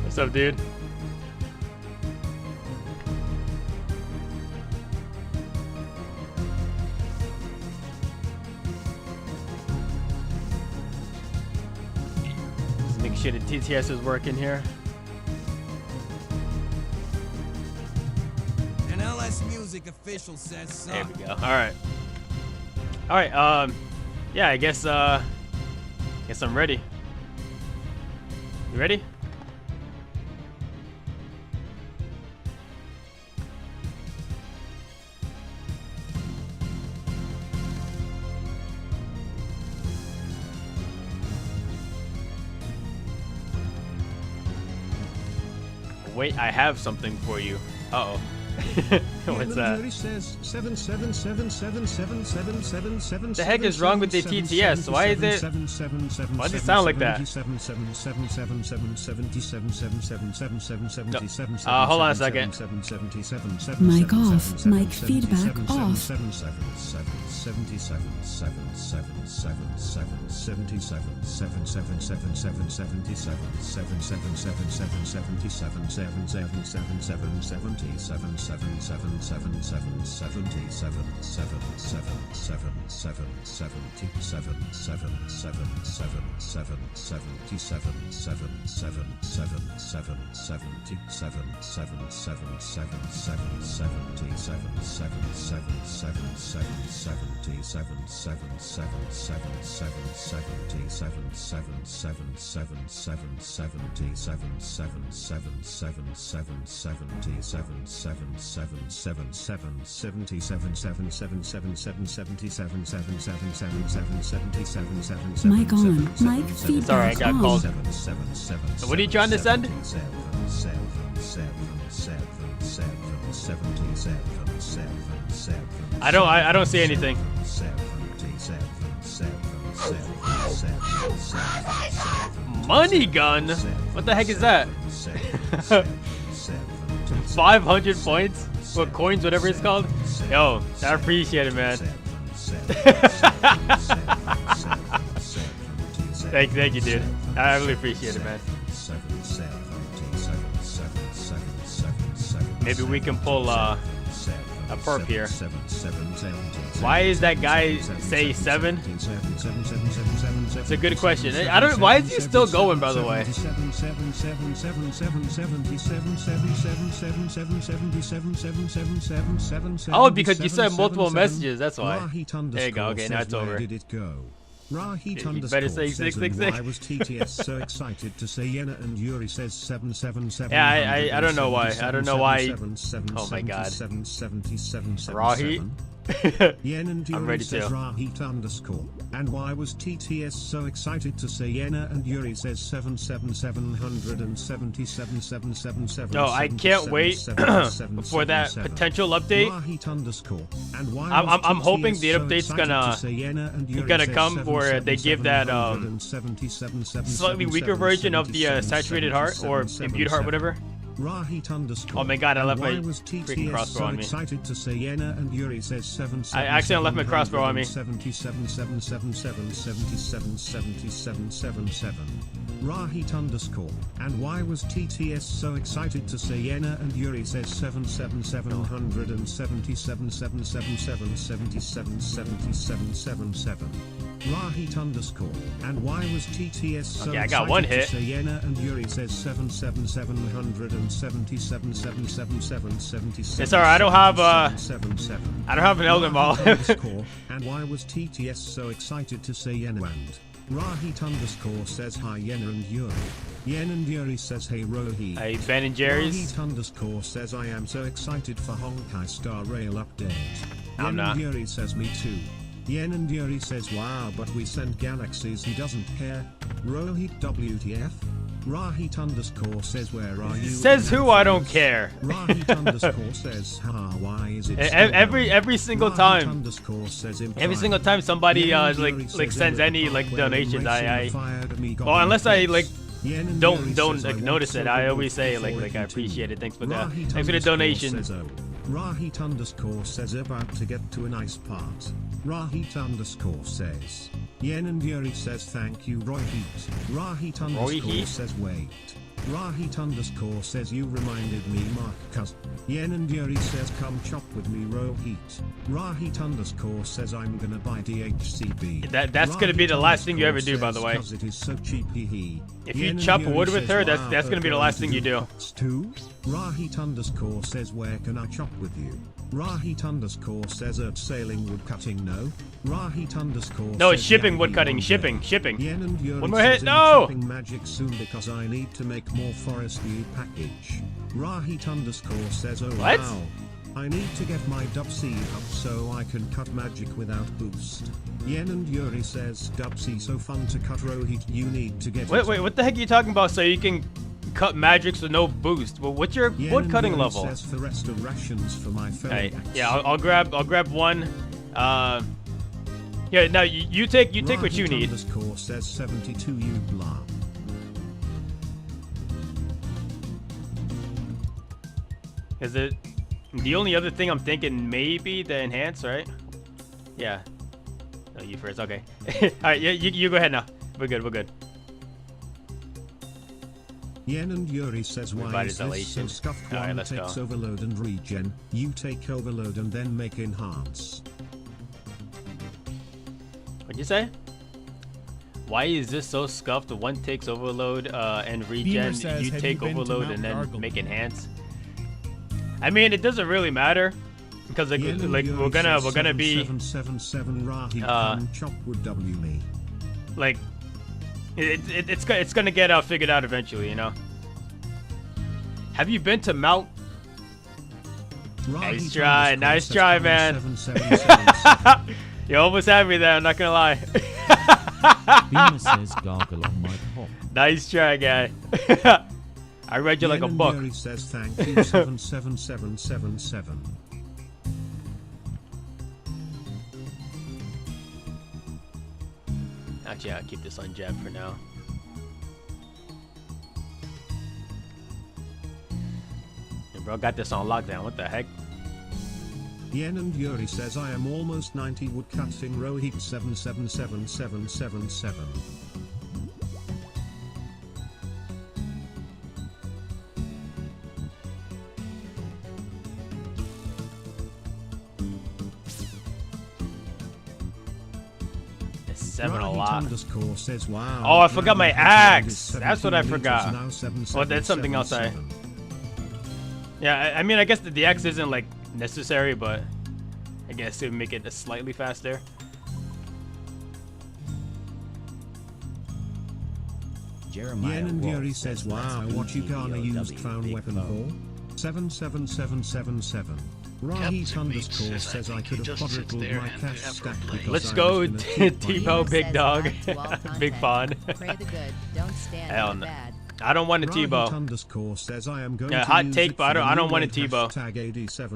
What's up, dude? Just make sure the TTS is working here. And LS Music official says so. There we go. All right. Yeah, I guess I'm ready. You ready? Wait, I have something for you. Uh-oh. What's that? The heck is wrong with the TTS? Why is it? Why does it sound like that? Hold on a second. Mic off. Mic feedback off. Mic on. Mic feedback It's alright, I got called. What are you trying to send? I don't see anything. Money gun? What the heck is that? 500 points? What coins, whatever it's called? Yo, I appreciate it, man. Thank you, dude. I really appreciate it, man. Maybe we can pull a perp here. Why is that guy say 7? It's a good question. I don't. Why is he still going, by the way? Oh, because you sent multiple messages. That's why. There you go. Okay, now it's over. You better say 666. Why was TTS so excited to say Yena and Yuri says 777? Yeah, I don't know why. I don't know why. Oh my god. Rahi? Yen and I'm Yuri ready says to. Rahit underscore. And why was TTS so excited to say Yena and Yuri says 777777777? No, I can't wait for that potential update. Rahit underscore. And why I'm hoping TTS the so update's excited gonna to say Yena and Yuri gonna says come where they give that slightly weaker version of the saturated heart or imbued heart, whatever. Rahit underscore. Oh my god, I left my Why was freaking TTS crossbow so on me. excited to say Yena and Yuri says 777? I accidentally left my crossbow on me. 7777777777. Rahit underscore. And why was TTS so excited to say Yena and Yuri says 7777777777777. Rahit underscore. And why was TTS so Okay, I got one hit. to say Yena and Yuri says 77777777777. It's alright, I don't have an Elder Maul. And why was TTS so excited to say Yena and Rahit underscore says hi Yena and Yuri. Yen and Yuri says hey Rohi. Hey, Ben and Jerry's. Rahit underscore says I am so excited for Honkai Star Rail update. I'm Yen not. and Yuri says me too. Yen and Yuri says wow but we sent galaxies he doesn't care. Rohit WTF? Rahit underscore says where are you? Says who? I don't care. Rahit underscore says haha why is it Every single Rahit time. underscore says Every single time somebody Yen and Yuri like says sends any Eric like Rockwell donations, racing I fired me, got well unless I me. like Yen and don't Yuri don't says, I like want notice it. silver I gold always say before like I continue. appreciate it. Thanks for the Rahit donations. says, oh. Rahit underscore says about to get to a nice part. Rahit underscore says. Yen and Yuri says thank you Roy Heat. Rahit underscore says wait. Rahit underscore says you reminded me Mark Cuz. Yen and Yuri says come chop with me Rohit. Rahit underscore says I'm gonna buy DHCB. That's gonna be the last thing you ever do, by the way. It is so cheap, if you chop wood with her, that's gonna be the last thing you do. Rahit underscore says where can I chop with you? Rahit underscore says earth sailing wood cutting no. Rahit underscore no, it's says shipping wood cutting, shipping. Yen and Yuri One more hit, says no! chopping magic soon because I need to make more forestry package. Rahit underscore says oh what? wow. I need to get my Dubsy up so I can cut magic without boost. Yen and Yuri says Dubsy so fun to cut Rohit you need to get Wait, what the heck are you talking about so you can cut magics with no boost? Well, what's your wood cutting level? Says for rest of rations for my hey, yeah, I'll grab one. Yeah, no, you take what you need. Underscore says 72 you blah. Is it the only other thing I'm thinking? Maybe the enhance, right? Yeah. No, you first. Okay. All right, yeah, you go ahead now. We're good. We're good. Yen and Yuri says why is this so scuffed? All right, one let's takes go. overload and regen. You take overload and then make enhance. What'd you say? Why is this so scuffed? One takes overload and regen. Says, you take you overload and then Gargle? make enhance. I mean, it doesn't really matter because like we're gonna be 777 Rahi chop with WE. Like it's gonna get figured out eventually, you know. Have you been to Mount? Rahi Nice try, man. You almost had me there. I'm not gonna lie. Venus says gargle on my pop. Nice try, guy. I read you like a book. Yuri says thank you 77777. Actually, I'll keep this on jab for now. Hey, bro, got this on lockdown. What the heck? Yen and Yuri says I am almost 90 wood cutting Rohit 777777. Seven a lot. Underscore says, wow, oh, I forgot my axe. That's what I forgot. Well, that's something else. Yeah, I mean, I guess the axe isn't like necessary, but I guess it would make it slightly faster. Jeremiah Yen and Ross Yuri says, wow, what you gonna use found weapon for? 77777. Rahit underscore says I could have quadrupled my cash stack because let's I go, was gonna T-Bow, big dog, big fawn. Hell no. I don't want a T-Bow. Yeah, hot take, but I don't want a T-Bow. He said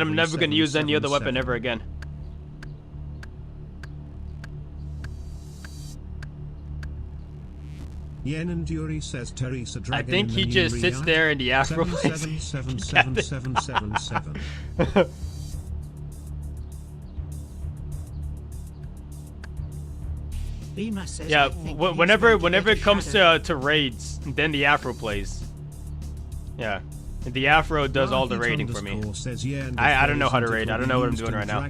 I'm never gonna use any other weapon ever again. Yen and Yuri says Teresa Dragon. I think he just sits there in the Afro place. 7777777. Yeah, whenever it comes to raids, then the Afro plays. Yeah, the Afro does all the raiding for me. I don't know how to raid. I don't know what I'm doing right now.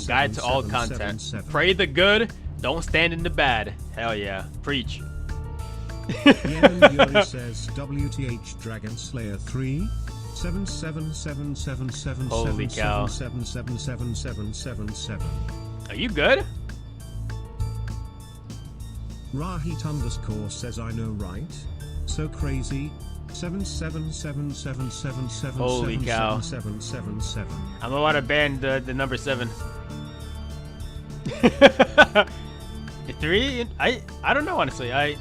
Guide to all content. Pray the good, don't stand in the bad. Hell yeah, preach. Yuri says WTH Dragon Slayer 3 7777777. Holy cow. 7777777. Are you good? Rahit underscore says I know right. So crazy. 7777777. Holy cow. 77777. I'm about to ban the number 7. 3? I don't know, honestly. I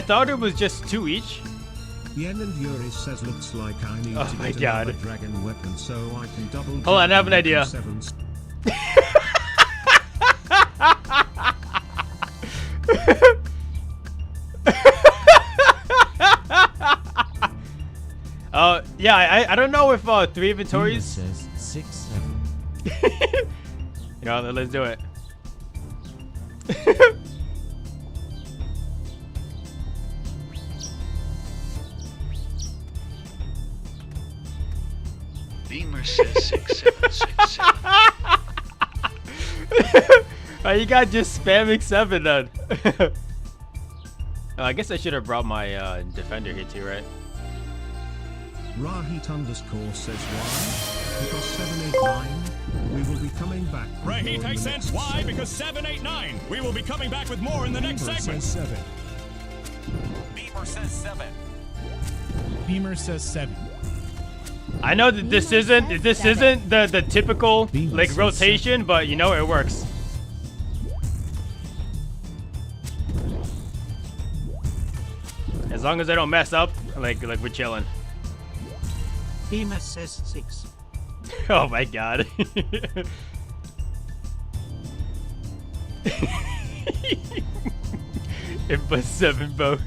thought it was just 2 each. Yen and Yuri says looks like I need to my get God. another dragon weapon so I can double. Hold on, I have an idea. Yeah, I don't know if 3 Beamer inventories. says 6, 7. You know, let's do it. Beamer says 6767. You got just spamming 7 then. I guess I should have brought my defender here too, right? Rahit underscore says why? Because 789. We will be coming back. Rahit I sent why? Because 789. We will be coming back with more in the next segment. Says 7. Beamer says 7. Beamer says 7. I know that this isn't the typical Beamer like says rotation, but you know it works. As long as I don't mess up, like we're chilling. Beamer says 6. Oh my god. It was 7 bows.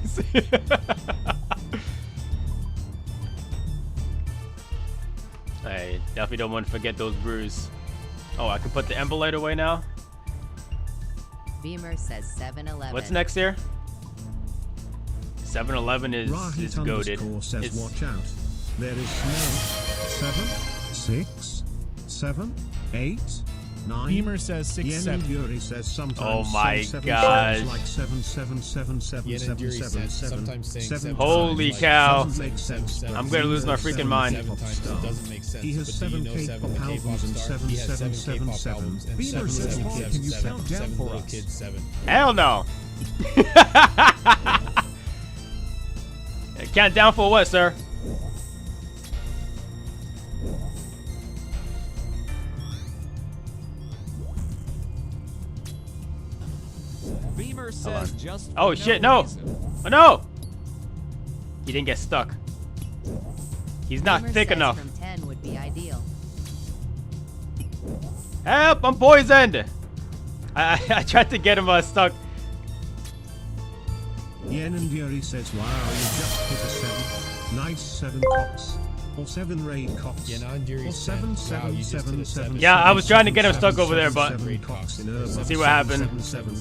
I definitely don't want to forget those brews. Oh, I can put the Emberlight away now. Beamer says 7-Eleven. What's next here? 7-Eleven is Rahit goated. underscore says watch out. There is snow. 7, 6, 7, 8, 9. Beamer says 6, Yen 7. and Yuri says sometimes. Oh my some 7 gosh. sounds like 7, 7, 7, 7, Yen 7, and Yuri 7, said 7, sometimes saying 7 7 Holy times, cow. Doesn't make sense. I'm gonna lose my freaking mind. 7 times it doesn't make sense. He has but do 7 you know 7 K-pop K-pop albums and star? 7, He has 7, 7 7, K-pop 7. albums and Beamer 7, says 7, why? 7, Can you 7, count down 7 for little us? kids 7. Hell no. Count down for what, sir? Beamer says just Oh shit, no! Oh no! He didn't get stuck. He's not Beamer thick says enough. From 10 would be ideal. Help! I'm poisoned! I tried to get him stuck. Yen and Yuri says wow, you just hit a 7. Nice 7 cocks. Or 7 raid cocks. Yen and Yuri Or said, 7, wow, 7, you just 7, hit a 7. Yeah, I was trying to get him stuck over there, but 7 cocks in urban. see what happened. 7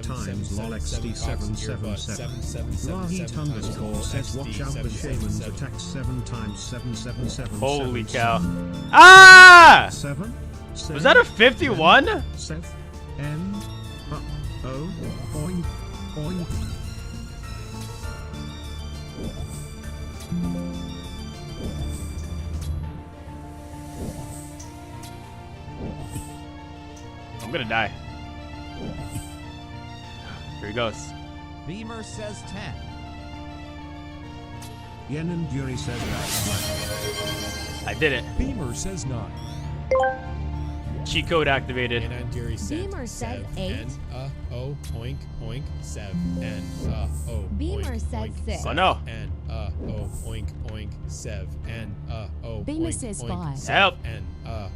times lol XD 7 7 7. Rahit underscore says watch out the shamans attack 7 times 7 7 7. Holy cow. Ah! 7. Was that a 51? 7 N O oink oink. I'm gonna die. Here he goes. Beamer says 10. Yen and Yuri says that's I did it. Beamer says 9. Cheat code activated. Yen and Yuri said Beamer said 7. 8. And oh oink oink 7. And oh Beamer oink, said oink, 6. Oh no. And oh oink oink 7. And oh Beamer oink, says oink, 5. 7. Help. And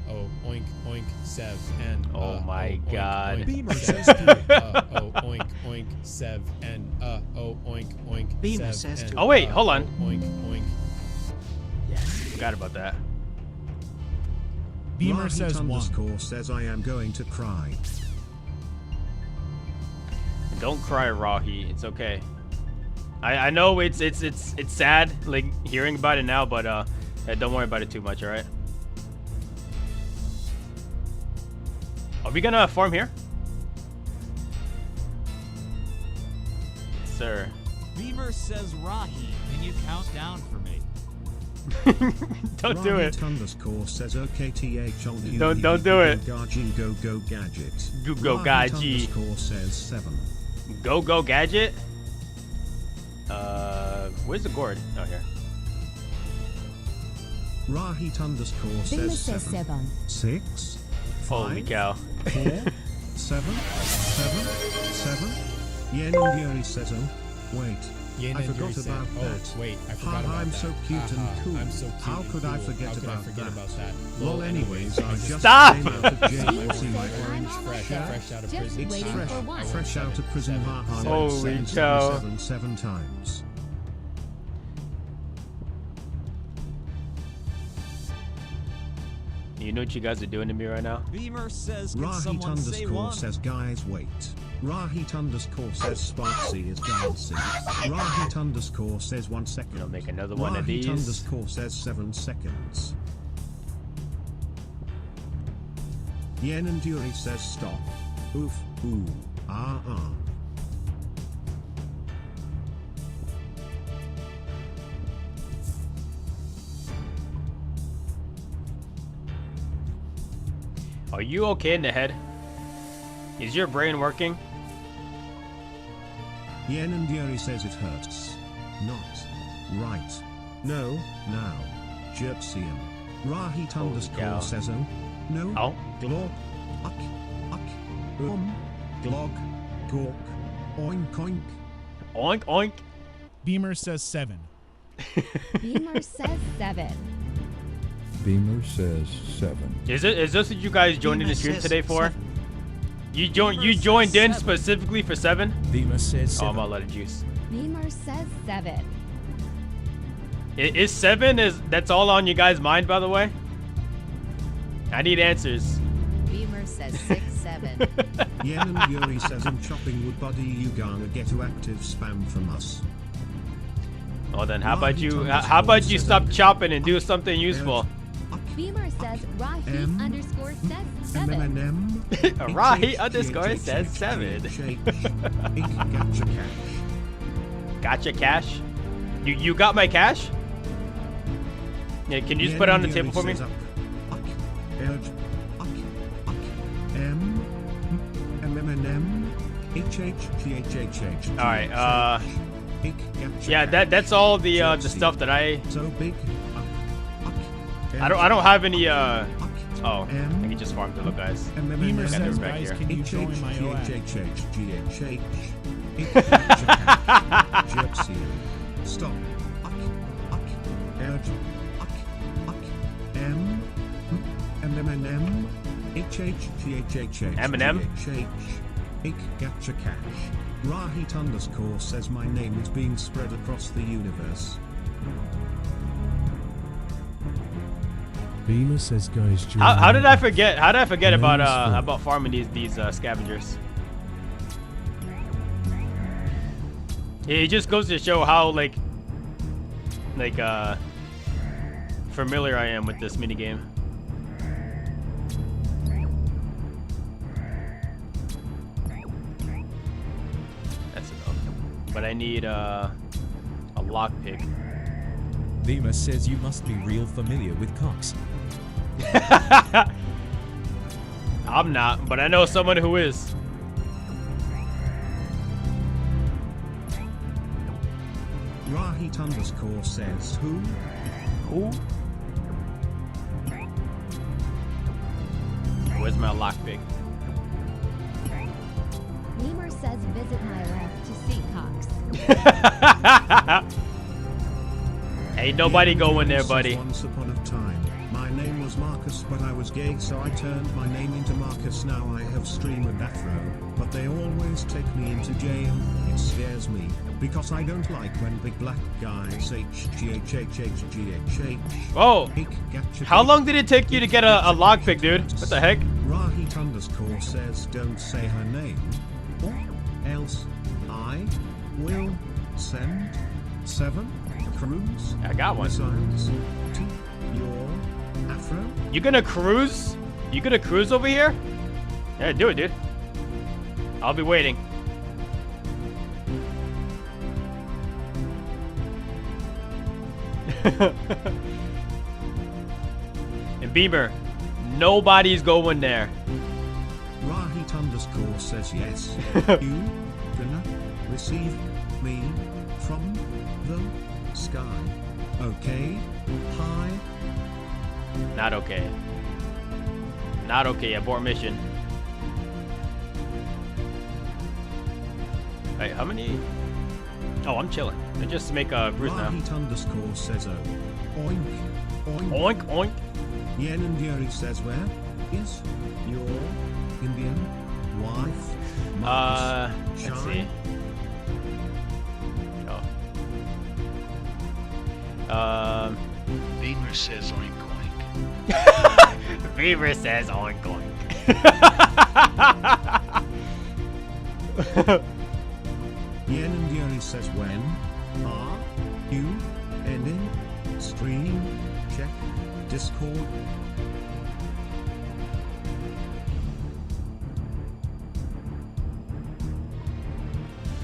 oh oink oink 7. And Oh my oink, God. oink, Beamer 7. says 3. Oh oink oink 7. And oh oink oink Beamer 7. says and, 2. Oh, wait, hold on. Oink oink. Forgot about that. Beamer Rahit says 1. underscore says I am going to cry. Don't cry, Rahi. It's okay. I know it's sad like hearing about it now, but don't worry about it too much, alright? Are we gonna farm here? Yes, sir. Beamer says Rahi. Can you count down for me? Don't do it. Rahit underscore says OKTH on Q. Don't do it. Gaji go go gadget. Go Rahit Gaji. underscore says 7. Go gadget. Where's the gourd? Oh, here. Rahit underscore Beamer says says 7. 7. 6. Holy 5, cow. 4, 7, 7, 7. Yen and Yuri says oh. Wait. Yen I and forgot Yuri said, about oh, that. wait, I Ha, forgot about I'm that. so cute Ha, and ha, cool. I'm so cute How and could I cool. forget How could I about forget that? about that? Well, anyways, I just Stop! came out of jail. Beamer See my says I'm orange almost fresh, there. fresh out of Just prison. It's waiting fresh, for one. fresh out of prison. Ha ha. Holy 7, cow. 7 times. You know what you guys are doing to me right now? Beamer says, can Rahit someone say underscore one? says guys wait. Rahit underscore says Sparksy is dancing. Rahit underscore says 1 second. I'll make another one of Rahit these. underscore says 7 seconds. Yen and Yuri says stop. Oof, ooh, ah ah. Are you okay in the head? Is your brain working? Yen and Yuri says it hurts. Not. Right. No, now. Jertsian. Rahit underscore says oh. No. Oh. Glog. Uck. Glog. Gork. Oink oink. Oink oink. Beamer says 7. Beamer says 7. Beamer says 7. Is this what you guys joined in the stream today for? 7. You joined in specifically for 7? Beamer says 7. Oh, I'm out of juice. Beamer says 7. Is 7 that's all on you guys' mind, by the way? I need answers. Beamer says 6, 7. Yen and Yuri says I'm chopping wood, buddy. You gonna get to active spam from us. Well then, how about you stop chopping and do something useful? Beamer says Rahit underscore says 7. Rahit underscore says 7. Gotcha cash. You got my cash? Yeah, can you just put it on the table for me? Alright, yeah, that's all the stuff that I don't have any oh, I can just farm the little guys. Beamer says, back guys, here. can you join my OAC? Stop. Eminem. Gotcha cash. Rahit underscore says my name is being spread across the universe. Beamer says, guys, join How did my I forget? How did I forget about Name's about farming these scavengers? It just goes to show how like familiar I am with this minigame. That's enough. But I need a lockpick. Beamer says you must be real familiar with cocks. I'm not, but I know someone who is. Rahit underscore says who? Who? Where's my lockpick? Beamer says visit my left to see cocks. Ain't nobody going there, buddy. Once upon a time, my name was Marcus, but I was gay, so I turned my name into Marcus. Now I have stream and afro, but they always take me into jail. It scares me, because I don't like when big black guys HGHHHGHH. Whoa! How long did it take you to get a lockpick, dude? What the heck? Rahit underscore says don't say her name, or else I will send 7 cruise. I got one. Missiles to your afro. You gonna cruise? You gonna cruise over here? Yeah, do it, dude. I'll be waiting. And Beamer, nobody's going there. Rahit underscore says yes. You gonna receive me from the sky? Okay. Hi. Not okay. Not okay. Abort mission. Wait, how many? Oh, I'm chilling. I just make a cruise now. Rahit underscore says oh. Oink. Oink. Oink, oink. Yen and Yuri says where is your Indian wife? Let's see. Oh. Beamer says oink oink. Beaver says oink oink. Yen and Yuri says when are you ending stream? Check Discord.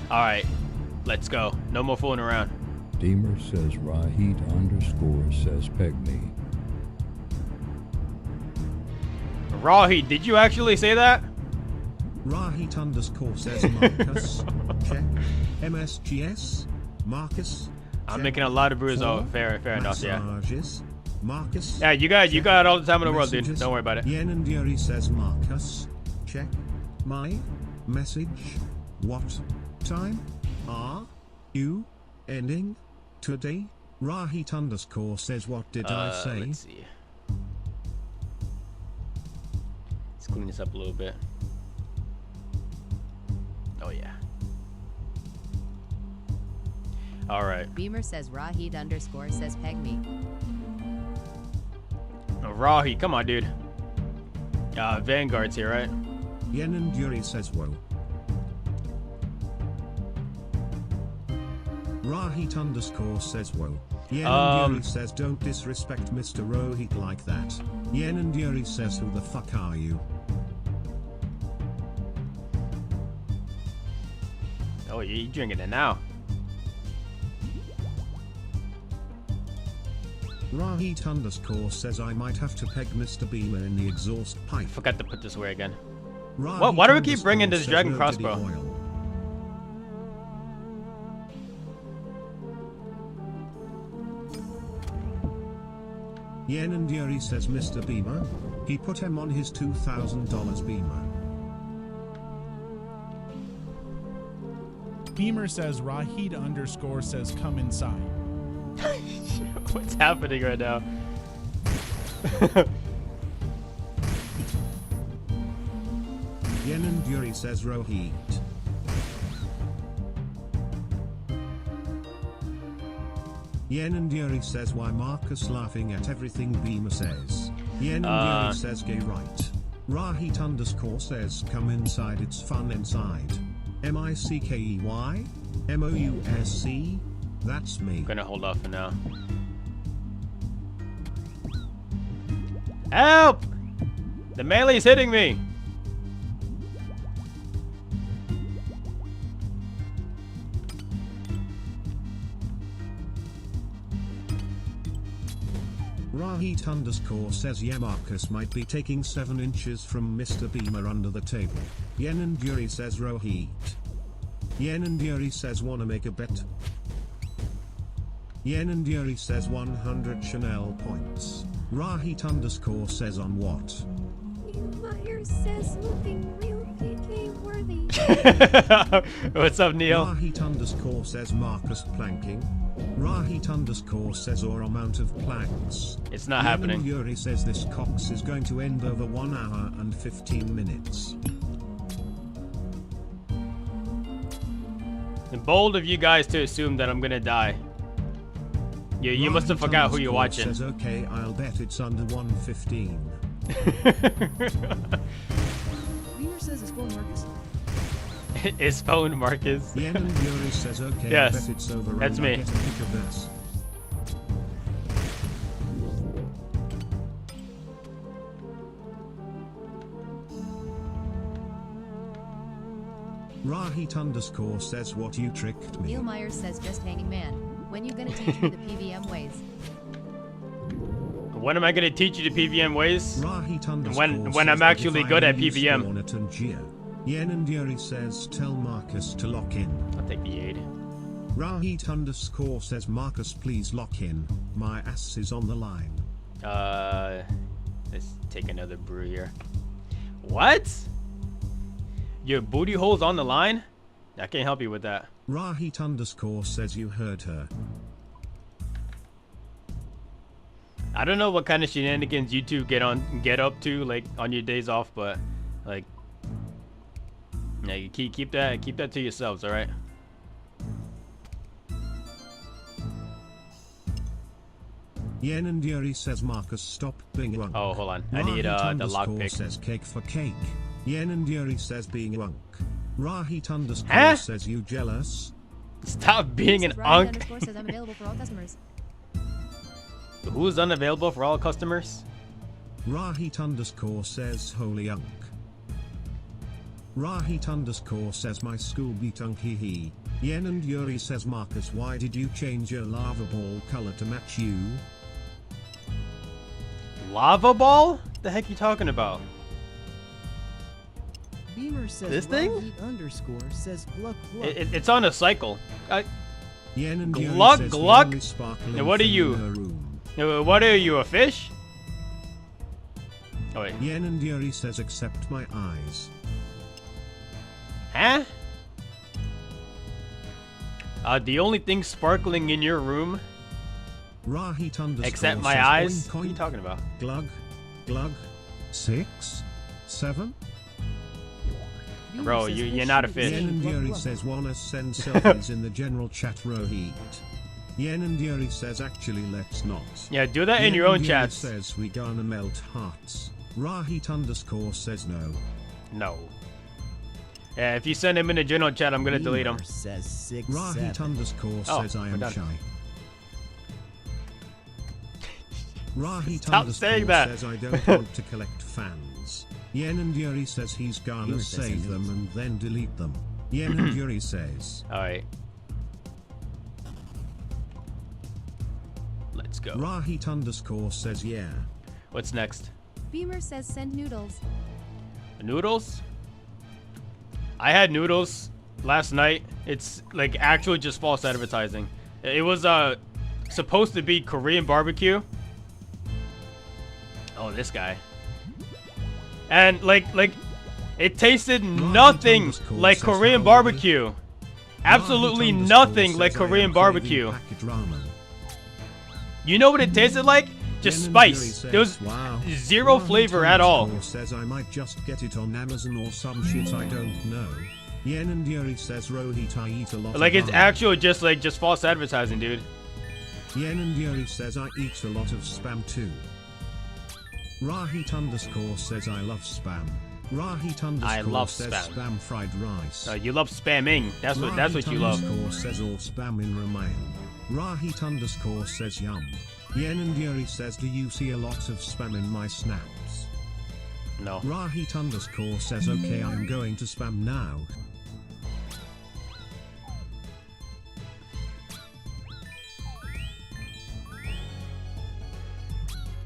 Alright, let's go. No more fooling around. Deemer says Rahit underscore says peg me. Rahit, did you actually say that? Rahit underscore says Marcus. Check. MSGS. Marcus. I'm check. making a lot of brews. Oh, fair enough, yeah. Massages. Marcus. Yeah, you got all the time in the world, dude. Messages. Don't worry about it. Yen and Yuri says Marcus. Check. My message. What time are you ending today? Rahit underscore says what did I say? Let's see. Let's clean this up a little bit. Oh yeah. All right. Beamer says Rahit underscore says peg me. Oh, Rahit, come on, dude. Vanguard's here, right? Yen and Yuri says whoa. Rahit underscore says whoa. Yen and Yuri says don't disrespect Mr. Rohit like that. Yen and Yuri says who the fuck are you? Oh, you drinking it now? Rahit underscore says I might have to peg Mr. Beamer in the exhaust pipe. Forgot to put this away again. Rahit Why do we keep bringing underscore this says dragon no crossbow? diddy oil. Yen and Yuri says Mr. Beamer. He put him on his $2,000 Beamer. Beamer says Rahid underscore says come inside. What's happening right now? Yen and Yuri says Rohit. Yen and Yuri says why Marcus laughing at everything Beamer says. Yen and Yuri says gay right. Rahit underscore says come inside, it's fun inside. MICKEY MOUSC. That's me. I'm gonna hold off for now. Help! The melee's hitting me. Rahit underscore says yeah, Marcus might be taking 7 inches from Mr. Beamer under the table. Yen and Yuri says Rohit. Yen and Yuri says wanna make a bet. Yen and Yuri says 100 Chanel points. Rahit underscore says on what? Meyer says looking real PK worthy. What's up, Neil? Rahit underscore says Marcus planking. Rahit underscore says or amount of planks. It's not Yen happening. And Yuri says this Cox is going to end over 1 hour and 15 minutes. Bold of you guys to assume that I'm gonna die. Yeah, you must have forgot who you're watching. Says okay, I'll bet it's under 115. Beamer says his phone Marcus. His phone, Marcus. Yen and Yuri says okay, Yes, I bet it's over. that's and I'll me. get a pic of this. Rahit underscore says what you tricked me. Neil Myers says just hanging man. When you gonna teach me the PVM ways? When am I gonna teach you the PVM ways? Rahit underscore When I'm says that actually if good I at use PVM. Hornet and Gia. Yen and Yuri says tell Marcus to lock in. I'll take the aid. Rahit underscore says Marcus please lock in. My ass is on the line. Let's take another brew here. What? Your booty hole's on the line? I can't help you with that. Rahit underscore says you heard her. I don't know what kind of shenanigans you two get up to like on your days off, but like, yeah, you keep that to yourselves, all right? Yen and Yuri says Marcus stop being wunk. Oh, hold on. I need the lockpick. Says cake for cake. Yen and Yuri says being wunk. Rahit underscore Huh? says you jealous. Stop being an Rahit unk. underscore says I'm available for all customers. Who's unavailable for all customers? Rahit underscore says holy unk. Rahit underscore says my school beat unk hee hee. Yen and Yuri says Marcus why did you change your lava ball color to match you? Lava ball? The heck you talking about? Beamer says This thing? Rahit underscore says gluck gluck. It's on a cycle. Yen and Yuri Gluck says the gluck? only sparkling Now, what are thing you? in her room. What are you, a fish? Oh wait. Yen and Yuri says accept my eyes. Huh? The only thing sparkling in your room, Rahit underscore except my says eyes? oink, What are you oink, talking about? glug, glug, 6, 7. Bro, you're not a fish. Yen and Yuri says wanna send selfies in the general chat Rohit. Yen and Yuri says actually let's not. Yeah, do that in Yen your own and Yuri chats. says we gonna melt hearts. Rahit underscore says no. No. Yeah, if you send him in the general chat, I'm gonna delete him. Says 6, Rahit 7. underscore Oh, says I we're am done. shy. Rahit Stop underscore saying that. says I don't want to collect fans. Yen and Yuri says he's gonna Beamer says save he them knows. and then delete them. Yen and Yuri says. Alright. Let's go. Rahit underscore says yeah. What's next? Beamer says send noodles. Noodles? I had noodles last night. It's like actually just false advertising. It was supposed to be Korean barbecue. Oh, this guy. And like it tasted nothing underscore like says Korean how barbecue. Absolutely Rahit underscore nothing like says I am Korean craving barbecue. packet ramen. You know what it tasted like? Just Yen and spice. Yuri says, There was wow. zero Rahit flavor at all. underscore says I might just get it on Amazon or some shit I don't know. Yen and Yuri says Rohit I eat a lot Like of it's ramen. actual just false advertising, dude. Yen and Yuri says I eat a lot of spam too. Rahit underscore says I love spam. Rahit underscore I love says spam. fried rice. You love spamming. That's what you love. Underscore says all spam in Remain. Rahit underscore says yum. Yen and Yuri says do you see a lot of spam in my snaps? No. Rahit underscore says okay I'm going to spam now.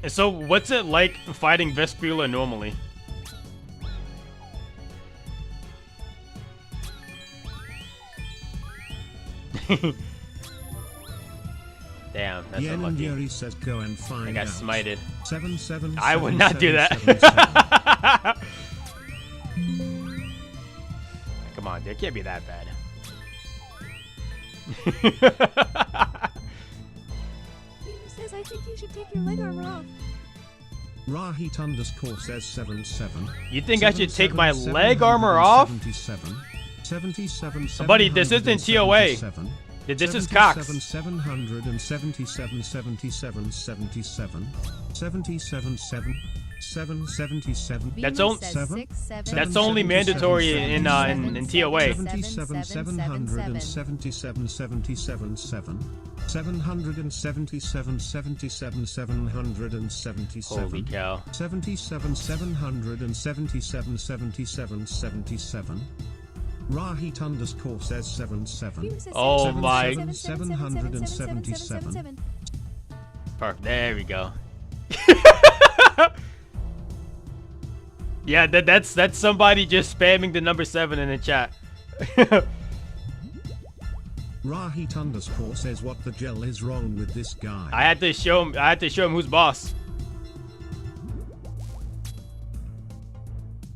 So what's it like fighting Vespula normally? Damn, that's Yen and unlucky. Yuri says go and find I got out. smited. 777. I would not do that. Come on, dude. It can't be that bad. Beamer says I think you should take your leg armor off. Rahit underscore says 77. You think I should take my leg armor off? 77. Buddy, this isn't TOA. This is Cox. 777 77 77 777. That's Beamer only says 6, 7, that's only mandatory in TOA. 77 777 77 77 777 77 777 Holy cow. 77 777 77 77. Rahit underscore says 77. Beamer says Oh my. 777. Perfect. There we go. Yeah, that's somebody just spamming the number 7 in the chat. Rahit underscore says what the gel is wrong with this guy. I had to show him who's boss.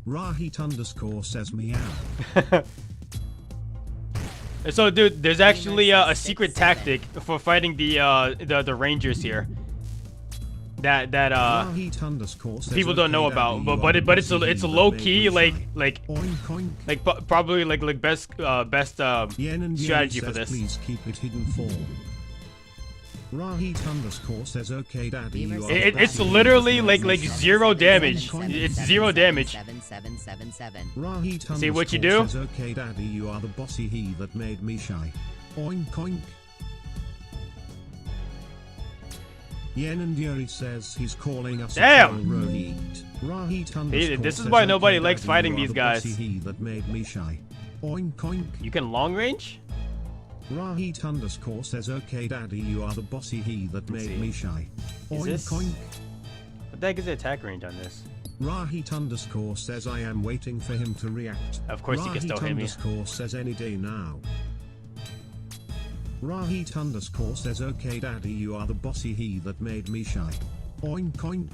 Rahit underscore says meow. So, dude, there's actually a secret tactic for fighting the Rangers here. That Rahit underscore says people don't know okay, about, Daddy, but it's a but low key maybe like oink, oink. probably like best Yen and Yuri strategy for says, this. Please keep it hidden for. Rahit underscore says okay daddy. It's literally like 0 damage. It's 0 damage. 7777. See what you do? Says, okay daddy, you are the bossy he that made me shy. Oink oink. Yen and Yuri says he's calling us. Damn! Rahit This is why nobody likes fighting these guys. He that made me shy. Oink oink. You can long range? Rahit underscore says okay daddy, you are the bossy he that made me shy. Oink oink. What the heck is the attack range on this? Rahit underscore says I am waiting for him to react. Of course he can still hit me. Rahit underscore says any day now. Rahit underscore says okay daddy, you are the bossy he that made me shy. Oink oink.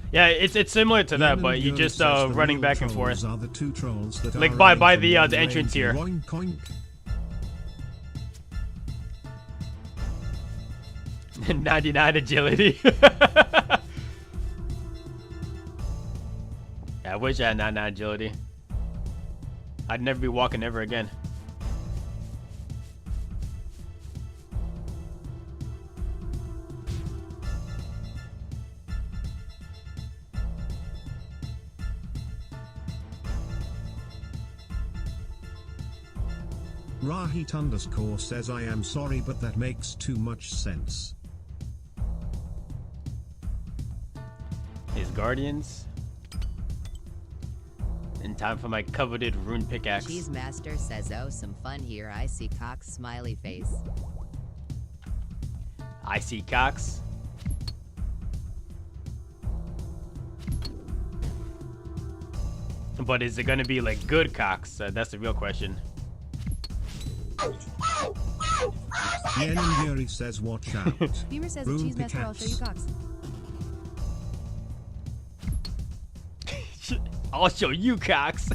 Yeah, it's similar to that, but you just running back and forth. Are the two trolls that like are by the entrance here. Oink oink. 99 agility. Yeah, I wish I had 99 agility. I'd never be walking ever again. Rahit underscore says I am sorry but that makes too much sense. His guardians. In time for my coveted rune pickaxe. Cheese Master says, oh, some fun here. I see Cox smiley face. I see Cox. But is it gonna be like good Cox? That's the real question. Yen and Yuri says watch out. Beamer says the Cheese Master, I'll show you Cox. I'll show you Cox.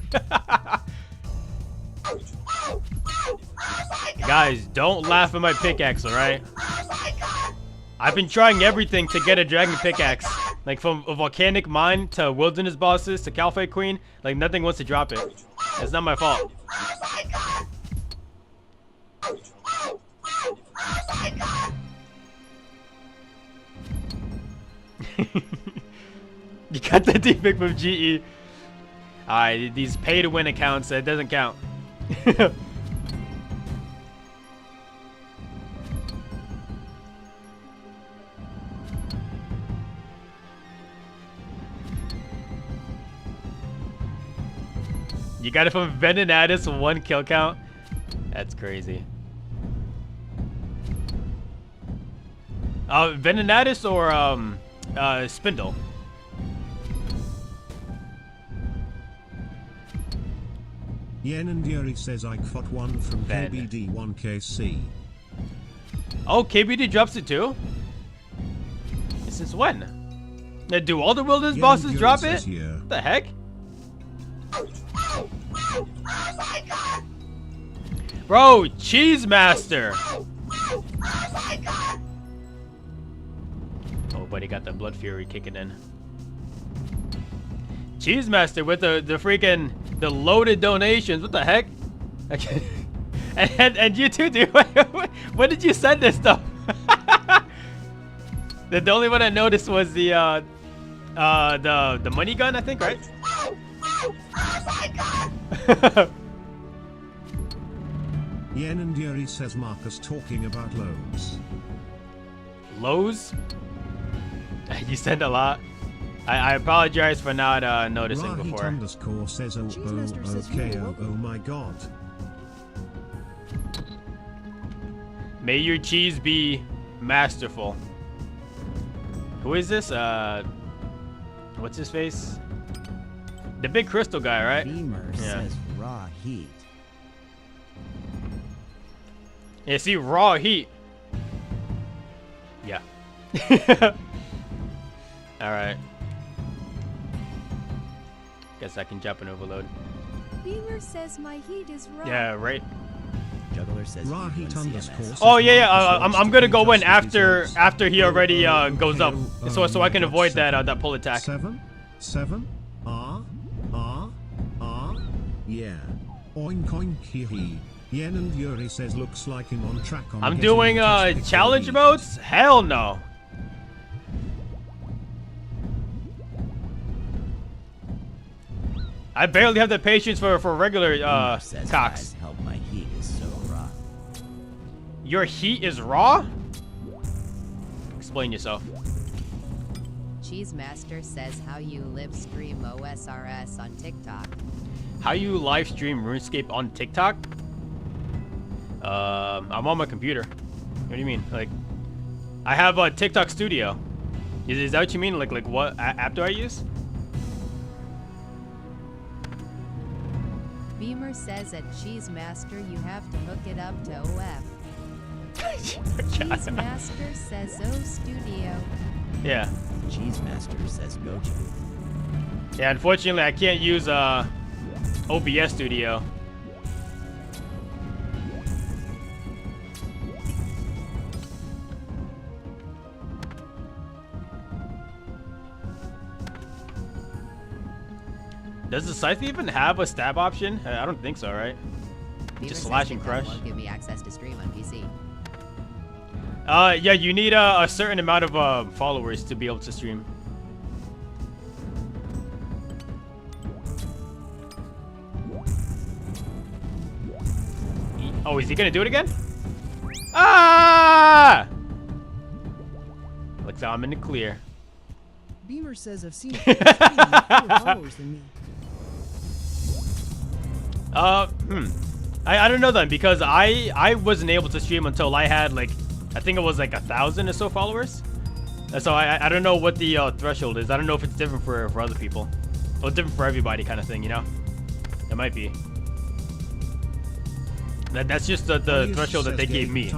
Guys, don't laugh at my pickaxe, alright? I've been trying everything to get a dragon pickaxe. Like from a volcanic mine to wilderness bosses to Calphite Queen. Like nothing wants to drop it. It's not my fault. You got the depic from GE. Alright, these pay to win accounts, it doesn't count. You got it from Venenatus, 1 kill count? That's crazy. Venenatus or Spindle? Yen and Yuri says I got one from KBD 1KC. Oh, KBD drops it too? Since when? Now, do all the wilderness bosses drop it? What the heck? Bro, Cheese Master! Oh, buddy got the Blood Fury kicking in. Cheese Master with the freaking the loaded donations. What the heck? Okay. And you too, dude. When did you send this stuff? The only one I noticed was the money gun, I think, right? Yen and Yuri says Marcus talking about lows. Lows? You send a lot. I apologize for not noticing Rahit before. Underscore says oh my god. May your cheese be masterful. Who is this? What's his face? The big crystal guy, right? Beamer says raw heat. Yeah, see, raw heat. Yeah. Alright. Guess I can jump and overload. Beamer says my heat is raw. Yeah, right. Juggler says oh yeah, I'm gonna go in after he already goes up, so I can avoid that that pull attack. 7 yeah. Oink oink hee hee. Yen and Yuri says looks like him on track on I'm doing challenge modes? Hell no. I barely have the patience for regular cocks. Help, my heat is so raw. Your heat is raw? Explain yourself. Cheese Master says how you live stream OSRS on TikTok. How you live stream RuneScape on TikTok? I'm on my computer. What do you mean? Like, I have a TikTok Studio. Is that what you mean? Like what app do I use? Beamer says at Cheese Master you have to hook it up to OF. Cheese Master says O Studio. Yeah. Cheese Master says Gojo. Yeah, unfortunately I can't use OBS Studio. Does the Scythe even have a stab option? I don't think so, right? Just slash and crush. Won't give me access to stream on PC. Yeah, you need a certain amount of followers to be able to stream. Oh, is he gonna do it again? Ah! Looks like I'm in the clear. Beamer says I've seen fewer followers than me. I don't know then, because I wasn't able to stream until I had like, I think it was like 1,000 or so followers. So I don't know what the threshold is. I don't know if it's different for other people, or different for everybody, kind of thing. You know, it might be. That's just the threshold that they gave me.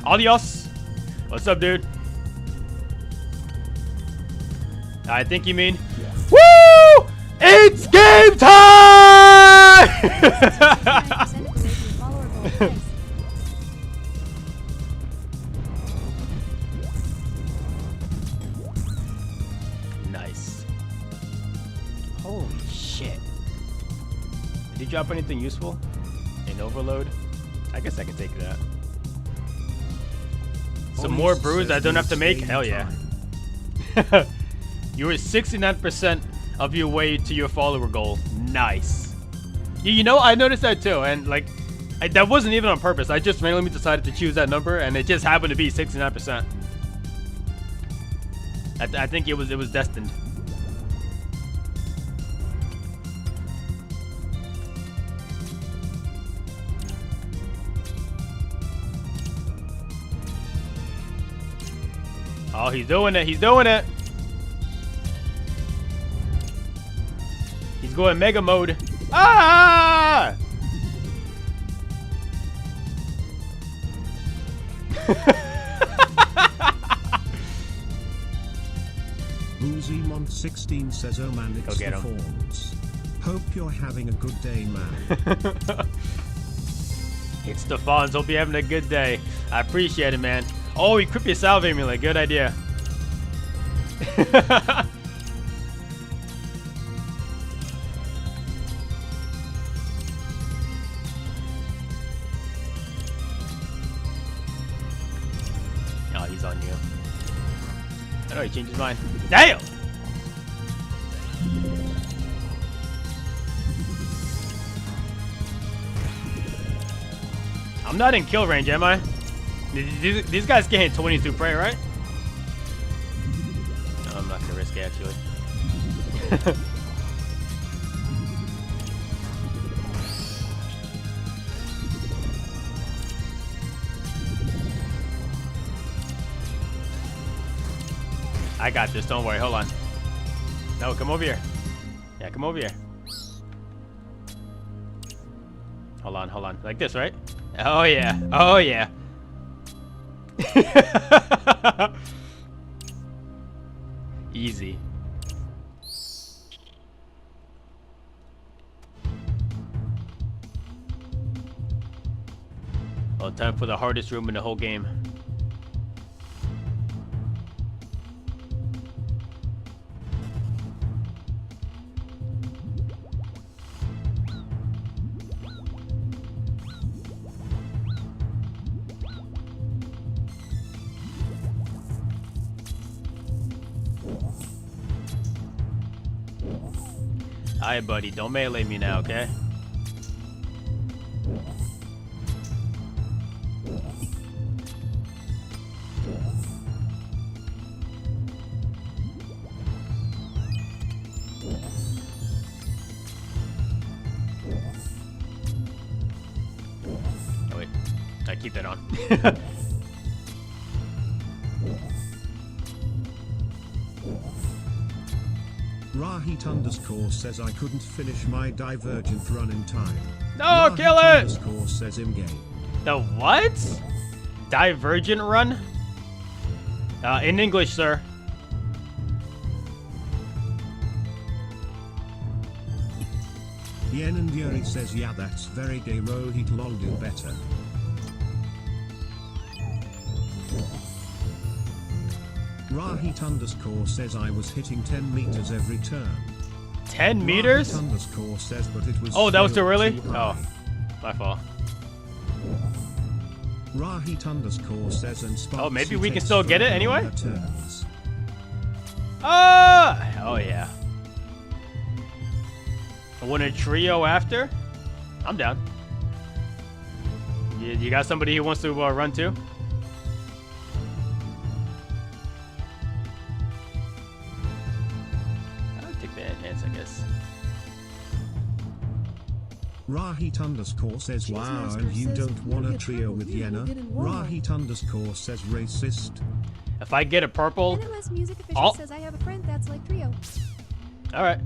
Adios. What's up, dude? I think you mean. Woo! It's game time! Nice. Holy shit. Did you drop anything useful? An overload? I guess I can take that. Some more brews I don't have to make? Hell yeah. You were 69% of your way to your follower goal. Nice. You know, I noticed that too, and like, that wasn't even on purpose. I just randomly decided to choose that number, and it just happened to be 69%. I think it was destined. Oh, he's doing it. He's doing it. He's going mega mode. Ah! Boozymont 16 says, "Oh man, it's the Fawns. Hope you're having a good day, man." It's the Fawns. Hope you're having a good day. I appreciate it, man. Oh, he Crypia Salve Amulet. Good idea. Oh, he's on you. I know he changed his mind. Damn! I'm not in kill range, am I? These guys can hit 20 through prey, right? No, I'm not gonna risk it, actually. I got this, don't worry, hold on. No, come over here. Yeah, come over here. Hold on. Like this, right? Oh yeah, oh yeah. Easy. Well, time for the hardest room in the whole game. Hi, buddy. Don't melee me now, okay? Oh, wait. I keep that on. Rahit underscore says I couldn't finish my Divergent run in time. No, Rahit kill it! Underscore says in game. The what? Divergent run? In English, sir. Yen and Yuri says yeah, that's very gay. Rohit lol, do better. Rahit underscore says I was hitting 10 meters every turn. 10 meters? Rahit underscore says but it was oh, that was too early? too high. Oh, my fault. Rahit underscore says and oh, maybe we can still get it anyway? Turns. Oh yeah. I want a trio after? I'm down. You got somebody who wants to run too? I'll take the enhance, I guess. Rahit underscore says wow, and you don't want a trio with Yenna. Rahit underscore says racist. If I get a purple, NMS Music Official says I have a friend that's like Trio. All right,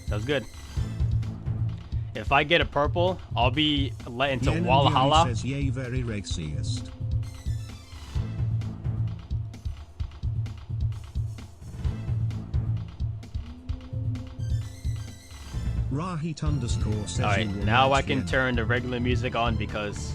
sounds good. If I get a purple, I'll be let into Yen Walhalla. Says yay, very racist. Rahit underscore says. All right, now I can turn the regular music on because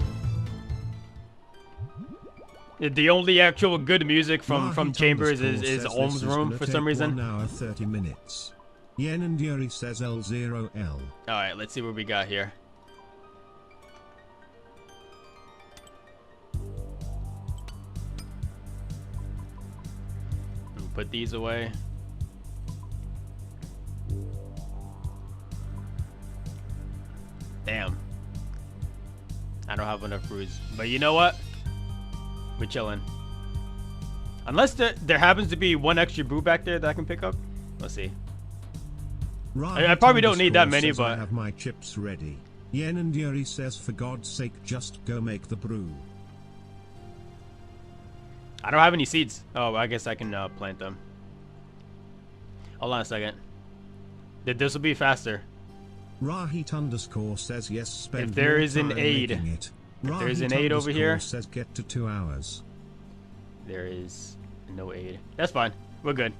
the only actual good music from Chambers is Ohm's Room for some reason. 1 hour 30 minutes. Yen and Yuri says L0L. All right, let's see what we got here. We'll put these away. Damn. I don't have enough brews. But you know what? We're chilling. Unless there happens to be one extra brew back there that I can pick up. Let's see. I probably don't need that many, but I have my chips ready. Yen and Yuri says for God's sake just go make the brew. I don't have any seeds. Oh, I guess I can plant them. Hold on a second. This will be faster. Rahit underscore says yes. Spend if there is an aid, if there's an aid over here, says get to 2 hours. There is no aid. That's fine. We're good.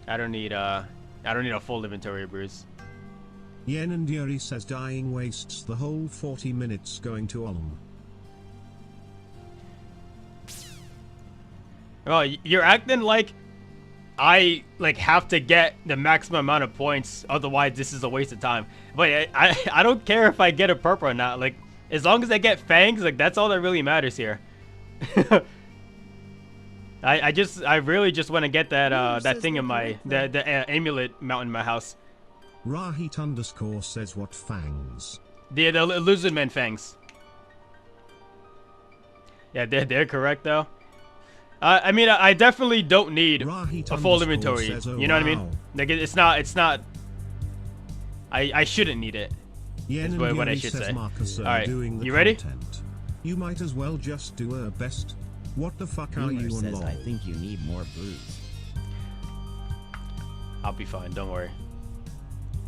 I don't need a full inventory of brews. Yen and Yuri says dying wastes the whole 40 minutes going to Olm. Oh, you're acting like I have to get the maximum amount of points, otherwise this is a waste of time. But I don't care if I get a purple or not. Like, as long as I get fangs, like that's all that really matters here. I really just want to get that that thing in my the amulet mount in my house. Rahit underscore says what fangs? The lizardman fangs. Yeah, they're correct though. I mean, I definitely don't need a full inventory. Says, oh, you know what I mean? Like it's not. I shouldn't need it. Yen That's what I should say. Marcus, all right, you ready? You might as well just do her best. What the fuck are you on? Says I think you need more brews. I'll be fine. Don't worry.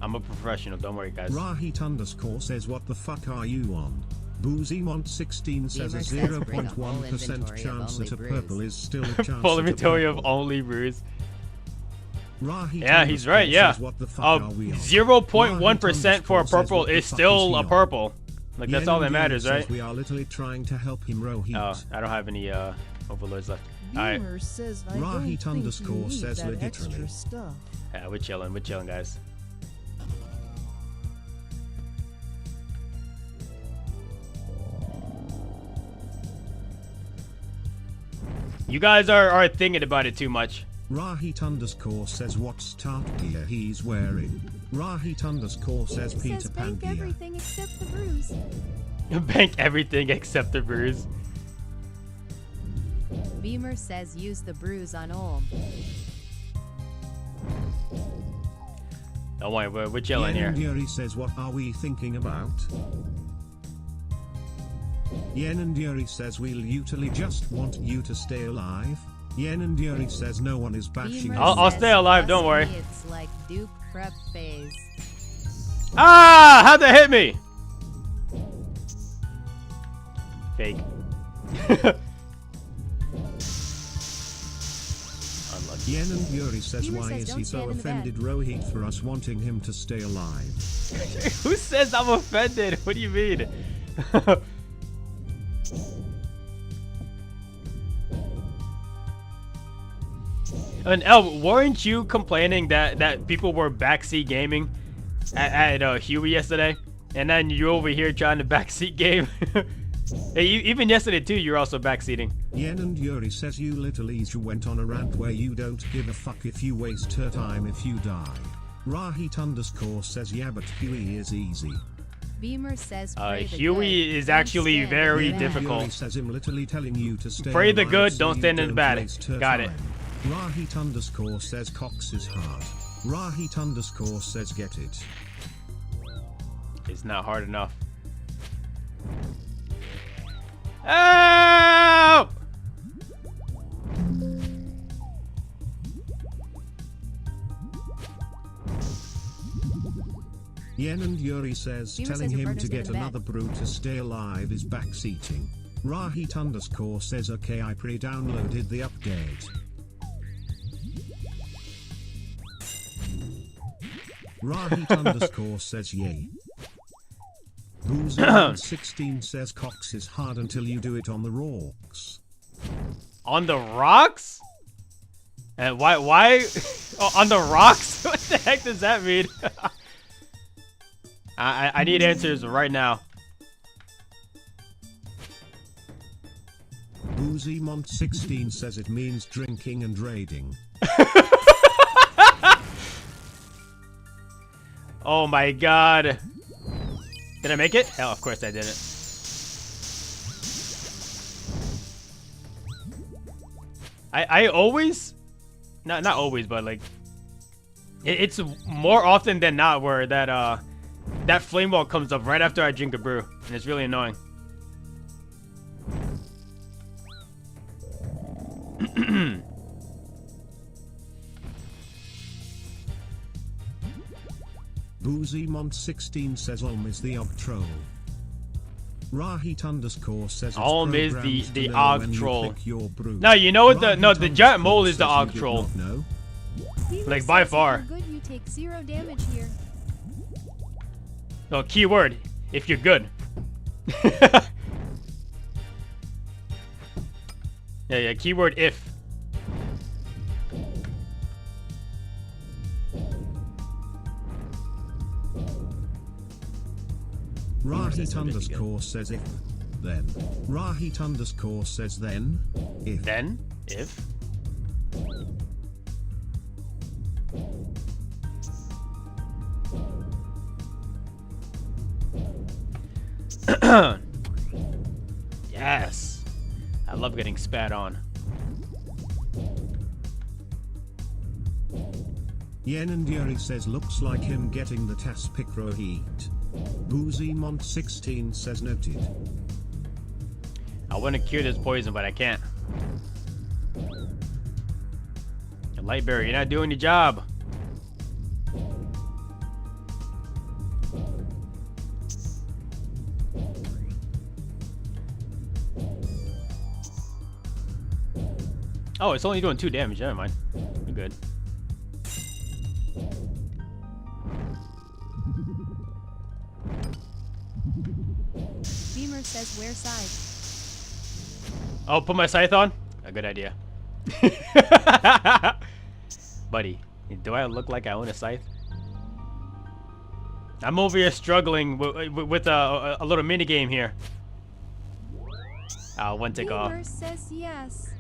I'm a professional. Don't worry, guys. Rahit underscore says what the fuck are you on? BoozyMont16 says a 0.1% chance that a purple is still a chance. Full inventory of only brews. Rahit yeah, he's right. Yeah. 0.1% for a purple is still a purple. Like that's all that matters, right? We are literally trying to help him, Rohit. Oh, I don't have any overlords left. Alright. Rahit underscore says literally. Yeah, we're chilling, guys. You guys are thinking about it too much. Rahit underscore says what start gear he's wearing. Rahit underscore says Peter Pan bank gear. everything except the bruise. Bank everything except the bruise. Beamer says use the bruise on Olm. Don't worry, we're chilling here. Yen and Yuri says what are we thinking about? Yen and Yuri says we'll usually just want you to stay alive. Yen and Yuri says no one is bashing. I'll stay alive, don't worry. It's like Duke prep phase. Ah! How'd that hit me? Fake. Unlucky. Yen and Yuri says why is he so offended Rohit for us wanting him to stay alive? Who says I'm offended? What do you mean? And El, weren't you complaining that people were backseat gaming at Huey yesterday? And then you're over here trying to backseat game? Hey, even yesterday too, you're also backseating. Yen and Yuri says you little Easter went on a rant where you don't give a fuck if you waste her time if you die. Rahit underscore says yeah but Huey is easy. Beamer says Huey is actually very difficult. Yuri says him literally telling you to stay Pray the alive good, so don't stand in the bad. Got it. Rahit underscore says Cox is hard. Rahit underscore says get it. It's not hard enough. Help! Yen and Yuri says telling him to get another brew to stay alive is backseating. Rahit underscore says okay I pre-downloaded the update. Rahit underscore says yay. Boozy16 says Cox is hard until you do it on the rocks. On the rocks? And why oh, on the rocks? What the heck does that mean? I need answers right now. Boozymont16 says it means drinking and raiding. Oh my god. Did I make it? Hell, of course I didn't. I always, not always, but like, it's more often than not where that flame wall comes up right after I drink a brew, and it's really annoying. Boozymont16 says Olm is the Og troll. Rahit underscore says it's Olm is the Og troll. No, no, you know what the giant mole is the Og troll. No. Like by far. Good, you take 0 damage here. No, keyword, if you're good. Yeah, keyword if. Rahit underscore says if, then. Rahit underscore says then, if. Then, if. Yes. I love getting spat on. Yen and Yuri says looks like him getting the task pick Rohit. Boozymont16 says noted. I want to cure this poison, but I can't. Lightberry, you're not doing your job. Oh, it's only doing 2 damage. Never mind. We're good. Beamer says wear scythe. Oh, put my scythe on? A good idea. Buddy, do I look like I own a scythe? I'm over here struggling with a little mini game here. One tick off. Beamer says yes.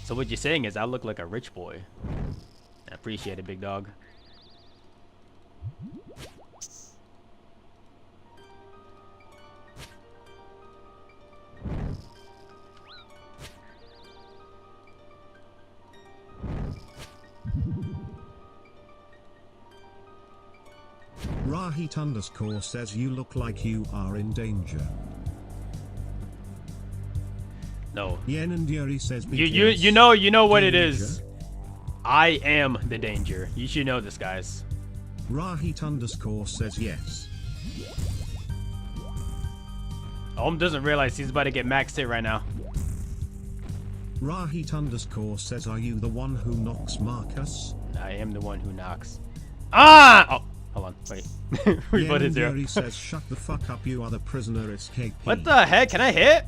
So what you're saying is I look like a rich boy. I appreciate it, big dog. Rahit underscore says you look like you are in danger. No. Yen and Yuri says you know what it is. I am the danger. You should know this, guys. Rahit underscore says yes. Ohm doesn't realize he's about to get maxed hit right now. Rahit underscore says, are you the one who knocks Marcus? I am the one who knocks. Ah! Oh, hold on. Wait. We voted 0. Yuri says, shut the fuck up, you are the prisoner escape. What the heck? Can I hit?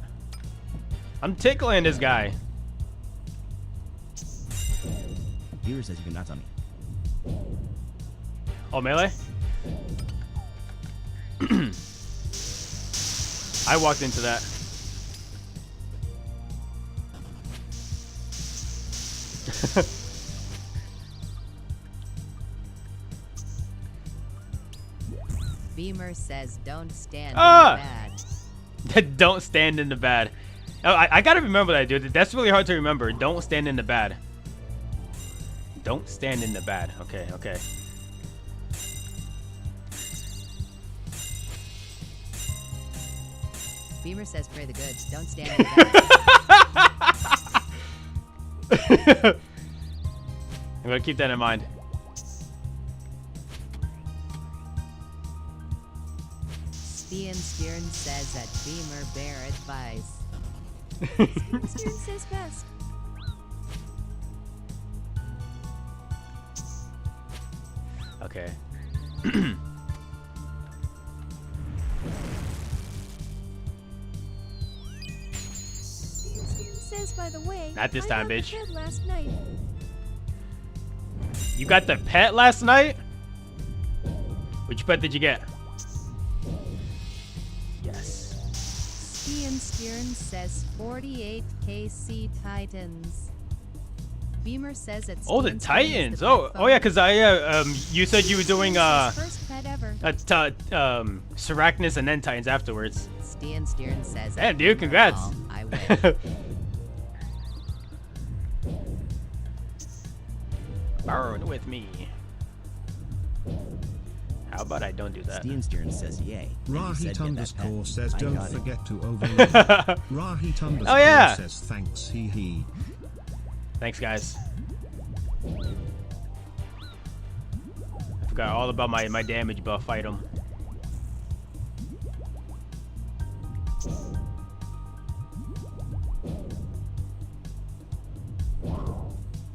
I'm tickling this guy. Viewer says you can knock on me. Oh, melee? I walked into that. Beamer says don't stand in the bad. Don't stand in the bad. Oh, I gotta remember that, dude. That's really hard to remember. Don't stand in the bad. Don't stand in the bad. Okay, okay. Beamer says pray the good. Don't stand in the bad. I'm gonna keep that in mind. Stian Stern says that Beamer bear advice. Stern says best. Okay. Says, by the way, not this time, bitch. Last night. You got the pet last night? Which pet did you get? Yes. Stian Stern says 48 KC Titans. Beamer says it's. Oh, the Titans. Oh, yeah, because you said you were doing first pet ever. Sarachnis and then Titans afterwards. Stian Stern says. Hey, dude, congrats. I wish. Burn with me. How about I don't do that? Stian Stern says yay. Rahit underscore says don't forget to overload. Rahit underscore says thanks hee hee. Thanks, guys. I forgot all about my damage buff item.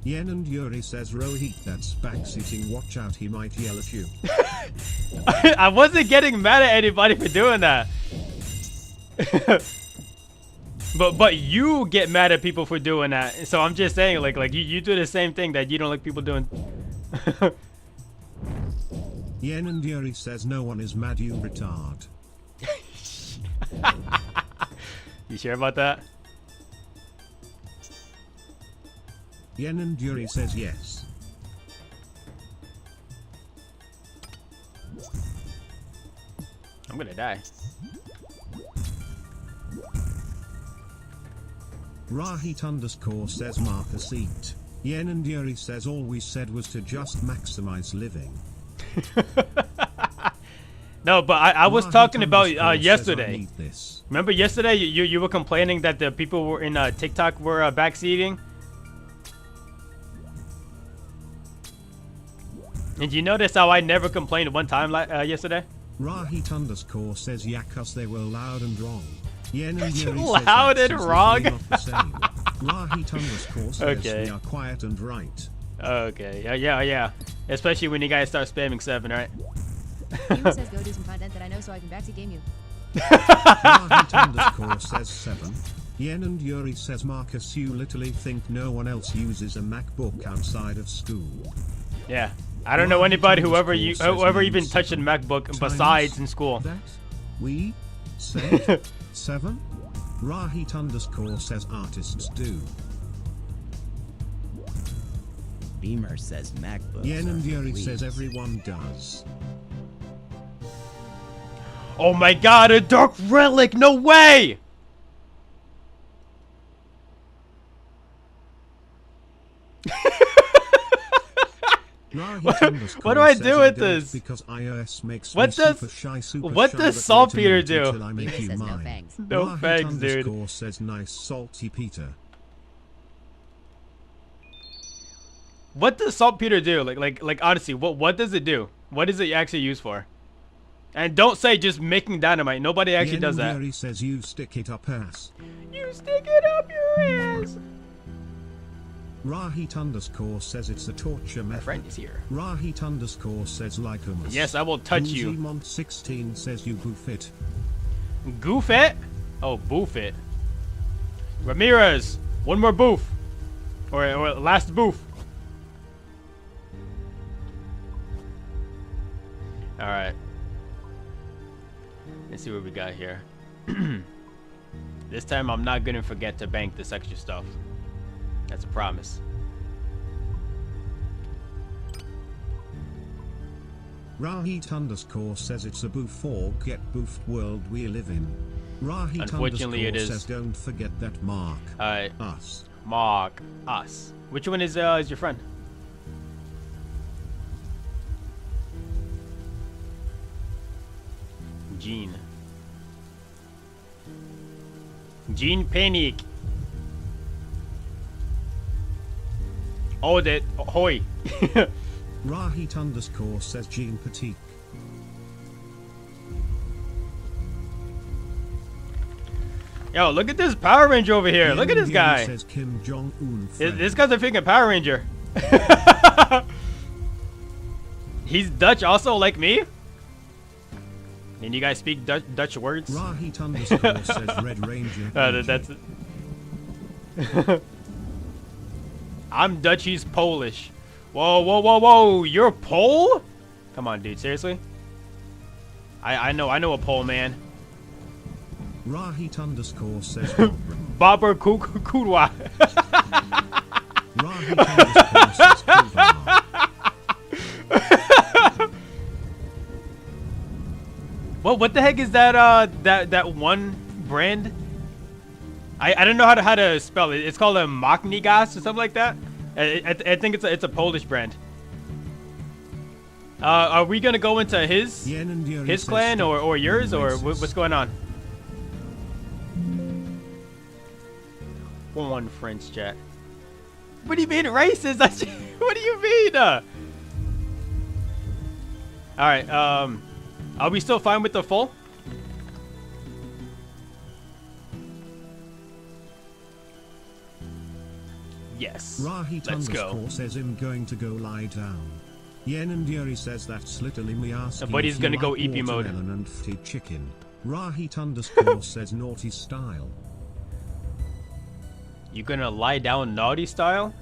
Yen and Yuri says Rohit that's backseating, watch out, he might yell at you. I wasn't getting mad at anybody for doing that. But you get mad at people for doing that. So I'm just saying, like you do the same thing that you don't like people doing. Yen and Yuri says no one is mad, you retard. You sure about that? Yen and Yuri says yes. I'm gonna die. Rahit underscore says Marcus eat. Yen and Yuri says all we said was to just maximize living. No, but I was talking about yesterday. Remember yesterday you were complaining that the people were in TikTok were backseating? And you notice how I never complained one time yesterday? Rahit underscore says yeah, cause they were loud and wrong. Yen and Yuri loud and wrong? Rahit underscore says we are quiet and right. Okay, yeah. Especially when you guys start spamming 7, right? Beamer says go do some content that I know so I can backseat game you. Rahit underscore says 7. Yen and Yuri says Marcus, you literally think no one else uses a MacBook outside of school. Yeah. I don't know anybody whoever even touched a MacBook besides in school. That we said 7. Rahit underscore says artists do. Beamer says MacBooks. Yen and are Yuri fleas. says everyone does. Oh my god, a Dark Relic! No way! What do I do with this? Because iOS makes What me does super shy, super what shy, does but saltpeter wait a minute do? until I make you says no mine. thanks. No Rahit thanks, dude. underscore says nice salty Peter. What does saltpeter do? Like honestly, what does it do? What is it actually used for? And don't say just making dynamite. Nobody actually does that. Yuri says you stick it up ass. You stick it up your ass. Rahit underscore says it's a torture method. My friend is here. Rahit underscore says like almost. Yes, I will touch you. Mont 16 says you goof it. Goof it? Oh, boof it. Ramirez, one more boof. Or last boof. Alright. Let's see what we got here. This time I'm not gonna forget to bank this extra stuff. That's a promise. Rahit underscore says it's a boof or get boofed world we live in. Rahit Unfortunately, it underscore is. says don't forget that Mark. Us. Mark us. Which one is your friend? Gene. Gene Panic. Oh, that hoy. Rahit underscore says Gene Petit. Yo, look at this Power Ranger over here. Look at this guy. Says Kim Jong-un. This guy's a freaking Power Ranger. He's Dutch also, like me. And you guys speak Dutch words? Rahit underscore says Red Ranger. That's I'm Dutch, he's Polish. Whoa, whoa, whoa, whoa! You're Pole? Come on, dude. Seriously? I know a Pole man. Rahit underscore says Bobber Kudwa. Rahit underscore says Kudwa. Well, what the heck is that? That one brand? I don't know how to spell it. It's called a Machnigas or something like that. I think it's a Polish brand. Are we gonna go into his clan or yours or what's going on? One French chat. What do you mean racist? What do you mean? All right. Are we still fine with the full? Yes. Rahit Let's underscore go. says I'm going to go lie down. Yen and Yuri says that's literally me asking. But he's if you gonna go like EP mode. watermelon and fried chicken. Rahit underscore says naughty style. You gonna lie down naughty style?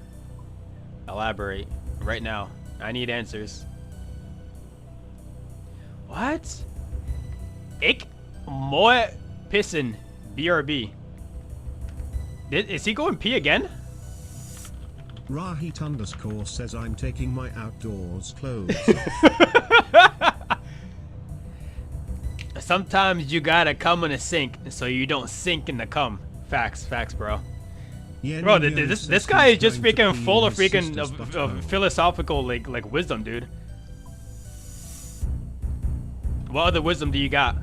Elaborate right now. I need answers. What? Ik moe pissen BRB. Is he going P again? Rahit underscore says I'm taking my outdoors clothes Sometimes you gotta come in a sink so you don't sink in the cum. Facts, bro. Yen Bro, and Yuri this says guy is he's just going to freaking pee full in of his freaking sister's butthole. of philosophical like wisdom, dude. What other wisdom do you got?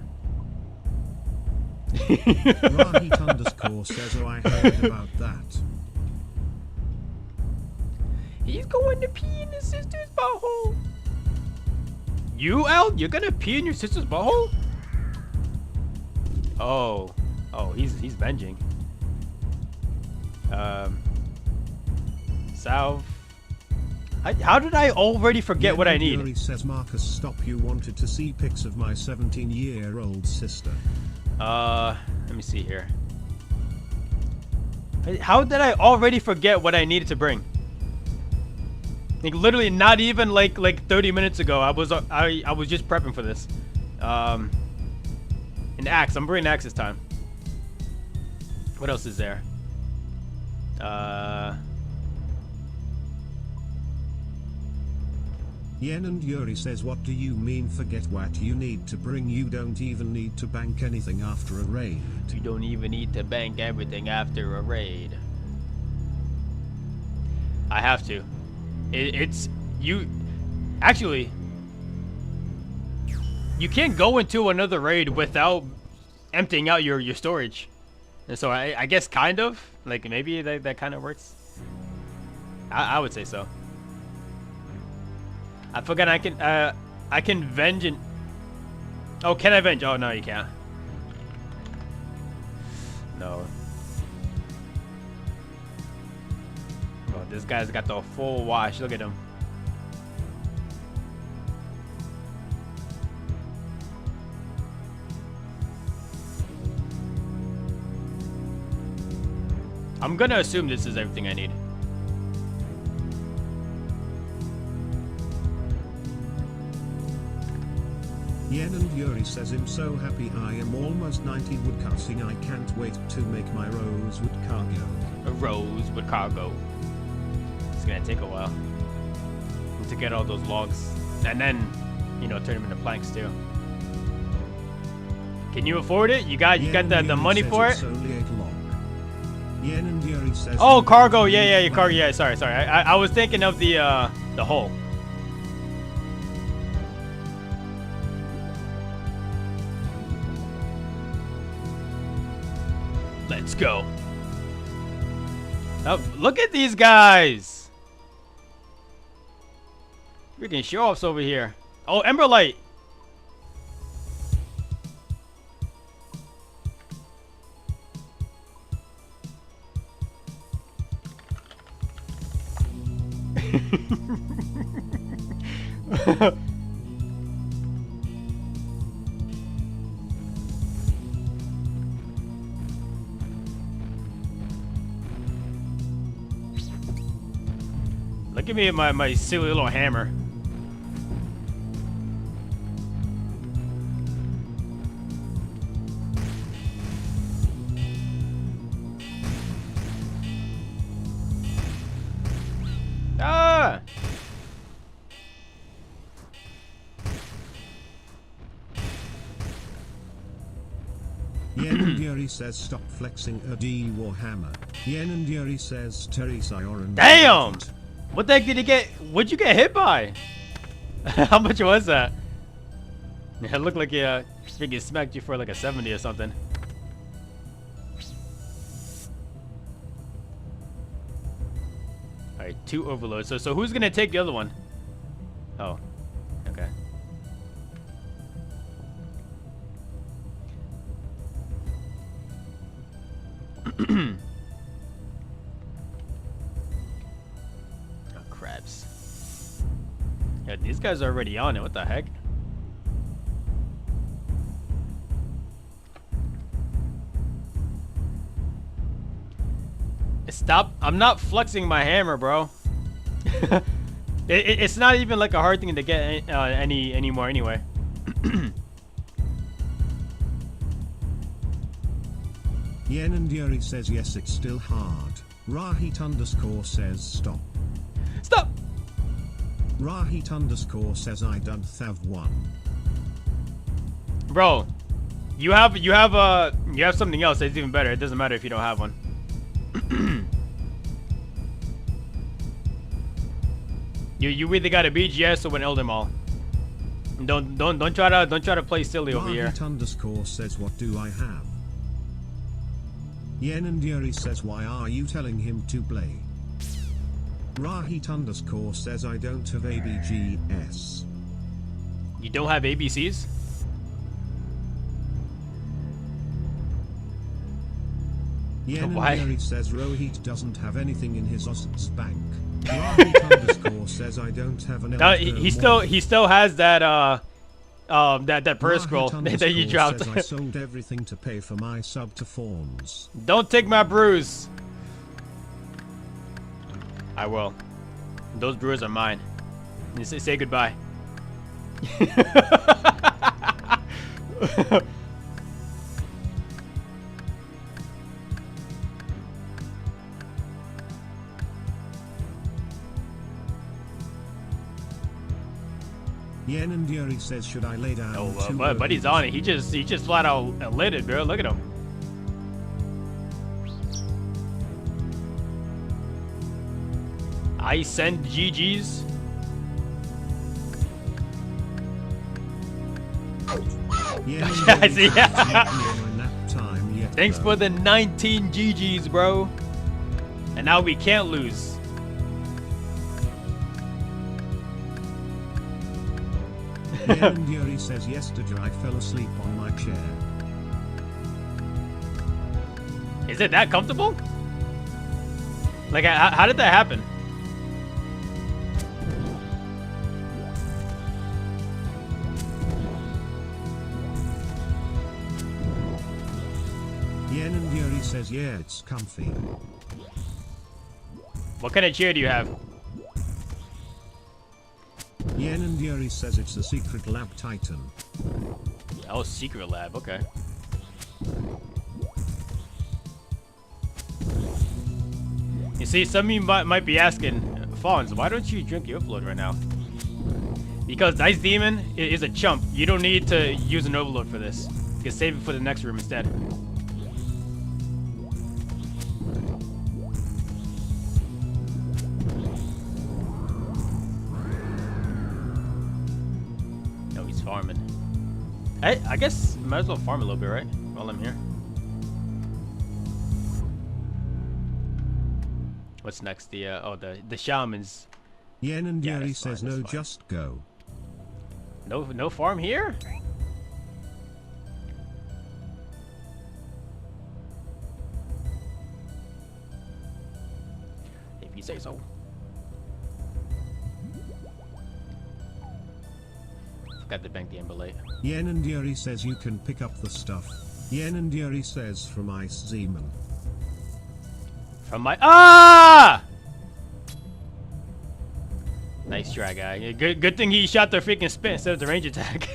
Rahit underscore says oh I heard about that. He's going to pee in his sister's butthole. You, Al? You're gonna pee in your sister's butthole? Oh, he's binging. Salve. How did I already forget what I need? Yuri says Marcus stop you wanted to see pics of my 17-year-old sister. Let me see here. How did I already forget what I needed to bring? Like literally not even like 30 minutes ago. I was just prepping for this. An axe. I'm bringing an axe this time. What else is there? Yen and Yuri says, what do you mean forget what you need to bring? You don't even need to bank anything after a raid. You don't even need to bank everything after a raid. I have to. It's you. Actually, you can't go into another raid without emptying out your storage. And so I guess kind of like maybe that kind of works. I would say so. I forgot I can venge and... Oh, can I venge? Oh, no, you can't. No. Oh, this guy's got the full wash. Look at him. I'm gonna assume this is everything I need. Yen and Yuri says, I'm so happy I am almost 90 woodcutting. I can't wait to make my rosewood cargo. A rosewood cargo. It's gonna take a while to get all those logs, and then, you know, turn them into planks too. Can you afford it? You got the money for it? Yen and Yuri says, oh, cargo. Yeah, cargo. Yeah, sorry. I was thinking of the hull. Let's go. Oh, look at these guys. Freaking show-offs over here. Oh, Emberlight. Look at me at my silly little hammer. Ah! Yen and Yuri says, stop flexing a D Warhammer. Yen and Yuri says, Terry Sioran. Damn! What the heck did he get? What'd you get hit by? How much was that? It looked like he freaking smacked you for like a 70 or something. Alright, 2 overloads. So who's gonna take the other one? Oh. Okay. Yeah, these guys are already on it. What the heck? Stop. I'm not flexing my hammer, bro. It's not even like a hard thing to get anymore anyway. Yen and Yuri says, yes, it's still hard. Rahit _ says, stop. Stop! Rahit _ says, I don't have one. Bro, you have something else that's even better. It doesn't matter if you don't have one. you either got a BGS or an Elder Maul. Don't try to play silly over here. Rahit _ says, what do I have? Yen and Yuri says, why are you telling him to play? Rahit _ says, I don't have ABGS. You don't have ABCs? Yen Why? and Yuri says, Rohit doesn't have anything in his OST's bank. Rahit _ says, I don't have an he still has that that purse scroll that you dropped. Says, I sold everything to pay for my sub to Fawns. Don't take my brews. I will. Those brews are mine. You say goodbye. Yen and Yuri says, should I lay down? Oh, but he's on it. He just flat out lit it, bro. Look at him. I send GGs. Yeah. Thanks for the 19 GGs, bro. And now we can't lose. Yen and Yuri says, yesterday I fell asleep on my chair. Is it that comfortable? Like, how did that happen? Yen and Yuri says, yeah, it's comfy. What kind of chair do you have? Yen and Yuri says it's a secret lab Titan. Oh, secret lab, okay. You see, some of you might be asking, Fawns, why don't you drink your upload right now? Because Dice Demon is a chump. You don't need to use an overload for this. You can save it for the next room instead. No, he's farming. Hey, I guess might as well farm a little bit, right? While I'm here. What's next? The shamans. Yen and Yuri says no, just go. No farm here? If you say so. Forgot to bank the Ember Light. Yen and Yuri says you can pick up the stuff. Yen and Yuri says from Ice Demon. From my Nice try, guy. Good thing he shot the freaking spin instead of the range attack.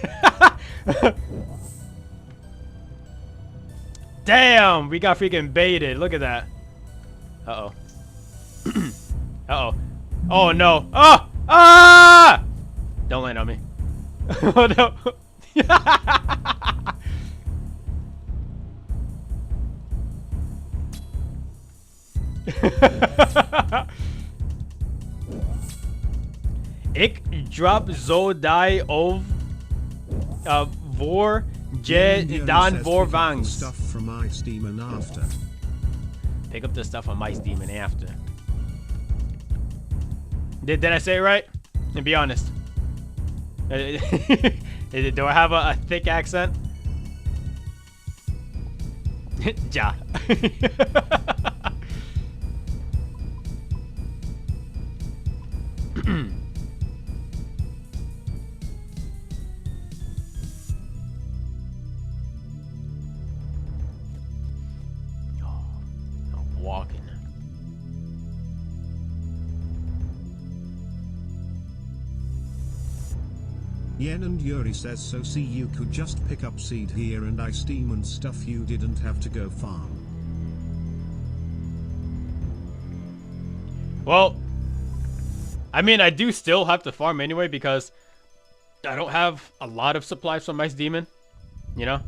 Damn, we got freaking baited. Look at that. Uh-oh. Uh-oh. Oh, no. Oh! Ah! Don't land on me. Oh, no. Ik drop zo die of voor je dan voorvangs. Stuff from Ice Demon after. Pick up the stuff from Ice Demon after. Did I say it right? And be honest. Do I have a thick accent? Ja. Walking. Yen and Yuri says so see you could just pick up seed here and Ice Demon stuff, you didn't have to go farm. Well, I mean, I do still have to farm anyway because I don't have a lot of supplies from Ice Demon, you know?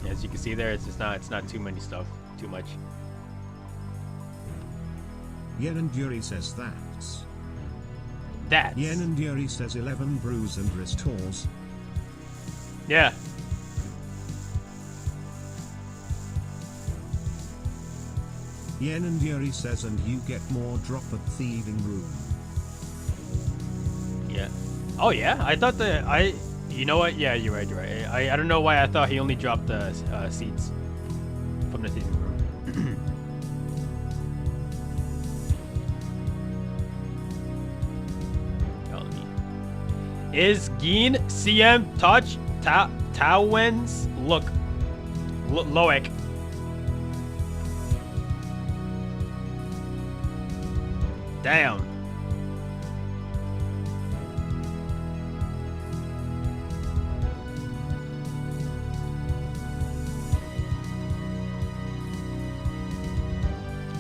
As you can see there, it's not too much. Yen and Yuri says that's. Yen and Yuri says 11 brews and restores. Yeah. Yen and Yuri says and you get more drop at thieving room. Yeah. Oh yeah, I thought you know what? Yeah, you're right. I don't know why I thought he only dropped the seeds from the thieving room. Is Geen CM touch Tawens look Loic? Damn.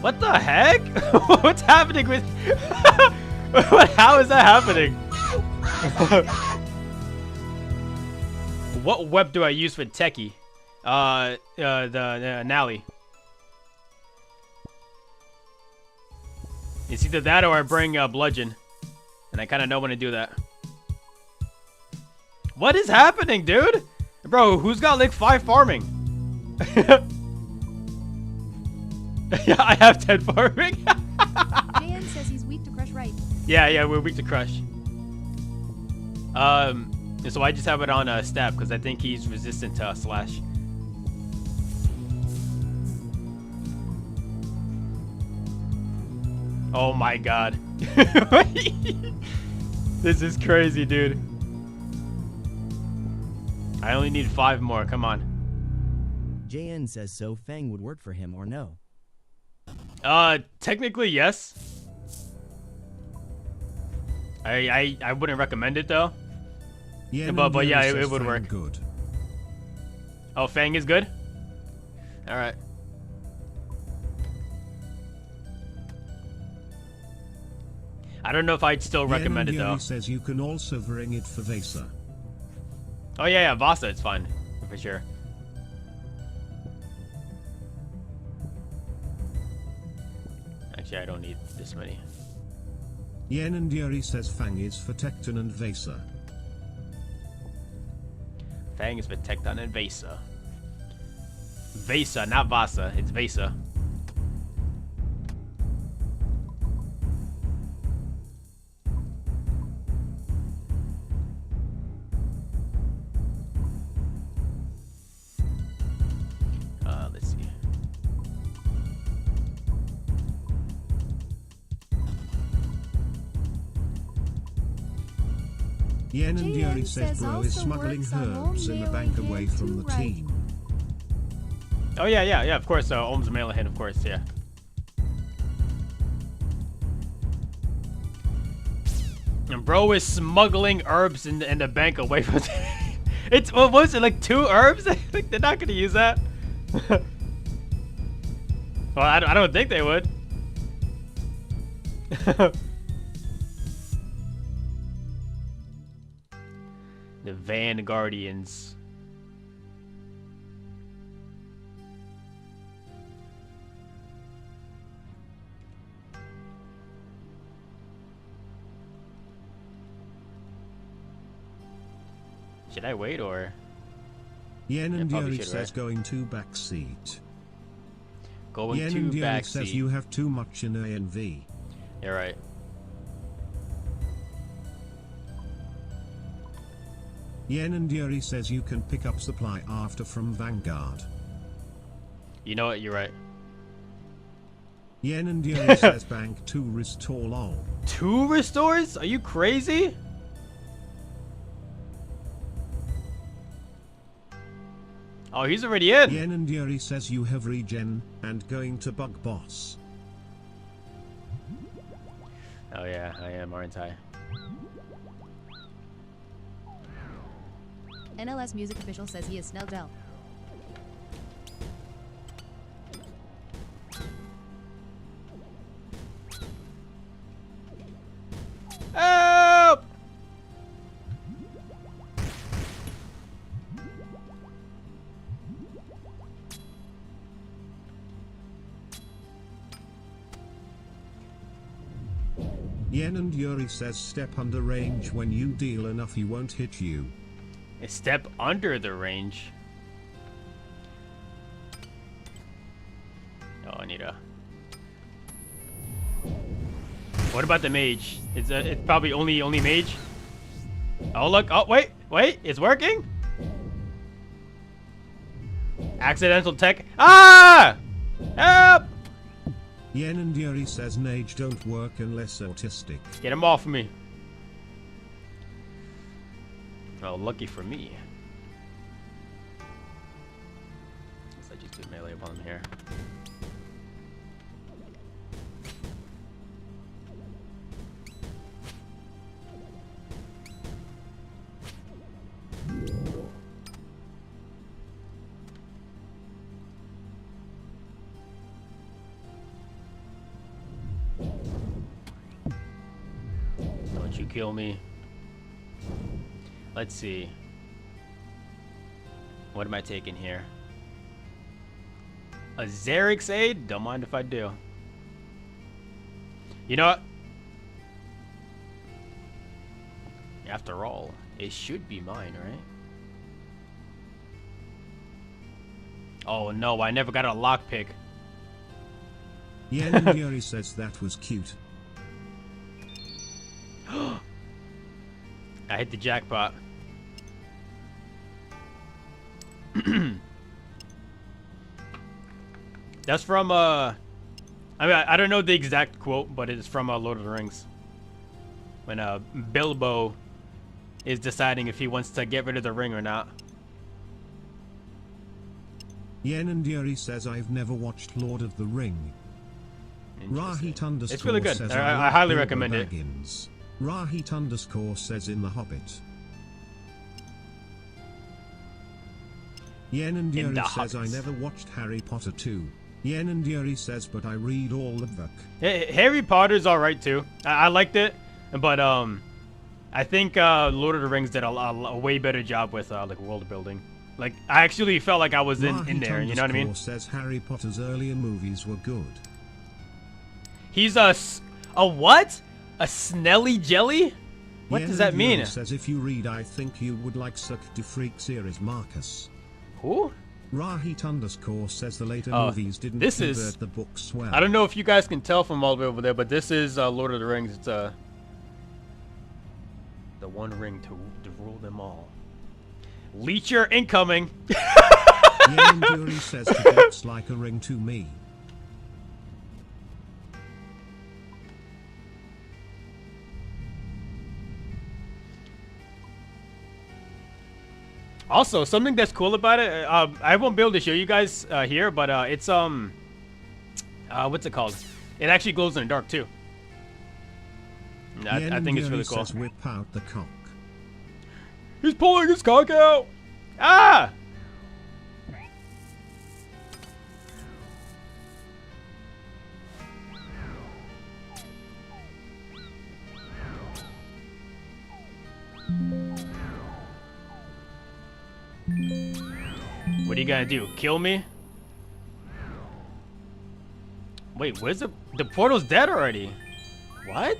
What the heck? What's happening with How is that happening? What web do I use for Techie? The Nally. It's either that or I bring Bludgeon. And I kind of know when to do that. What is happening, dude? Bro, who's got like 5 farming? Yeah, I have 10 farming. JN says he's weak to crush right. Yeah, we're weak to crush. So I just have it on stab because I think he's resistant to slash. Oh my god. This is crazy, dude. I only need 5 more. Come on. JN says so Fang would work for him or no? Technically yes. I wouldn't recommend it though. Yeah, but yeah, it would work. Good. Oh, Fang is good? Alright. I don't know if I'd still recommend it though. Says you can also bring it for Vasa. Oh yeah, Vasa, it's fine. For sure. Actually, I don't need this many. Yen and Yuri says Fang is for Tecton and Vasa. Fang is for Tecton and Vasa. Vasa, not Vasa. It's Vasa. Let's see. Yen and Yuri says bro is smuggling herbs in the bank away from the team. Oh yeah, of course. Ohm's mail ahead, of course, yeah. And bro is smuggling herbs in the bank away from the It's, what was it, like 2 herbs? I think they're not gonna use that. Well, I don't think they would. The Vanguardians. Should I wait or? Yen and Yuri says going to back seat. Going Yen to and Yuri back says seat. you have too much in ANV. You're right. Yen and Yuri says you can pick up supply after from Vanguard. You know what? You're right. Yen and Yuri says bank 2 restore lol. 2 restores? Are you crazy? Oh, he's already in. Yen and Yuri says you have regen and going to bug boss. Oh yeah, I am, aren't I? NLS Music Official says he is Snell Gel. Help! Yen and Yuri says step under range when you deal enough he won't hit you. A step under the range. Oh, I need a... What about the mage? It's probably only mage. Oh look! Oh wait, it's working. Accidental tech. Ah! Help! Yen and Yuri says Nage don't work unless autistic. Get him off me. Oh, lucky for me. Guess I just do melee upon him here. Don't you kill me. Let's see. What am I taking here? A Xerix aid? Don't mind if I do. You know what? After all, it should be mine, right? Oh no, I never got a lockpick. Yen and Yuri says that was cute. I hit the jackpot. That's from I mean, I don't know the exact quote, but it's from Lord of the Rings. When Bilbo is deciding if he wants to get rid of the ring or not. Yen and Yuri says I've never watched Lord of the Ring. Rahit underscore it's really good. Says I highly recommend it. Rahit underscore says in The Hobbit. Yen and Yuri says I never watched Harry Potter 2. Yen and Yuri says but I read all of them. Harry Potter's alright too. I liked it, but I think Lord of the Rings did a way better job with like world building. Like I actually felt like I was in there. You know what I mean? Says Harry Potter's earlier movies were good. He's a what? A Snelly Jelly? What does that mean? Says if you read I think you would like Suck de Freak series Marcus. Who? Rahit underscore says the later movies didn't convert the books well. I don't know if you guys can tell from all the way over there, but this is Lord of the Rings. It's the one ring to rule them all. Leecher incoming. Yen Yuri says it looks like a ring to me. Also, something that's cool about it, I won't be able to show you guys here, but it's what's it called? It actually glows in the dark too. I think it's really cool. Says whip out the cock. He's pulling his cock out. Ah! What are you gonna do? Kill me? Wait, where's the portal's dead already? What?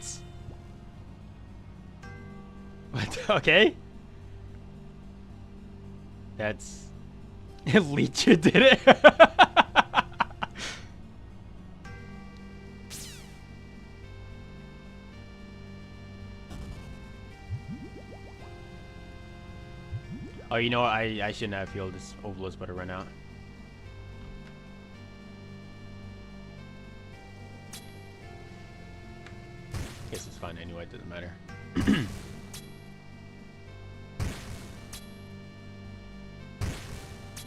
What? Okay. That's Leecher did it. Oh, you know what? I shouldn't have healed. This Overlord's better run out. Guess it's fine anyway. It doesn't matter.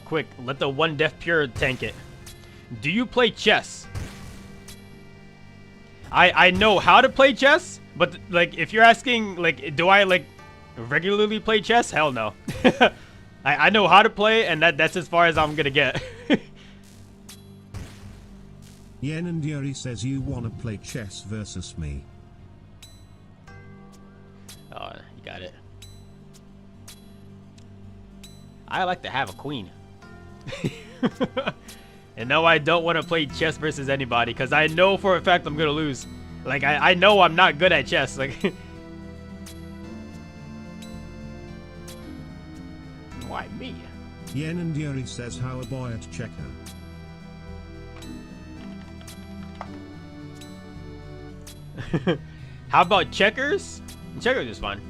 Quick, let the one Death Pure tank it. Do you play chess? I know how to play chess, but like if you're asking like do I like regularly play chess? Hell no. I know how to play, and that's as far as I'm gonna get. Yen and Yuri says you wanna play chess versus me. Oh, you got it. I like to have a queen. And no, I don't want to play chess versus anybody because I know for a fact I'm gonna lose. Like I know I'm not good at chess. Like why me? Yen and Yuri says how a boy at checker. How about checkers? Checkers is fun.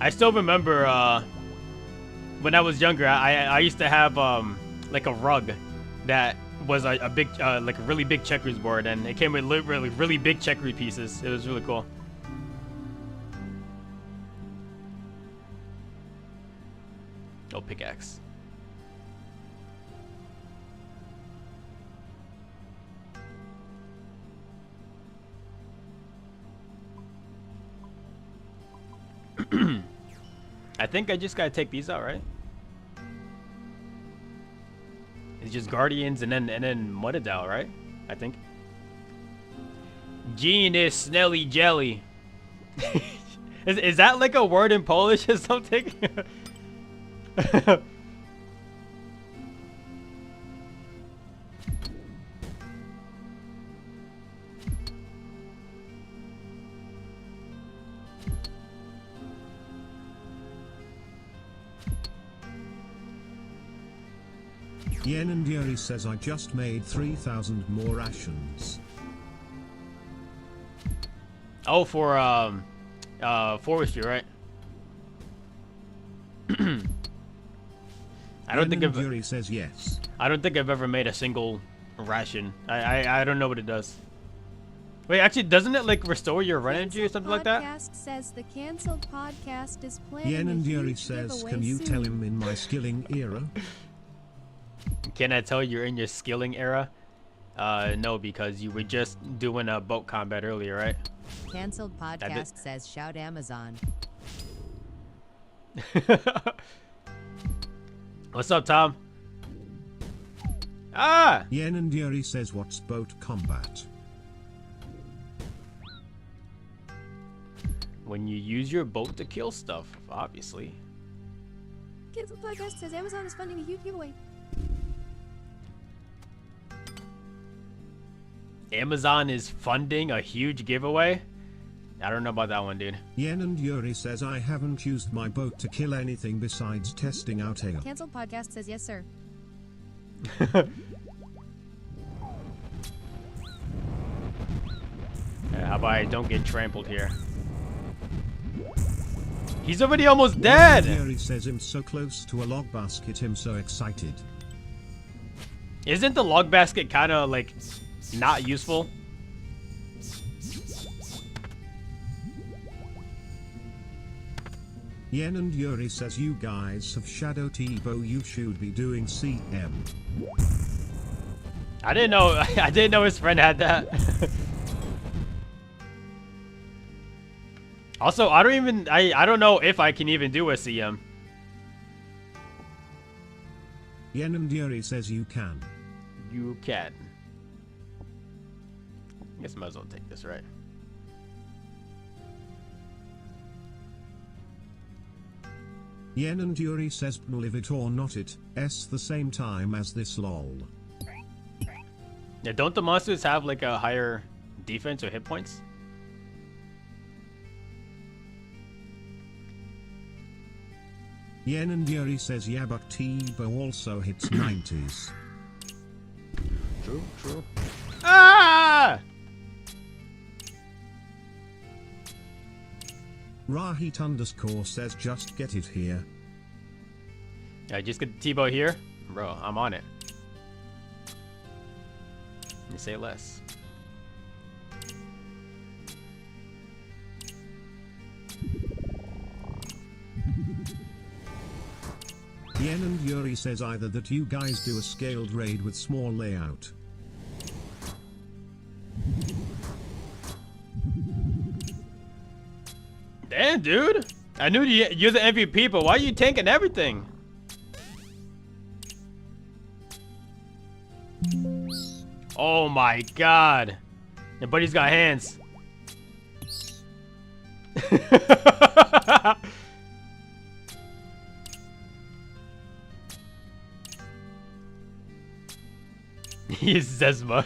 I still remember when I was younger, I used to have like a rug that was a big like a really big checkers board, and it came with really big checkers pieces. It was really cool. Oh, pickaxe. I think I just gotta take these out, right? It's just Guardians and then Muttadal, right? I think. Genius Snelly Jelly. Is that like a word in Polish or something? Yen and Yuri says I just made 3,000 more rations. Oh, for forestry, right? I don't think Yuri says yes. I don't think I've ever made a single ration. I don't know what it does. Wait, actually, doesn't it like restore your run energy or something like that? Podcast says the canceled podcast is planning Yen and a Yuri huge says, giveaway can you soon. tell him in my skilling era? Can I tell you're in your skilling era? No, because you were just doing a boat combat earlier, right? Canceled podcast says shout Amazon. What's up, Tom? Ah! Yen and Yuri says what's boat combat? When you use your boat to kill stuff, obviously. Canceled podcast says Amazon is funding a huge giveaway. Amazon is funding a huge giveaway? I don't know about that one, dude. Yen and Yuri says I haven't used my boat to kill anything besides testing out hail. Canceled podcast says yes, sir. How about I don't get trampled here? He's already almost dead! Yuri says him so close to a log basket, him so excited. Isn't the log basket kind of like not useful? Yen and Yuri says you guys have Shadow Tebow, you should be doing CM. I didn't know his friend had that. Also, I don't know if I can even do a CM. Yen and Yuri says you can. You can. I guess I might as well take this, right? Yen and Yuri says believe it or not it, S the same time as this lol. Yeah, don't the monsters have like a higher defense or hit points? Yen and Yuri says yeah, but Tebow also hits 90s. True, true. Ah! Rahit underscore says just get it here. Yeah, just get the Tebow here. Bro, I'm on it. Let me say less. Yen and Yuri says either that you guys do a scaled raid with small layout. Damn, dude. I knew you're the MVP, but why are you tanking everything? Oh my god. Your buddy's got hands. He's Zezma.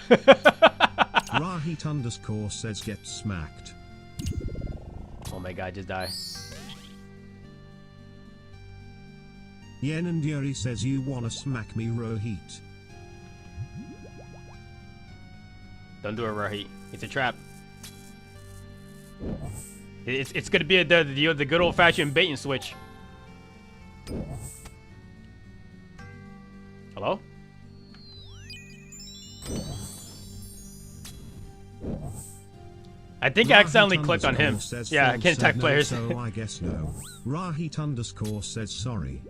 Rahit underscore says get smacked. Oh my god, just die. Yen and Yuri says you wanna smack me, Rohit. Don't do it, Rahit. It's a trap. It's gonna be the good old fashioned bait and switch. Hello? I think I accidentally clicked on him. Yeah, I can't attack players. So I guess no. Rahit underscore says sorry.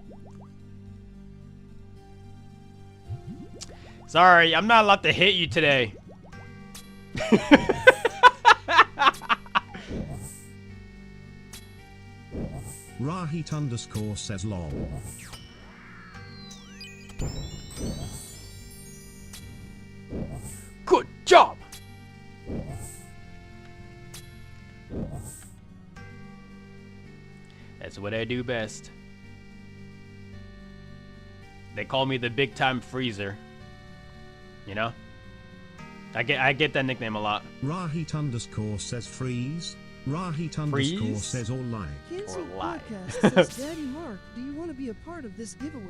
Sorry, I'm not allowed to hit you today. Rahit underscore says lol. Good job. That's what I do best. They call me the big time freezer. You know? I get that nickname a lot. Rahit underscore says freeze. Rahit underscore says or like. Cancel Or lie. podcast says, Daddy Mark, do you want to be a part of this giveaway?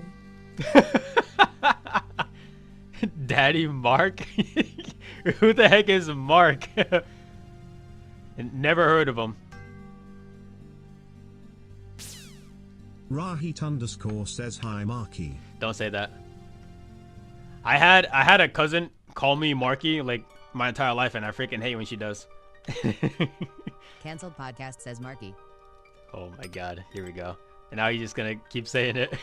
Daddy Mark? Who the heck is Mark? Never heard of him. Rahit underscore says hi Marky. Don't say that. I had a cousin call me Marky like my entire life, and I freaking hate when she does. Cancelled podcast says Marky. Oh my god, here we go. And now you're just gonna keep saying it.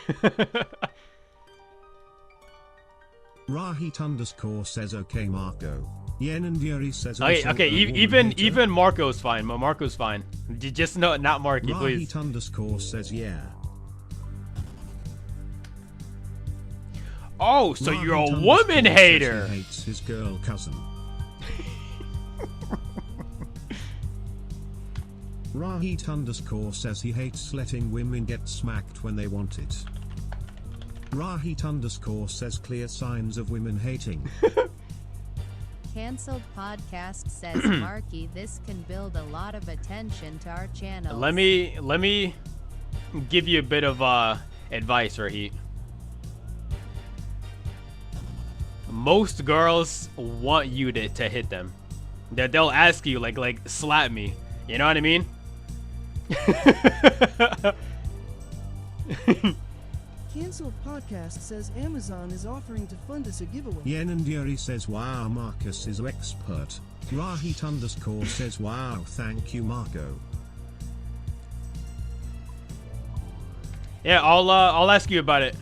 Rahit underscore says okay Marco. Yen and Yuri says okay, even Marco's fine. Marco's fine. Just no, not Marky, please. Rahit underscore says yeah. Oh, so you're a woman hater. He hates his girl cousin. Rahit underscore says he hates letting women get smacked when they want it. Rahit underscore says clear signs of women hating. Cancelled podcast says Marky, this can build a lot of attention to our channel. Let me give you a bit of advice, Rahit. Most girls want you to hit them. They'll ask you like slap me. You know what I mean? Cancelled podcast says Amazon is offering to fund us a giveaway. Yen and Yuri says wow Marcus is expert. Rahit underscore says wow thank you Marco. Yeah, I'll ask you about it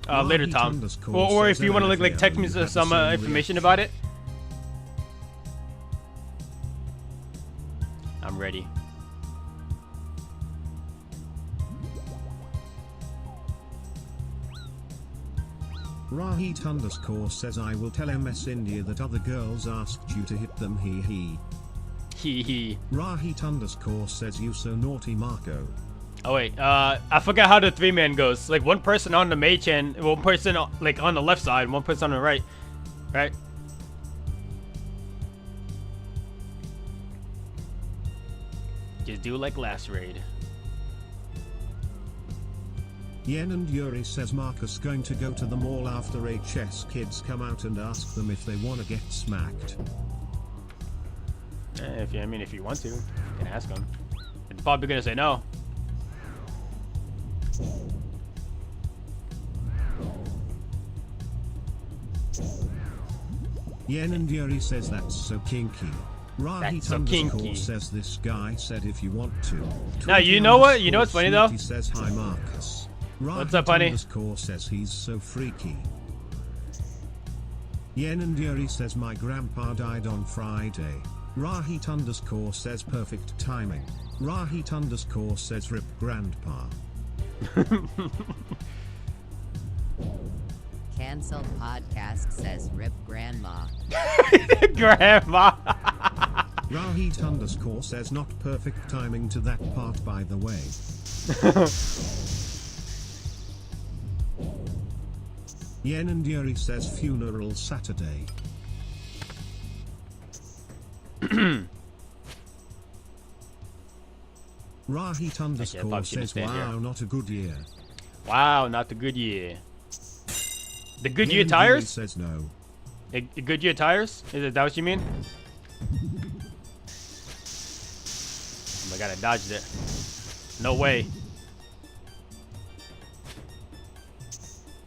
later, Tom. Or if you want to like text me some information about it. I'm ready. Rahit underscore says I will tell MS India that other girls asked you to hit them he. Rahit underscore says you so naughty Marco. Oh wait, I forgot how the 3-man goes. Like one person on the mage and one person like on the left side, one person on the right. Right? Just do like last raid. Yen and Yuri says Marcus going to go to the mall after HS kids come out and ask them if they want to get smacked. If you want to, you can ask them. They're probably gonna say no. Yen and Yuri says that's so kinky. Rahit so underscore kinky. says this guy said if you want to. Now you know what? You know what's funny though? He says hi Marcus. What's up, honey? Underscore says he's so freaky. Yen and Yuri says my grandpa died on Friday. Rahit underscore says perfect timing. Rahit underscore says rip grandpa. Cancelled podcast says rip grandma. Grandma. Rahit underscore says not perfect timing to that part by the way. Yen and Yuri says funeral Saturday. Rahit underscore says wow not a good year. Wow, not the good year. The Goodyear tires? Says no. Goodyear tires? Is that what you mean? Oh my god, I dodged it. No way.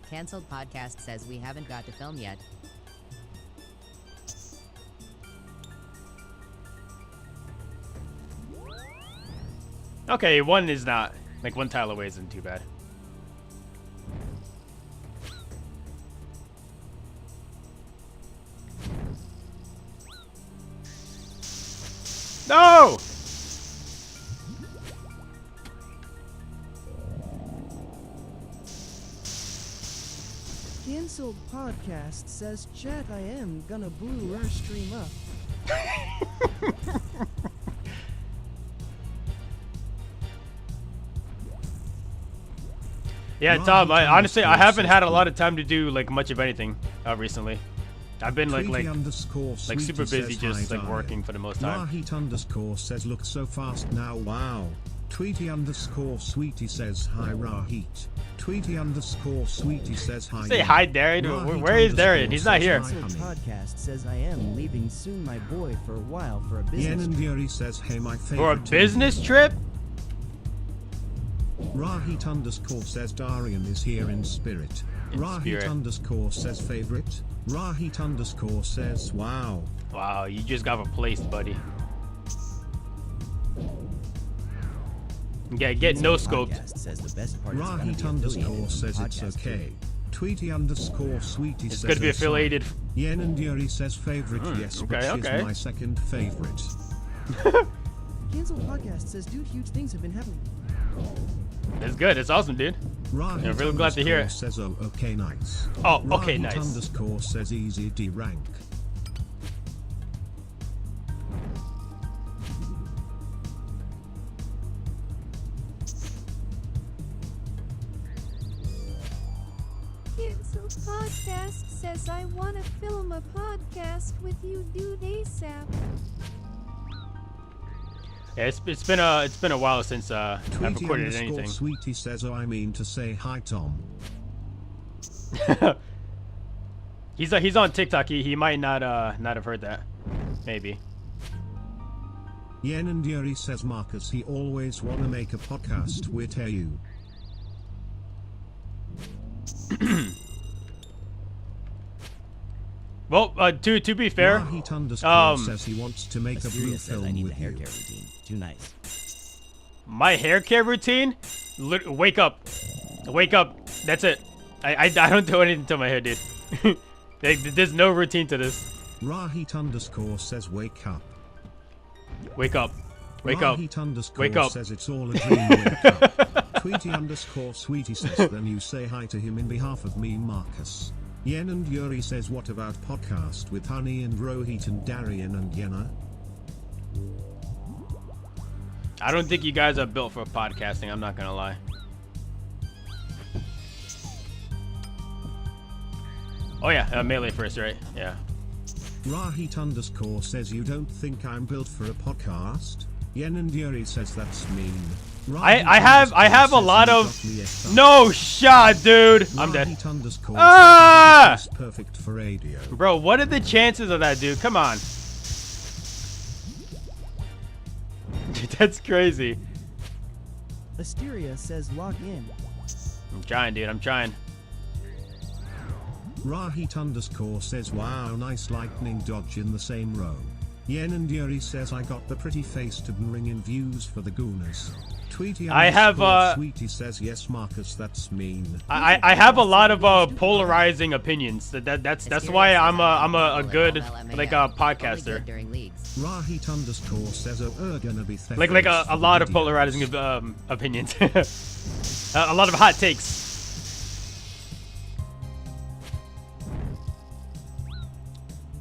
Cancelled podcast says we haven't got to film yet. Okay, one is not. Like one tile away isn't too bad. No! Cancelled podcast says chat I am gonna blue our stream up. Yeah, Tom. I honestly haven't had a lot of time to do like much of anything recently. I've been like super busy, just like working for the most time. Rahit underscore says, look so fast now, wow. Tweety underscore sweetie says hi Rahit. Tweety underscore sweetie says hi. Say hi Darian. Where is Darian? He's not here. Podcast says I am leaving soon, my boy, for a while for a business. Yen and Yuri says hey my favorite. For a business trip? Rahit underscore says Darian is here in spirit. Rahit underscore says favorite. Rahit underscore says wow. Wow, you just got replaced, buddy. Yeah, get no scoped. Rahit underscore says it's okay. Tweety underscore sweetie it's says good to be affiliated. Yen and Yuri says favorite, yes, okay, but she's okay. my second favorite. Cancel podcast says, dude, huge things have been happening. It's good. It's awesome, dude. Rahit yeah, really glad to hear it. Says, oh, okay, nice. Oh, okay, Rahit nice. Underscore says easy D rank. Cancel podcast says I want to film a podcast with you, dude, ASAP. Yeah, it's been a while since I've recorded anything. Sweetie says, oh, I mean to say hi, Tom. he's on TikTok. He might not have heard that. Maybe. Yen and Yuri says Marcus he always wanna make a podcast with you. Well, to be fair, Rahit underscore says he wants to make a blue film I need with a hair you. care routine. Too nice. My hair care routine? Wake up. Wake up. That's it. I don't do anything to my hair, dude. There's no routine to this. Rahit underscore says wake up. Wake up. Wake up. Rahit underscore wake up. says it's all a dream. Wake up. Tweety underscore sweetie says then you say hi to him in behalf of me, Marcus. Yen and Yuri says what about podcast with Honey and Rohit and Darian and Yenna? I don't think you guys are built for podcasting, I'm not gonna lie. Oh yeah, Melee first, right? Yeah. Rahit underscore says you don't think I'm built for a podcast? Yen and Yuri says that's mean. I have a lot of no shot, dude. I'm dead. Ah! Perfect for radio. Bro, what are the chances of that, dude? Come on. That's crazy. Asteria says log in. I'm trying, dude. I'm trying. Rahit underscore says wow, nice lightning dodge in the same row. Yen and Yuri says I got the pretty face to bring in views for the Gooners. Tweety I have Sweetie says yes, Marcus, that's mean. I have a lot of polarizing opinions. That's why I'm a good like a podcaster. Rahit underscore says gonna be like a lot of polarizing opinions. A lot of hot takes.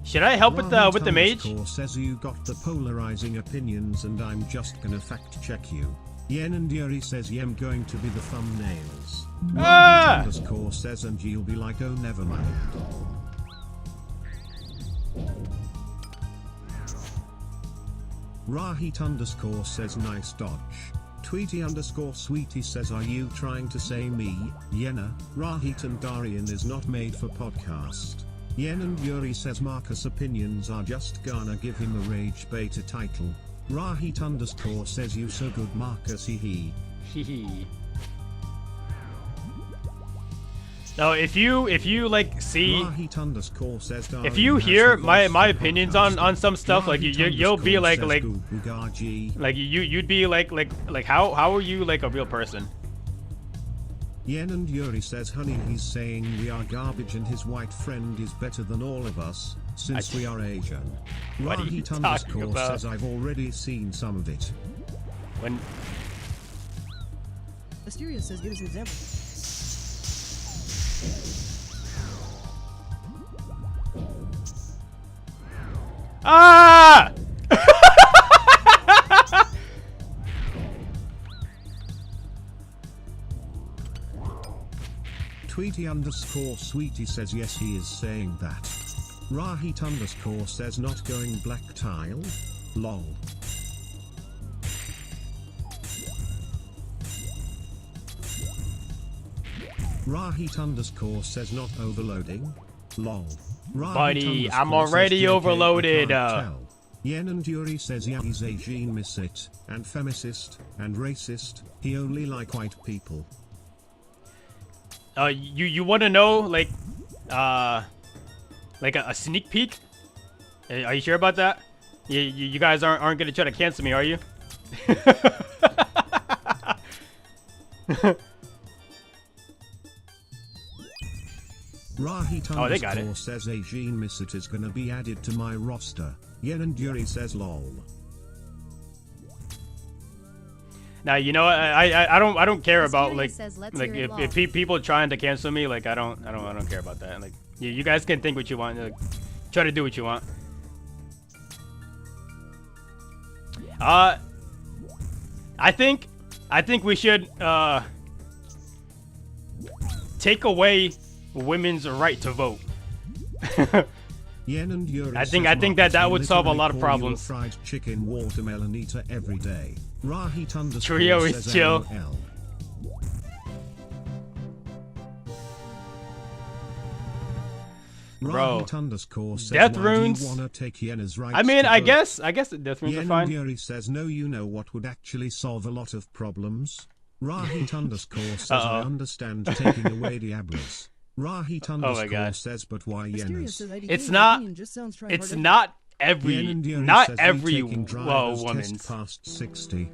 Should I help with the mage? Says you got the polarizing opinions and I'm just gonna fact check you. Yen and Yuri says Yem going to be the thumbnails. Ah! Underscore says and you'll be like oh never mind. Rahit underscore says nice dodge. Tweety underscore sweetie says are you trying to say me, Yenna, Rahit and Darian is not made for podcast. Yen and Yuri says Marcus opinions are just gonna give him a rage beta title. Rahit underscore says you so good Marcus hee. No, if you like see Rahit underscore says if you hear my opinions on some stuff, like you'll be like you'd be like how are you like a real person? Yen and Yuri says honey he's saying we are garbage and his white friend is better than all of us since we are Asian. Rahit underscore says I've already seen some of it. When Asteria says give us an example. Ah! Tweety_Sweetie says yes, he is saying that. Rahit_ says not going black tile. Lol. Rahit_ says not overloading. Lol. Buddy, I'm already overloaded. Yen and Yuri says yeah, he's Asian misfit, and femicist, and racist. He only like white people. You want to know like a sneak peek? Are you sure about that? You guys aren't gonna try to cancel me, are you? Rahit_ says Asian misfit is gonna be added to my roster. Yen and Yuri says lol. Now you know I don't care about like if people trying to cancel me, like I don't care about that. Like you guys can think what you want, like, try to do what you want. I think we should take away women's right to vote. Yen and Yuri I think that would solve a lot of problems. Fried chicken watermelon eater every day. Rahit_ Trio is chill. Bro, death runes. I mean, I guess the death runes are fine. Yuri says no. You know what would actually solve a lot of problems? Rahit_ says I understand taking away Diablos. Rahit_ says but why Yenas? It's not every woman's. Past 60.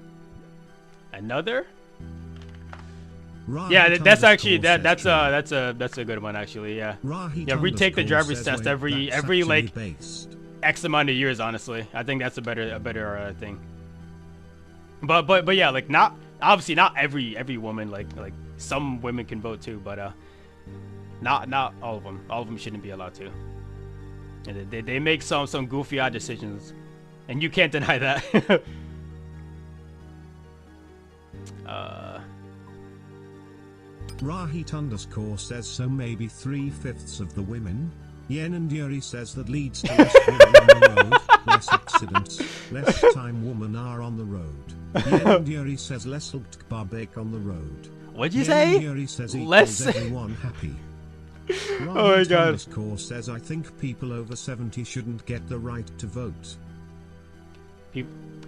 Another? Yeah, that's actually that's a good one actually. Yeah, retake the driver's test every like X amount of years. Honestly, I think that's a better thing. But yeah, like obviously not every woman, like some women can vote too, but not all of them. All of them shouldn't be allowed to. And they make some goofy odd decisions, and you can't deny that. Rahit_ says so maybe 3/5 of the women. Yen and Yuri says that leads to less women on the road, less accidents, less time women are on the road. Yen and Yuri says less barbake on the road. What'd you say? Yuri says less everyone happy. Oh my god. Says I think people over 70 shouldn't get the right to vote.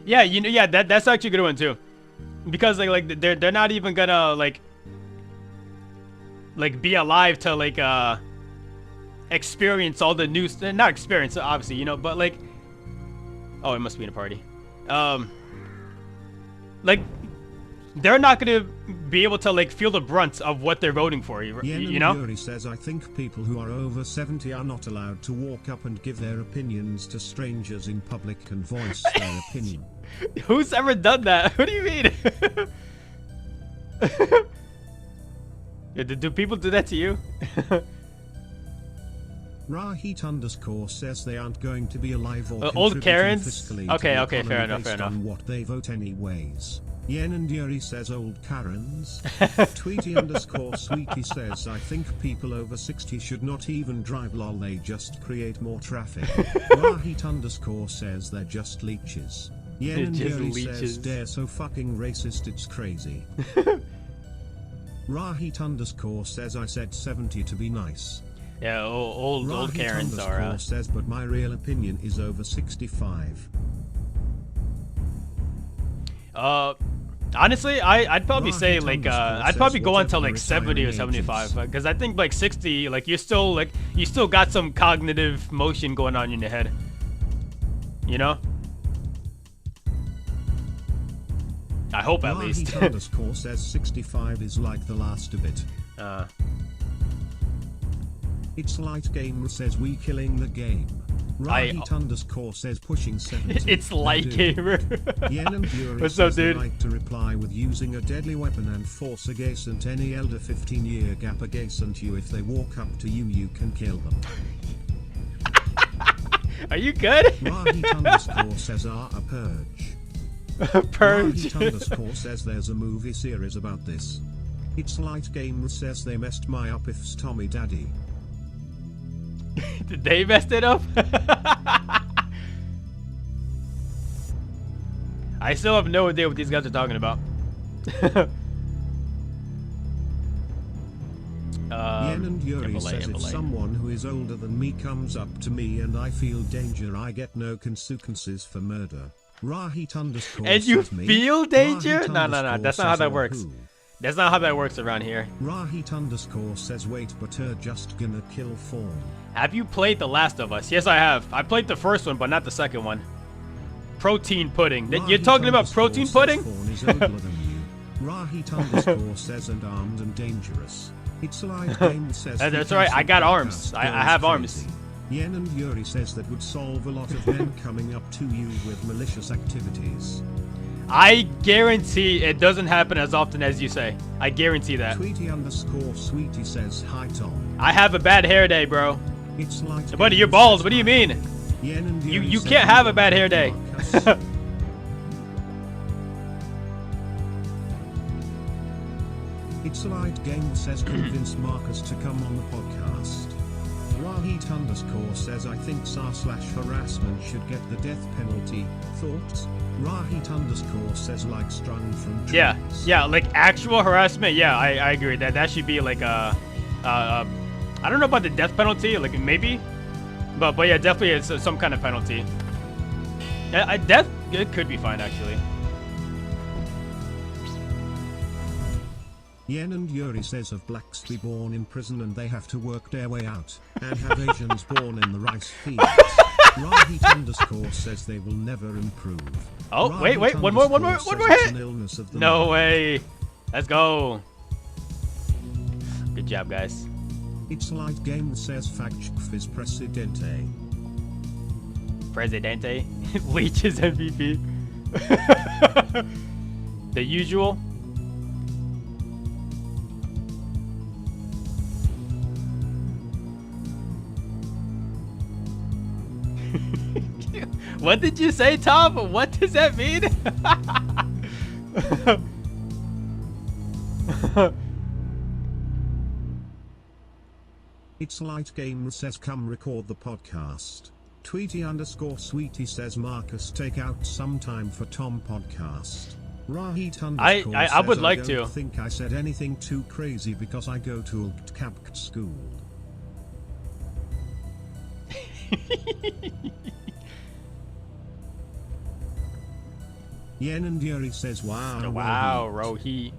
Yeah, you know, yeah, that's actually a good one too, because like they're not even gonna like be alive to like experience all the new not experience obviously, you know, but like, oh, it must be in a party. Like they're not gonna be able to like feel the brunt of what they're voting for, you know? Yuri says I think people who are over 70 are not allowed to walk up and give their opinions to strangers in public and voice their opinion. Who's ever done that? What do you mean? Do people do that to you? Rahit_ says they aren't going to be alive or old Karens? Okay, fair enough. On what they vote anyways. Yen and Yuri says old Karens. Tweety_Sweetie says I think people over 60 should not even drive, lol, they just create more traffic. Rahit_ says they're just leeches. Yen and Yuri says they're so fucking racist it's crazy. Rahit_ says I said 70 to be nice. Yeah, old Karens are says but my real opinion is over 65. Honestly, I'd probably say like I'd probably go until like 70 or 75, because I think like 60, like you still got some cognitive motion going on in your head, you know. I hope at least. Rahit_ says 65 is like the last of it. It's light gamer says we killing the game. Rahit_ says pushing 70. It's light gamer. Yen and Yuri What's up, dude? Like to reply with using a deadly weapon and force against any elder 15-year gap against you. If they walk up to you, you can kill them. Are you good? Rahit_ says a purge. Purge. Rahit_ says there's a movie series about this. It's Light Game says they messed my up if's Tommy Daddy. Did they mess it up? I still have no idea what these guys are talking about. Yen and Yuri says if someone who is older than me comes up to me and I feel danger, I get no consequences for murder. Rahit underscore and you says me. feel danger? Rahit No, that's not how that works. That's not how that works around here. Rahit underscore says wait, but just gonna kill Fawn. Have you played The Last of Us? Yes, I have. I played the first one, but not the second one. Protein pudding. You're talking about protein pudding? Fawn is older than you. Rahit underscore says and armed and dangerous. It's Light Game says. That's alright. I got arms. I have arms. Yen and Yuri says that would solve a lot of men coming up to you with malicious activities. I guarantee it doesn't happen as often as you say. I guarantee that. Tweety underscore Sweetie says hi Tom. I have a bad hair day, bro. It's Light Buddy, you're bald. What do you mean? Yen and Yuri you can't have a bad hair day. It's Light Game says convince Marcus to come on the podcast. Rahit underscore says I think /harassment should get the death penalty. Thoughts? Rahit underscore says like strung from trees. Yeah, like actual harassment. Yeah, I agree that should be like I don't know about the death penalty, like maybe, but yeah, definitely it's some kind of penalty. Death, it could be fine actually. Yen and Yuri says of blacks be born in prison and they have to work their way out, and have Asians born in the rice fields. Rahit underscore says they will never improve. Oh, Rahit wait, one more hit. No mind. way. Let's go. Good job, guys. It's Light Game says Factcheck is Presidente. Presidente? Leech is MVP. The usual. What did you say, Tom? What does that mean? It's Light Game says come record the podcast. Tweety underscore Sweetie says Marcus take out some time for Tom podcast. Rahit underscore I would like to. I don't think I said anything too crazy because I go to Capt school. Yen and Yuri says wow. Wow, Rohi.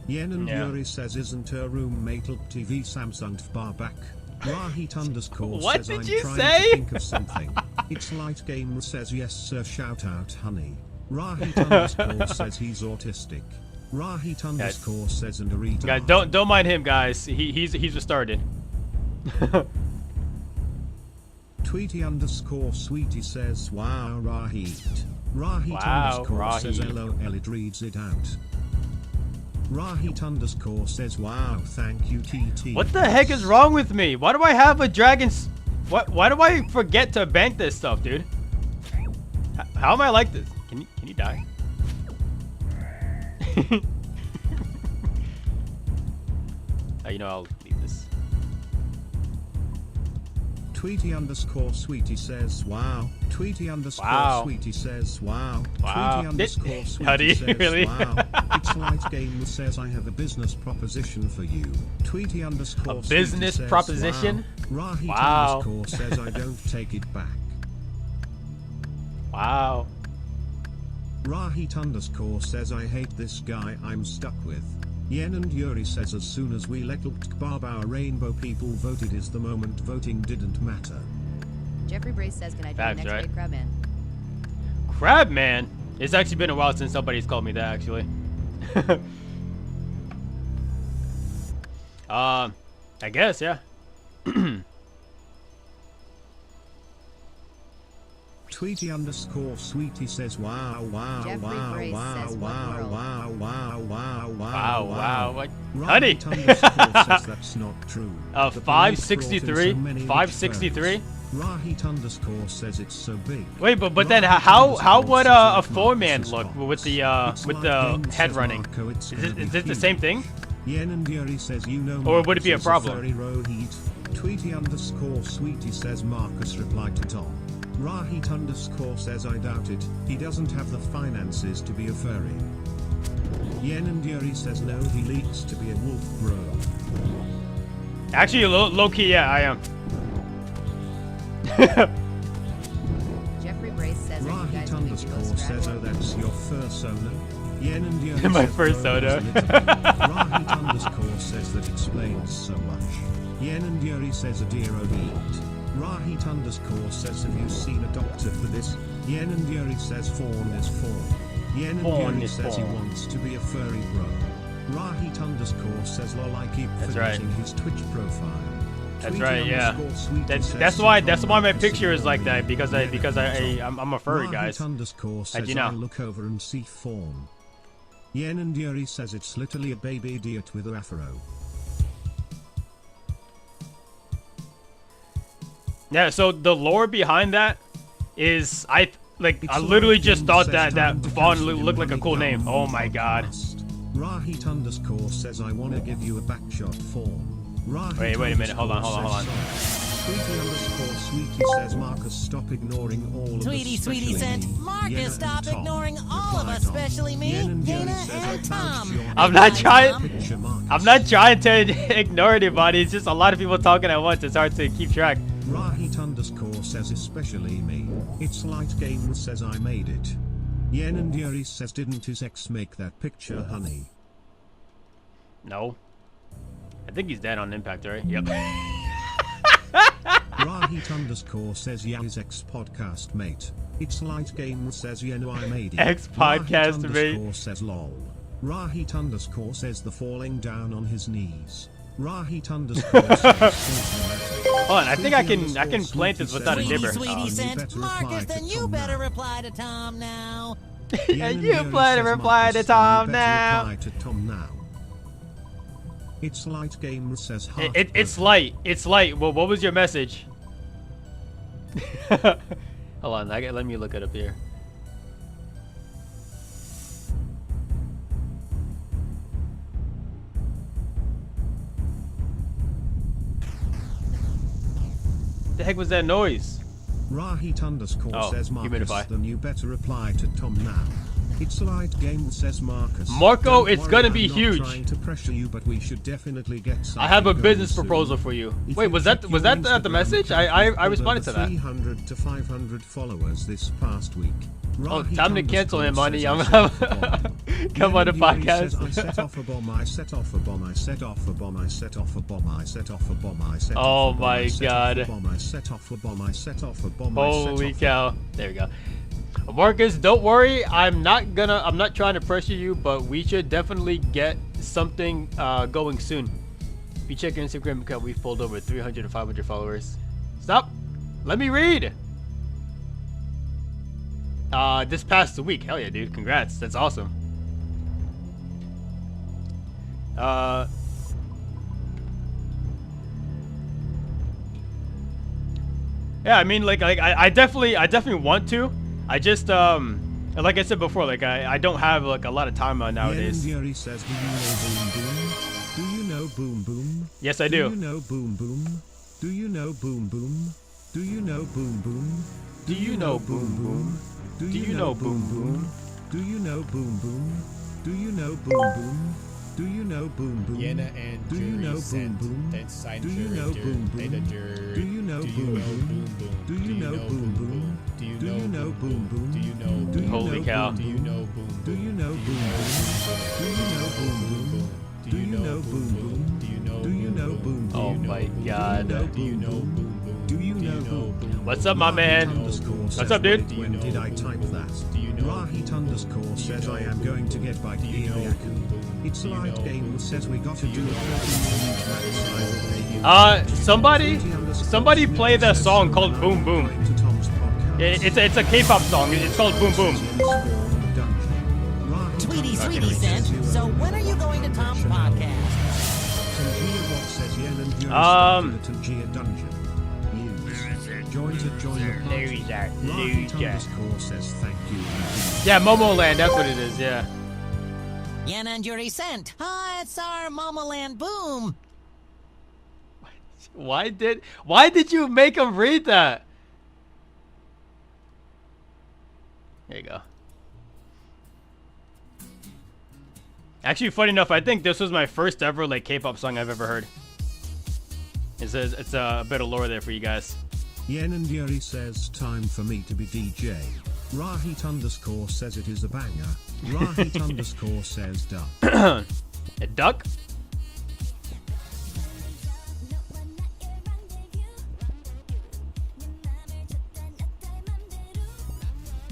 Yen and Yuri says isn't her roommate TV Samsung bar back. Rahit underscore what says did I'm you trying say? to think of something. It's Light Game says yes sir, shout out honey. Rahit underscore says he's autistic. Rahit underscore says and a retard. Guys, don't mind him, guys. He's retarded. Tweety underscore Sweetie says wow Rahit. Rahit underscore says LOL, it reads it out. Rahit underscore says wow thank you TT. What the heck is wrong with me? Why do I have a dragon's... Why do I forget to bank this stuff, dude? How am I like this? Can you die? You know, I'll leave this. Tweety underscore Sweetie says wow. Tweety underscore Sweetie says wow. Tweety underscore Sweetie says really? wow. It's Light Game says I have a business proposition for you. Tweety underscore a business says, proposition? Wow. Rahit underscore says I don't take it back. Wow. Rahit underscore says I hate this guy I'm stuck with. Yen and Yuri says as soon as we let Barb our rainbow people voted is the moment voting didn't matter. Jeffrey Brace says can I join next week, Crabman? Crabman? It's actually been a while since somebody's called me that actually. I guess, yeah. Tweety underscore Sweetie says wow wow Jeffrey wow Brace wow says wow wow wow wow wow wow. What? Honey. Says that's not true. 563. 563. Rahit underscore says it's so big. Wait, but then how would a 4-man look with the head running? Is it the same thing? Yen and Yuri says you know. Or would it be a problem? Tweety underscore Sweetie says Marcus replied to Tom. Rahit underscore says I doubt it. He doesn't have the finances to be a furry. Yen and Yuri says no, he leaks to be a wolf bro. Actually, low key, yeah, I am. Jeffrey Brace says Rahit underscore says oh that's your first owner. Yen and Yuri my says, first owner. Rahit underscore says that explains so much. Yen and Yuri says a dear eat. Rahit underscore says have you seen a doctor for this? Yen and Yuri says fawn is fawn. Yen and Yuri says he wants to be a furry bro. Rahit underscore says lol I keep forgetting his Twitch profile. That's right, yeah. That's why my picture is like that, because I'm a furry, guys. How'd you know? I look over and see fawn. Yen and Yuri says it's literally a baby idiot with a afro. Yeah, so the lore behind that is I literally just thought that fawn looked like a cool name. Oh my god. Rahit underscore says I wanna give you a backshot fawn. Wait a minute, hold on. Tweety underscore Sweetie says Marcus stop ignoring all of us. Sweetie said Marcus stop ignoring all of us, especially me, Dana, and Tom. I'm not trying to ignore anybody. It's just a lot of people talking at once. It's hard to keep track. Rahit underscore says especially me. It's Light Game says I made it. Yen and Yuri says didn't his ex make that picture, honey? No. I think he's dead on impact, right? Yep. Rahit underscore says yeah his ex podcast mate. It's Light Game says yeah no I made it. Ex podcast Rahit mate. Underscore says lol. Rahit underscore says the falling down on his knees. Rahit underscore says hold on, I think I can plant this without a dibber. Sweetie said Marcus, then you better reply to Tom now. And you better reply to Tom now. It's Light Game says it's light. It's light. Well, what was your message? Hold on, let me look it up here. The heck was that noise? Rahit underscore says Marcus, then you better reply to Tom now. It's Light Game says Marcus. Marco, it's gonna be huge. Trying to pressure you, but we should definitely get I have a business proposal for you. Wait, was that the message? I responded to that. 300 to 500 followers this past week. Oh, time to cancel him, money. I'm come on the podcast. I set off a bomb, I set off a bomb, I set off a bomb, I set off a bomb, I set off a bomb, I set off a bomb. Oh my god. I set off a bomb, I set off a bomb. Holy cow. There we go. Marcus, don't worry. I'm not trying to pressure you, but we should definitely get something going soon. If you check your Instagram account, we've pulled over 300 to 500 followers. Stop. Let me read. This past week. Hell yeah, dude. Congrats. That's awesome. Yeah, I mean, I definitely want to. I just like I said before, I don't have a lot of time nowadays. Yuri says, do you know Boom Boom? Yes, I do. Do you know Boom Boom? Do you know Boom Boom? Do you know Boom Boom? Do you know Boom Boom? Do you know Boom Boom? Do you know Boom Boom? Do you know Boom Boom? Do you know Boom Boom? Yena and do you know Boom Boom? Do you know Boom Boom? Do you know Boom Boom? Do you know Boom Boom? Do you know Boom Boom? Do you know? Holy cow! Do you know Boom? Do you know Boom Boom? Do you know Boom Boom? Do you know Boom Boom? Do you know? Do you know Boom Boom? Oh my god! Do you know Boom Boom? Do you know Boom Boom? What's up, my man? What's up, dude? When did I type that? Rahit underscore says I am going to get by Kiriaku. It's Light Game says we got to do a somebody play the song called Boom Boom. It's a K-pop song. It's called Boom Boom. Tweety said, so when are you going to Tom's podcast? Join the party. Rahit_ says thank you. Yeah, Momoland, that's what it is, yeah. Yen and Yuri sent. Ah, it's our Momoland boom. Why did you make him read that? There you go. Actually, funny enough, I think this was my first ever like K-pop song I've ever heard. It's a bit of lore there for you guys. Yen and Yuri says time for me to be DJ. Rahit_ says it is a banger. Rahit_ says duck. A duck?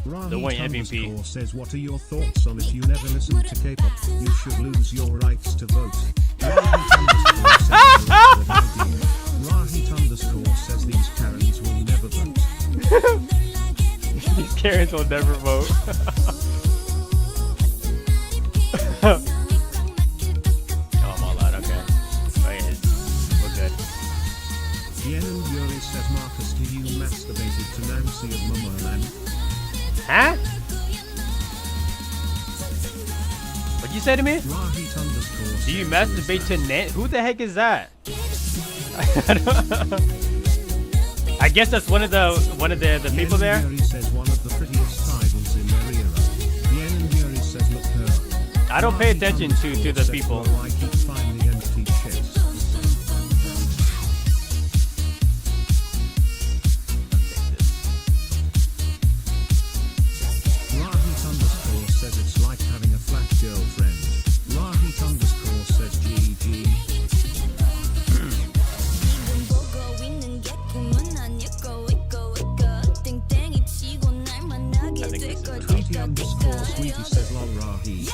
Rahit_ says what are your thoughts on if you never listen to K-pop? You should lose your rights to vote. Rahit_ says these Karens will never vote. These Karens will never vote. Oh, I'm all out, okay. Okay, we're good. Yen and Yuri says Marcus, do you masturbated to Nancy of Momoland? Huh? What'd you say to me? Rahit_ Do you masturbate to Nan? Who the heck is that? I guess that's one of the people there. Yuri says one of the prettiest idols in their era. Yen and Yuri says look her. I don't pay attention to the people. I keep finding empty chests. Rahit_ says it's like having a flat girlfriend. Rahit_ says GG. Sweetie says lol Rahit.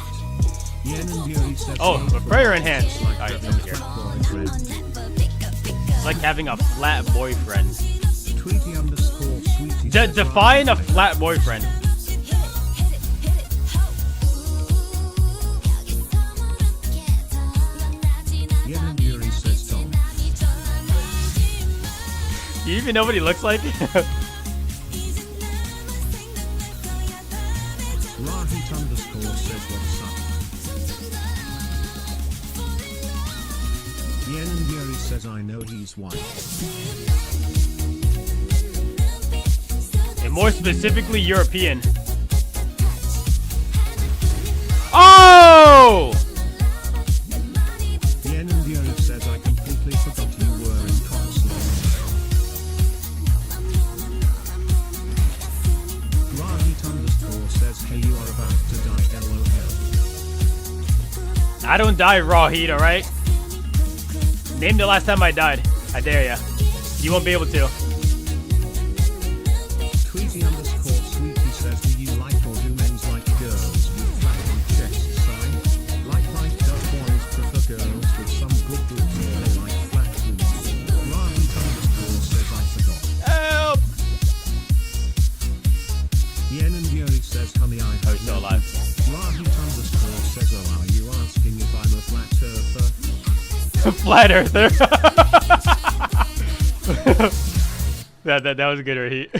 Yen and Yuri says oh, prayer enhanced. Alright, over here. It's like having a flat boyfriend. Tweety_sweetie. Define a flat boyfriend. Yen and Yuri says Tom. You even know what he looks like? Rahit_ says what's up. Yen and Yuri says I know he's white. And more specifically European. Oh! Yen and Yuri says I completely forgot you were in Coxley. Rahit_ says hey you are about to die LOL. I don't die raw heat, alright? Name the last time I died. I dare ya. You won't be able to. Tweety_sweetie says do you like or do men's like girls with flattened chest sign? Like does boys prefer girls with some good boobs or they like flat boobs? Rahit_ says I forgot. Help! Yen and Yuri says honey I he's still alive. Rahit_ says oh are you asking if I'm a flat earther? Flat earther. that was a good reheat.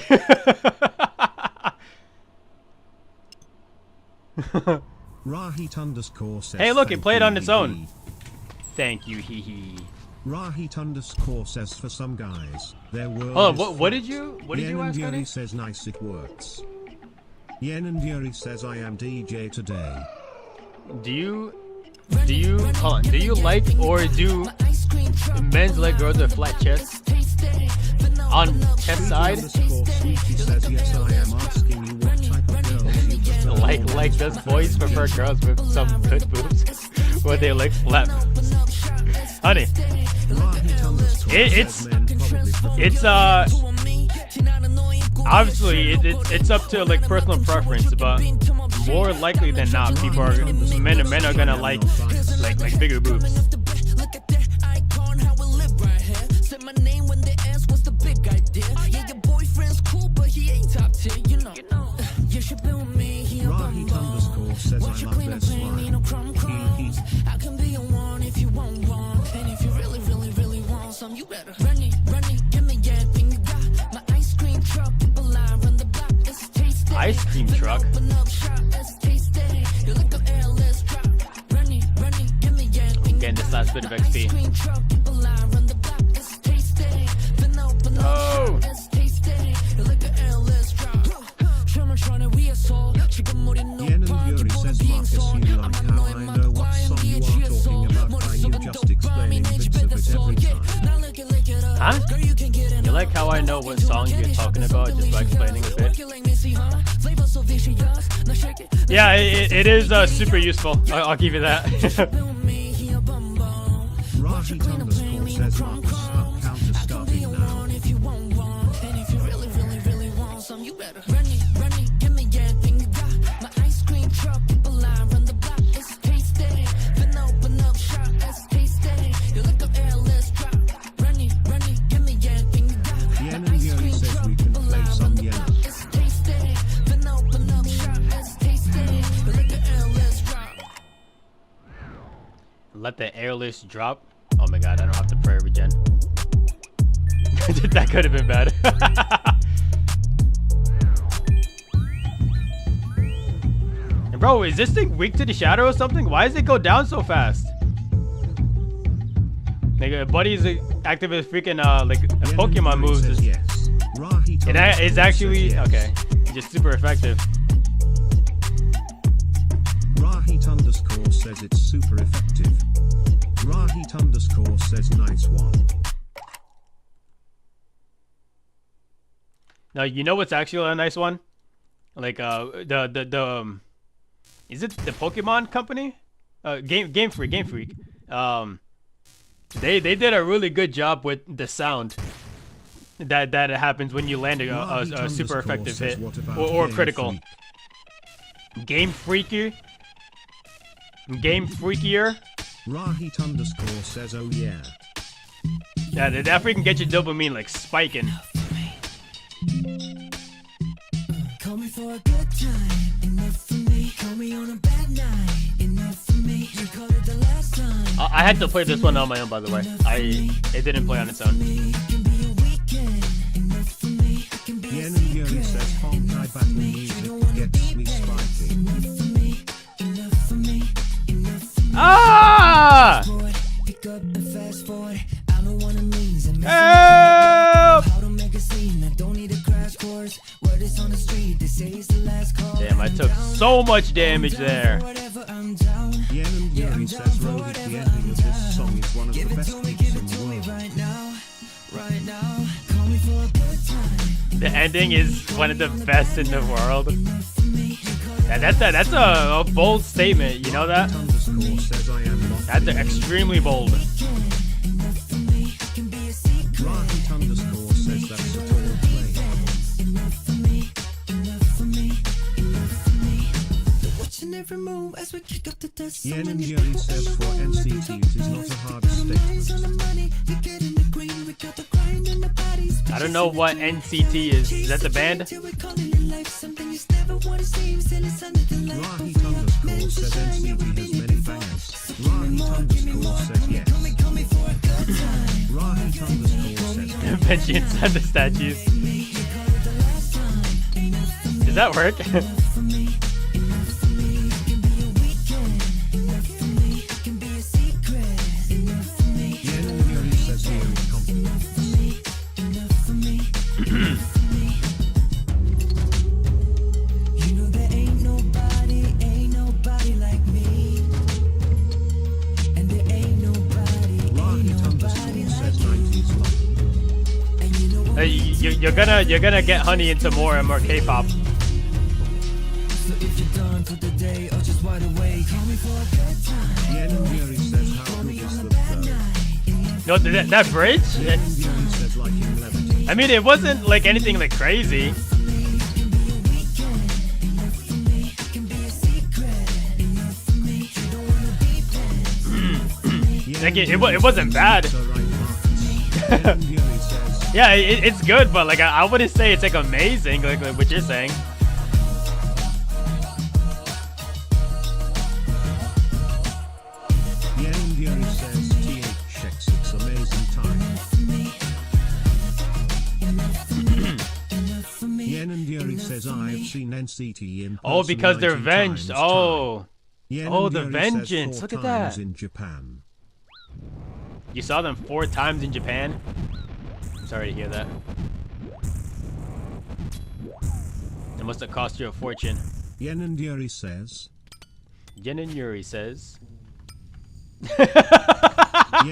Rahit_ says hey look, it played on its own. Thank you, hee hee. Rahit_ says for some guys their world oh, what did you Yen and ask Yuri me? says nice it works. Yen and Yuri says I am DJ today. Do you hold on, do you like or do men's like girls with flat chests on chest side? Sweetie says yes I am asking you what type of girls you prefer. like does boys prefer girls with some good boobs? Or they like flat boobs? Honey, it's obviously it's up to like personal preference, but more likely than not, men are gonna like bigger boobs. Rahit_ says I love their smile. I can be your one if you want one, and if you really want some, you better run it, give me everything you got. My ice cream. Ice cream truck. Getting this last bit of XP. Oh! Yen and Yuri says, Marcus, you like how I know what song you are talking about by you just explaining bits of it every time. Huh? You like how I know what song you're talking about just by explaining a bit? Yeah, it is super useful. I'll give you that. Rahi underscore says, Marcus, up counter starting now. Yen and Yuri says we can play some Yen. Let the airless drop. Oh my god, I don't have to pray regen. That could have been bad. And bro, is this thing weak to the shadow or something? Why does it go down so fast? Nigga, buddy's active as freaking like Pokemon moves. It's actually okay. Just super effective. Rahit underscore says it's super effective. Rahit underscore says nice one. Now you know what's actually a nice one? Like the is it the Pokemon company? Game Freak. They did a really good job with the sound that happens when you land a super effective hit or critical. Game Freakier. Rahit underscore says, oh yeah. Yeah, that freaking get your dopamine like spiking. Call me for a good time, enough for me. Call me on a bad night, enough for me. You call it the last time. I had to play this one on my own, by the way. It didn't play on its own. Yen and Yuri says, Honkai battle music gets me spiking. Ah! Help! Damn, I took so much damage there. Yen and Yuri says, Rohit, the ending of this song is one of the best beats in the world. The ending is one of the best in the world. Yeah, that's a bold statement, you know that? That's extremely bold. Rahit underscore says that's a total play. Yen and Yuri says for NCT it is not a hard statement. I don't know what NCT is. Is that the band? Rahit underscore says NCT has many bangers. Rahit underscore says yes. Rahit underscore says Benji and Thunder statues. Does that work? Yen and Yuri says here is compliments. You're gonna get honey into more and more K-pop. No, that bridge? I mean, it wasn't like anything like crazy. Like it wasn't bad. Yeah, it's good, but like I wouldn't say it's like amazing, like what you're saying. Yen and Yuri says THX, it's amazing time. Yen Yen and Yuri says I've seen NCT in person. Oh, because they're 19 avenged. times Oh. Yen Oh, and the Yuri vengeance. says 4 Look at times that. in Japan. You saw them 4 times in Japan? I'm sorry to hear that. It must have cost you a fortune. Yen and Yuri says. Yen and Yuri says. Yen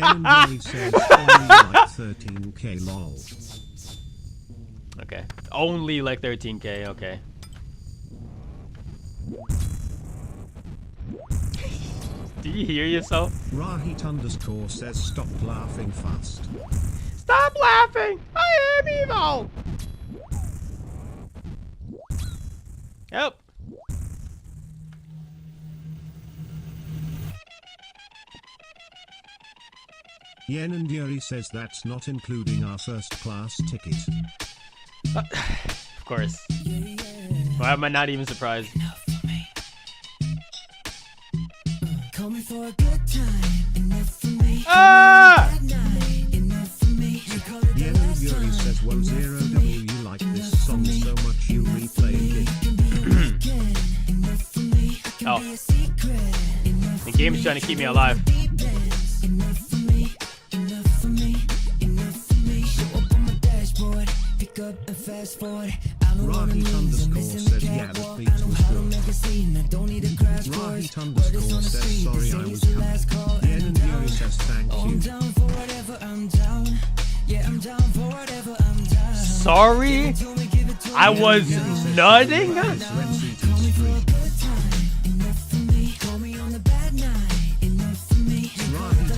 and Yuri says only like 13k lol. Okay. Only like 13k, okay. Do you hear yourself? Rahit underscore says stop laughing fast. Stop laughing! I am evil! Yep. Yen and Yuri says that's not including our first class ticket. Of course. Why am I not even surprised? Ah! Yen and Yuri says, well, 0W, you like this song so much you replayed it. Oh. The game's trying to keep me alive. Rahit underscore says, yeah, the beat was good. Rahit underscore says, sorry I was coming. Yen and Yuri says, thank you. Sorry? I was nutting? Rahit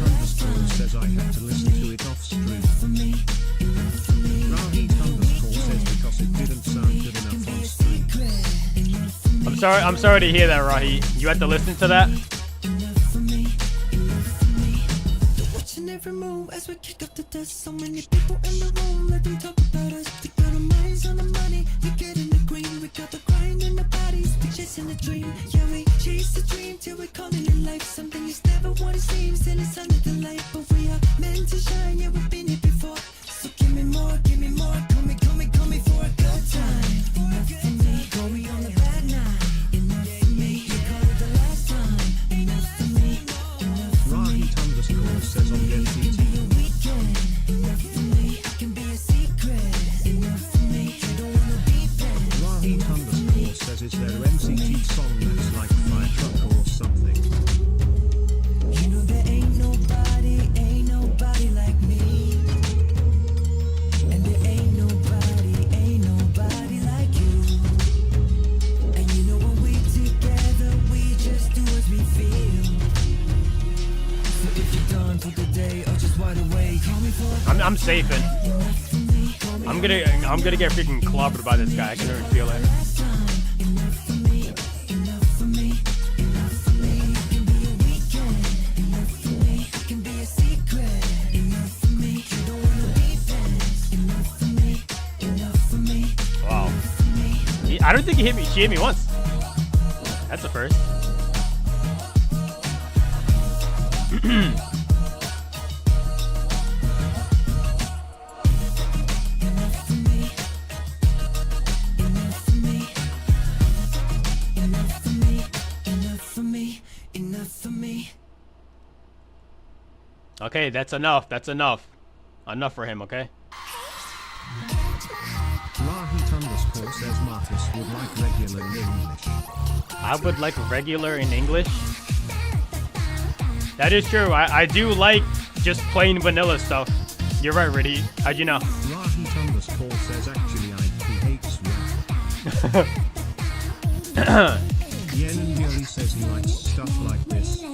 underscore says, I had to listen to it off stream. Rahit underscore says, because it didn't sound good enough on stream. I'm sorry to hear that, Rahit. You had to listen to that? Every move as we kick up the dust. So many people in the room, let them talk about us. They got our minds on the money, we get in the green. We got the grind in the bodies, we chasing the dream. Yeah, we chase the dream till we're calling it life. Something is never what it seems, till it's under the light. But we are meant to shine, yeah, we've been here before. So give me more, call me for a good time. Enough for me, call me on a bad night. Enough for me, you call it the last time. Enough for me, enough for me. Rahit underscore says on the NCT. Rahit underscore says, is there NCT song that's like Fire Truck or something? You know there ain't nobody like me. And there ain't nobody like you. And you know when we together, we just do as we feel. So if you're done for the day or just wide awake, call me for I'm safing. I'm gonna get freaking clobbered by this guy. I can already feel it. Wow. I don't think he hit me. She hit me once. That's a first. Okay, that's enough. That's enough. Enough for him, okay? Rahit underscore says Marcus would like regular in English. I would like regular in English? That is true. I do like just plain vanilla stuff. You're right, Riddy. How'd you know? Rahit underscore says actually he hates rap. Yen and Yuri says he likes stuff like this.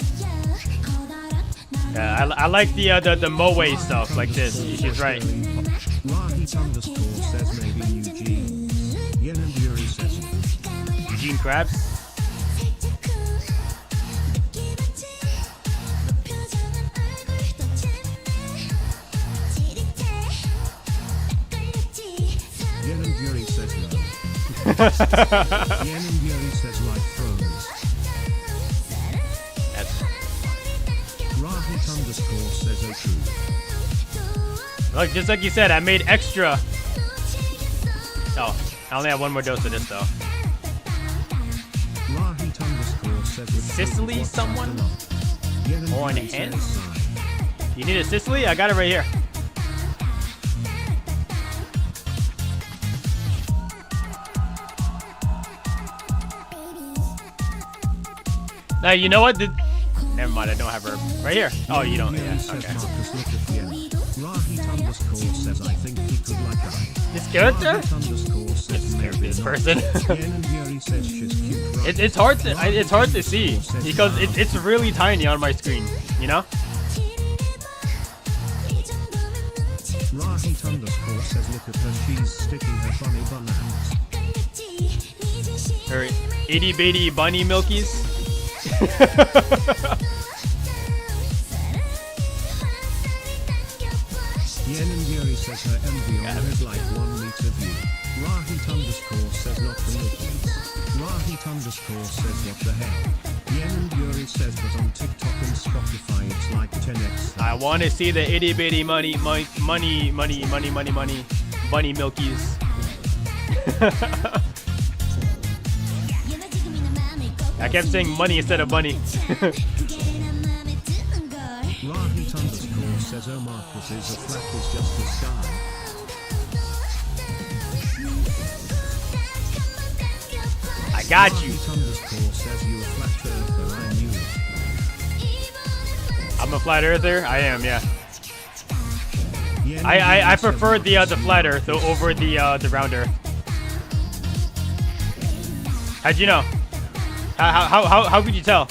Yeah, I like the Moe stuff like this. She's right. Rahit underscore says maybe Eugene. Yen and Yuri says Eugene Krabs. Yen and Yuri says no. Yen and Yuri says like pros. Rahit underscore says oh true. Look, just like you said, I made extra. Oh, I only have one more dose of this though. Sicily, someone? Or enhance? You need a Sicily? I got it right here. Now you know what? Never mind, I don't have her right here. Oh, you don't? Yeah, okay. This character? This person. It's hard to see because it's really tiny on my screen, you know? Rahit underscore says look at her, she's sticking her funny bun out. Her itty bitty bunny milkies. Yen and Yuri says her envy on his like 1 meter view. Rahit underscore says not the milkies. Rahit underscore says what the hell. Yen and Yuri says but on TikTok and Spotify it's like 10x. I want to see the itty bitty money bunny milkies. I kept saying money instead of bunny. Rahit underscore says oh Marcus is a flat is just a sky. I got you. Rahit underscore says you a flat earther, I knew it. I'm a flat earther? I am, yeah. I prefer the flat earth over the round earth. How'd you know? How could you tell?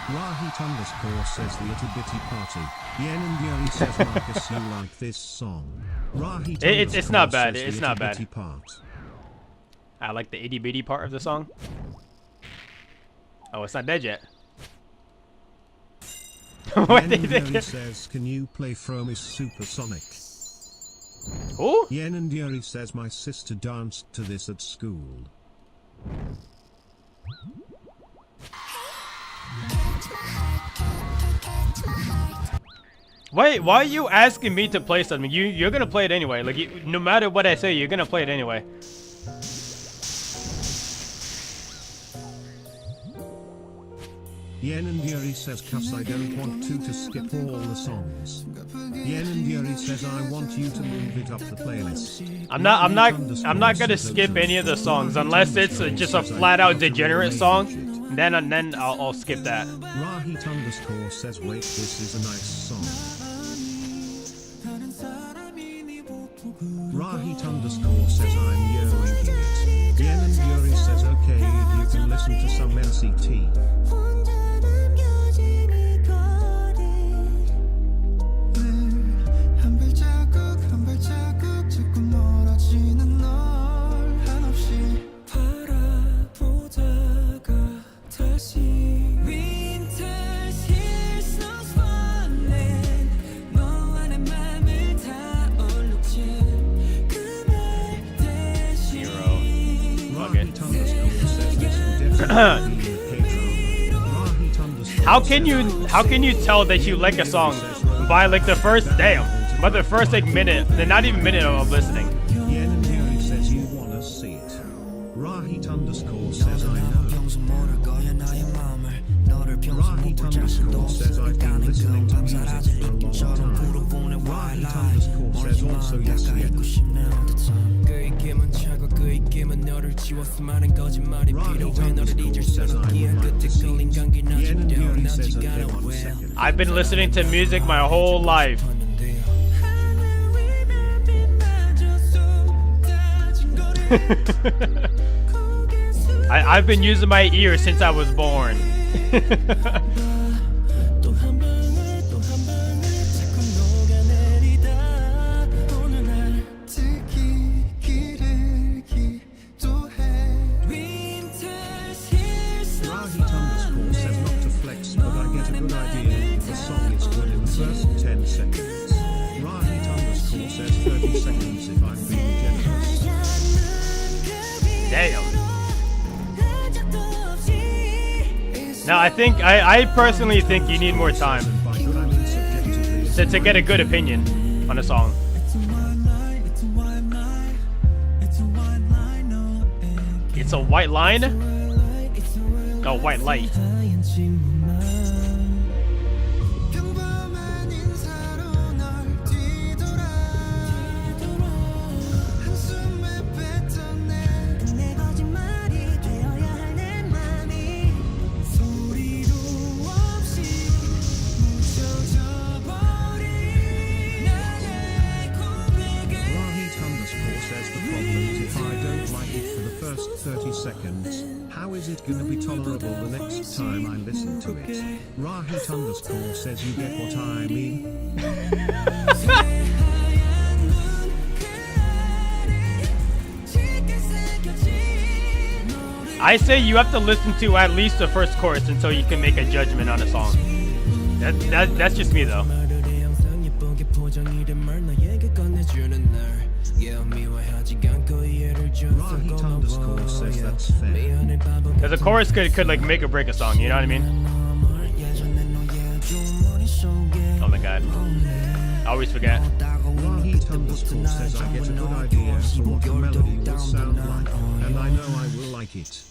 Rahit underscore says the itty bitty party. Yen and Yuri says Marcus you like this song. Rahit it's not bad. It's not bad. Part. I like the itty bitty part of the song. Oh, it's not dead yet. What Yen and Yuri says can you play Fromis Supersonic? Who? Yen and Yuri says my sister danced to this at school. Wait, why are you asking me to play something? You're gonna play it anyway. Like, no matter what I say, you're gonna play it anyway. Yen and Yuri says cuz I don't want to skip all the songs. Yen and Yuri says I want you to move it up the playlist. I'm not gonna skip any of the songs unless it's just a flat out degenerate song. Then I'll skip that. Rahit underscore says wait, this is a nice song. Rahit underscore says I'm yo-inking it. Yen and Yuri says okay, you can listen to some NCT. How can you tell that you like a song by like the first like minute, not even minute of listening? Yen and Yuri says you wanna see it. Rahit underscore says I know. Rahit underscore says I've been listening to music for a long time. Rahit underscore says also yes Yen. I've been listening to music my whole life. I've been using my ears since I was born. Now I personally think you need more time. to get a good opinion on a song. It's a white line? Oh, white light. First 30 seconds, how is it gonna be tolerable the next time I listen to it? Rahit underscore says you get what I mean. I say you have to listen to at least the first chorus until you can make a judgment on a song. That's just me though. Rahit underscore says that's fair. Because a chorus could like make or break a song, you know what I mean? Oh my god. I always forget. Rahit underscore says I get a good idea for what the melody will sound like, and I know I will like it.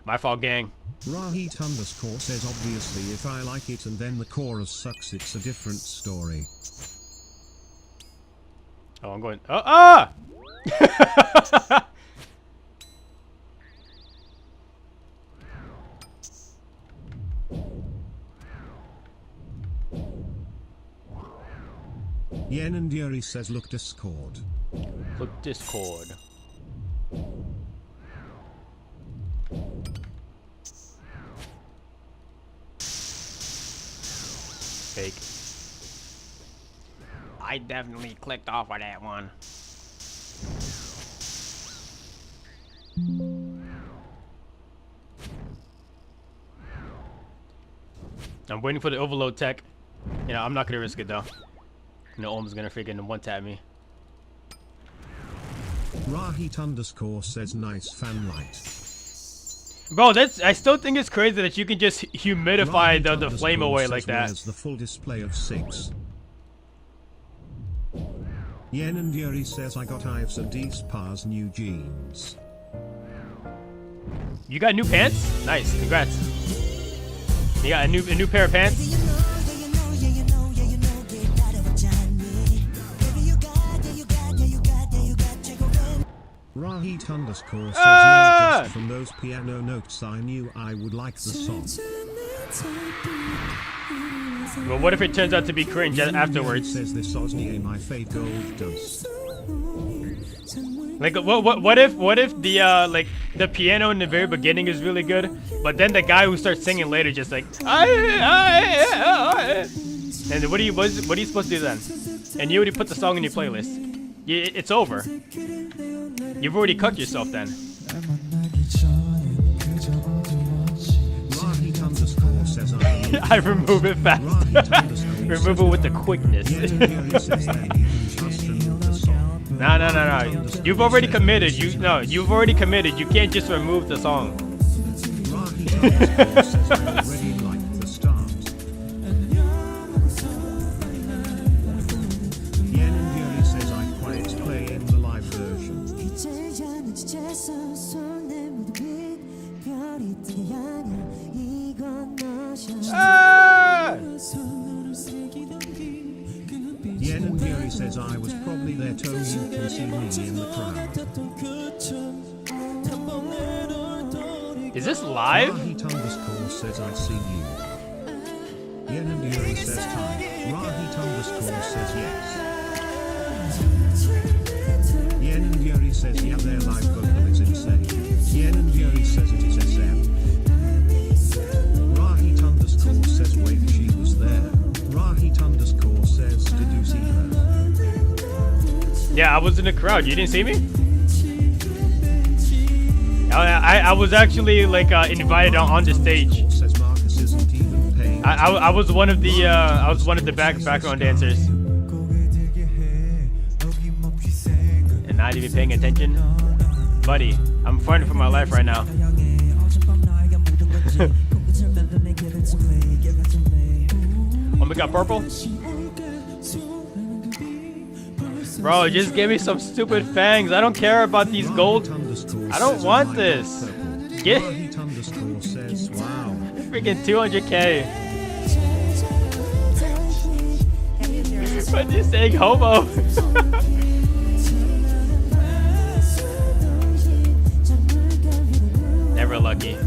My fault, gang. Rahit underscore says obviously if I like it and then the chorus sucks it's a different story. Oh, I'm going. Oh, ah! Yen and Yuri says look Discord. Look Discord. Fake. I definitely clicked off of that one. I'm waiting for the overload tech. You know, I'm not gonna risk it though. No, Ohm's gonna freaking one-tap me. Rahit underscore says nice fan light. Bro, I still think it's crazy that you can just humidify the flame away like that. The full display of 6. Yen and Yuri says I got Ives and Spar's new jeans. You got new pants? Nice, congrats. You got a new pair of pants? Rahit underscore says yeah, just from those piano notes I knew I would like the song. Well, what if it turns out to be cringe afterwards? Says this Osnie my fave gold dust. Like what if the like the piano in the very beginning is really good, but then the guy who starts singing later just like and what are you supposed to do then? And you already put the song in your playlist. It's over. You've already cooked yourself then. I remove it fast. Remove it with the quickness. No. You've already committed. You've already committed. You can't just remove the song. Yen and Yuri says I was probably there, Tony, you can see me in the crowd. Is this live? Rahit underscore says I see you. Yen and Yuri says time. Rahit underscore says yes. Yen and Yuri says yeah, their live vocal is insane. Yen and Yuri says it is SM. Rahit underscore says wait, she was there. Rahit underscore says did you see her? Yeah, I was in the crowd. You didn't see me? I was actually like invited on the stage. I was one of the background dancers. And not even paying attention. Buddy, I'm fighting for my life right now. Oh, we got purple? Bro, just give me some stupid fangs. I don't care about these gold. I don't want this. Get freaking 200k. What you saying, homo? Never lucky.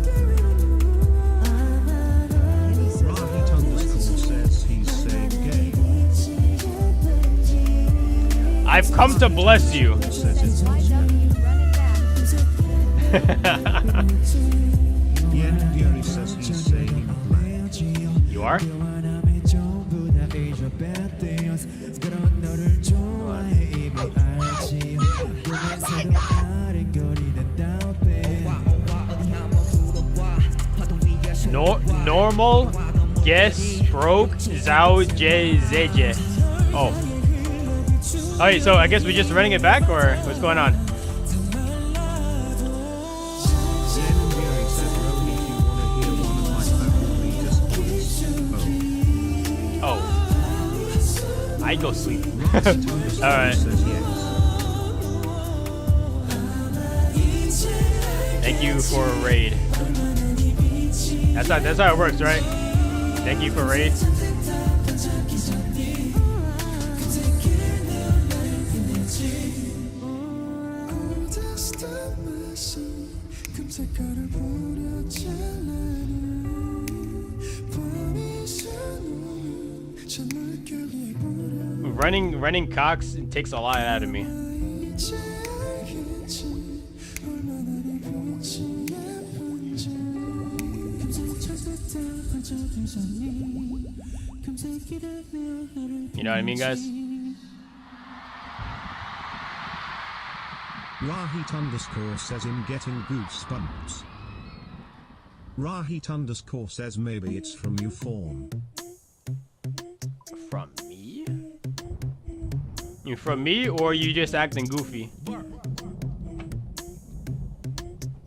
I've come to bless you. You are? Normal, guess, broke, Zhao, J, Zeje. Oh. Alright, so I guess we're just running it back, or what's going on? Oh. I go sleep. Alright. Thank you for a raid. That's how it works, right? Thank you for raid. Running Cox takes a lot out of me. You know what I mean, guys? Rahit underscore says I'm getting goosebumps. Rahit underscore says maybe it's from you form. From me? You from me, or you just acting goofy?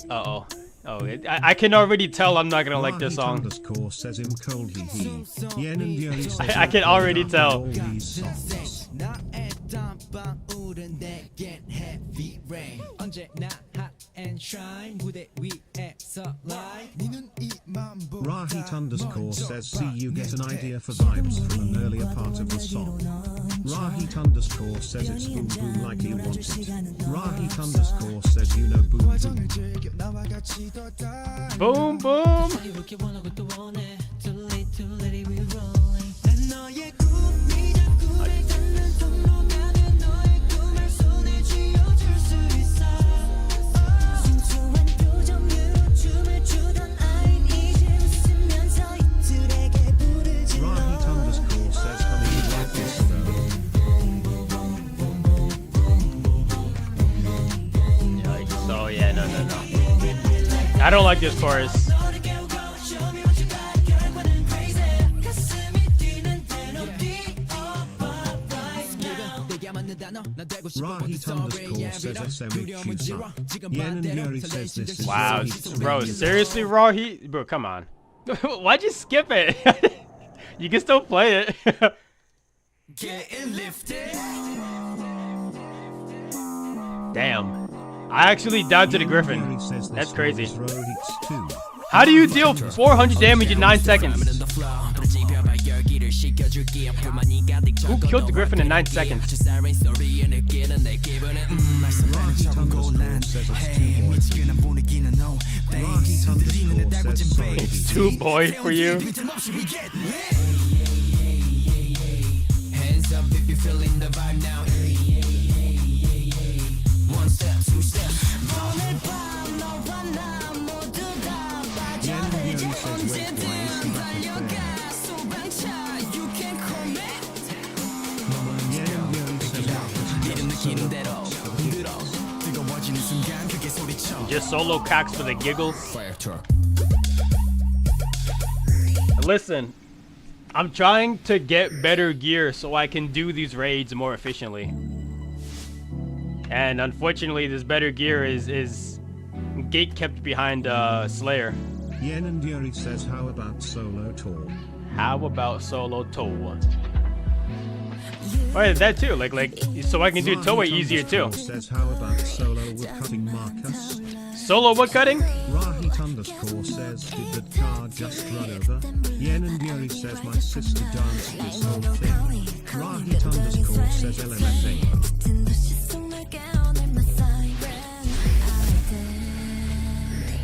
Uh-oh. Oh, I can already tell I'm not gonna like this song. Underscore says him cold he. I can already tell. Rahit underscore says see you get an idea for vibes from an earlier part of the song. Rahit underscore says it's boom boom like you want it. Rahit underscore says you know boom boom. Boom boom. I don't like this chorus. Rahit underscore says SMHU. Yen and Yuri says this is wow, bro, seriously, Rahit? Bro, come on. Why'd you skip it? You can still play it. Damn. I actually dodged the Griffin. That's crazy. How do you deal 400 damage in 9 seconds? Who killed the Griffin in 9 seconds? It's too boy for you. Hands up if you're feeling the vibe now. One step, two steps. Just solo Cox for the giggles. Listen, I'm trying to get better gear so I can do these raids more efficiently. And unfortunately, this better gear is gate kept behind Slayer. Yen and Yuri says, how about solo tour? How about solo Toa? Oh, yeah, that too. Like, so I can do Toa easier too. Says, how about solo wood cutting, Marcus? Solo wood cutting? Rahit underscore says, did the car just run over? Yen and Yuri says, my sister danced this whole thing. Rahit underscore says, LMFA.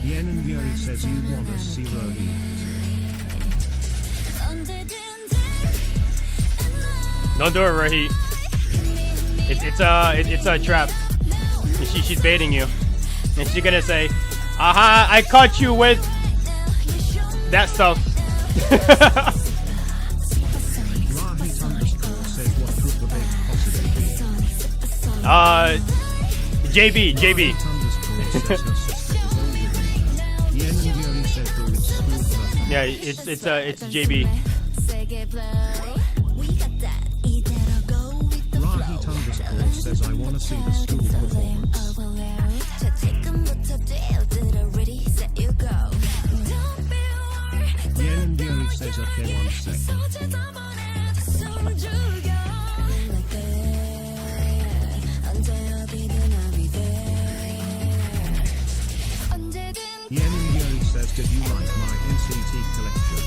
Yen and Yuri says, you wanna see Rohit? Don't do it, Rahit. It's a trap. She's baiting you, and she's gonna say, "Aha! I caught you with that stuff." JB. Yeah, it's JB. Rahit underscore says, I wanna see the school performance. Yen and Yuri says, okay, 1 sec. Yen and Yuri says, did you like my NCT collection?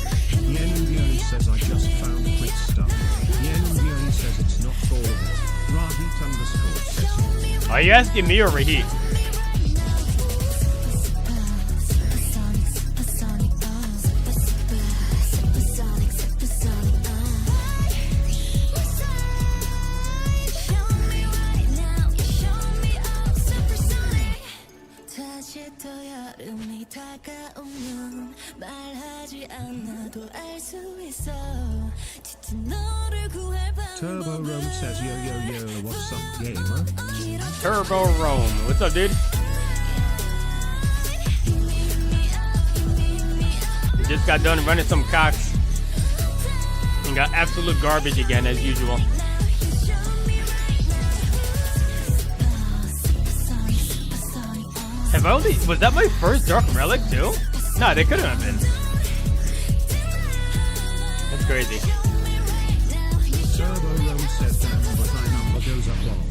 Yen and Yuri says, I just found quick stuff. Yen and Yuri says, it's not all of it. Rahit underscore says, are you asking me or Rahit? Turbo Rome says, yo, what's up, gamer? Turbo Rome, what's up, dude? We just got done running some cocks and got absolute garbage again, as usual. Was that my first Dark Relic too? No, they couldn't have been. That's crazy. Turbo Rome says, damn, but my number goes up all.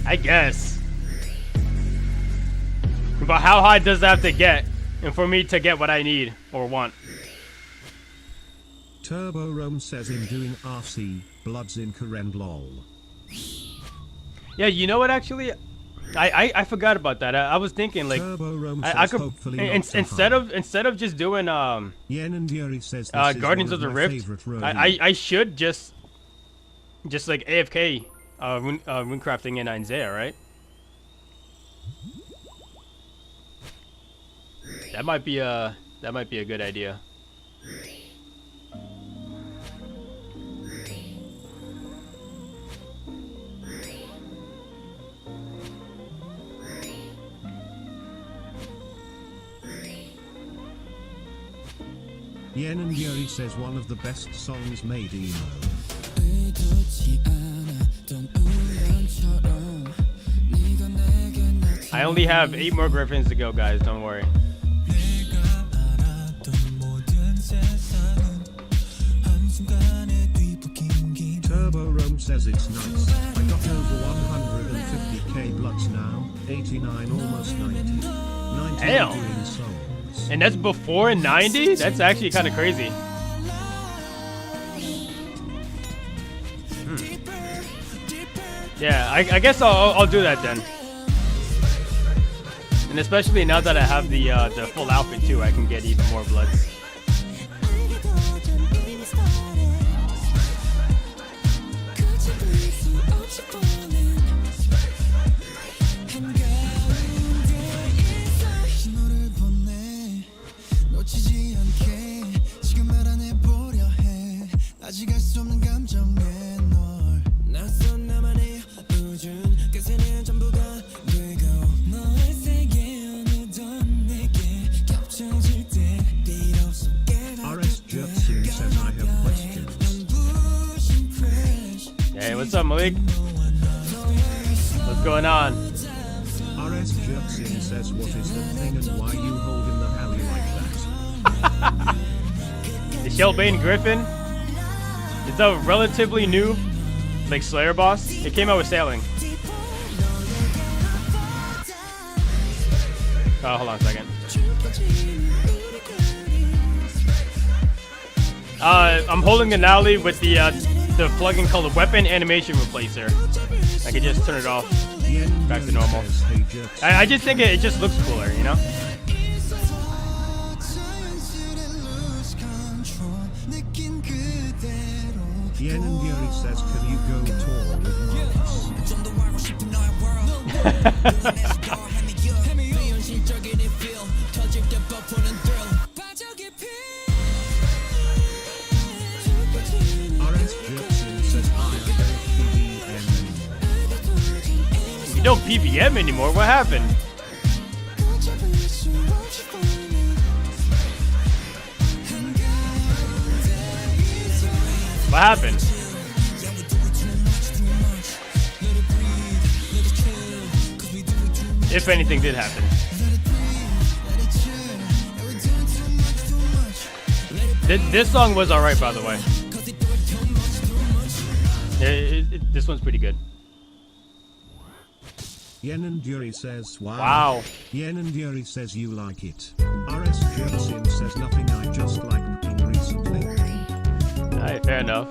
I guess. But how high does that have to get? And for me to get what I need or want? Turbo Rome says, in doing RC, bloods in Karen lol. Yeah, you know what, actually? I forgot about that. I was thinking like I could instead of just doing Yen and Yuri says Guardians of the Rift, I should just like AFK runecrafting in Ainzea, right? That might be a good idea. Yen and Yuri says, one of the best songs made emo. I only have 8 more Griffins to go, guys. Don't worry. Turbo Rome says it's nice. I got over 150k bloods now. 89, almost 90. 90 doing songs. And that's before 90? That's actually kind of crazy. Yeah, I guess I'll do that then. And especially now that I have the full outfit too, I can get even more bloods. What's up, Malik? What's going on? RS Jerksin says, what is the thing and why you holding the hally like that? The Shelbane Griffin is a relatively new, like, Slayer boss. It came out with Sailing. Oh, hold on a second. I'm holding the Nally with the plugin called the Weapon Animation Replacer. I can just turn it off back to normal. I just think it just looks cooler, you know? Yen and Yuri says, can you go tour with You don't PVM anymore? What happened? What happened? If anything did happen. This song was alright, by the way. This one's pretty good. Yen and Yuri says, wow. Wow. Yen and Yuri says, you like it. RS Jersin says, nothing, I just like cooking recently. Alright, fair enough.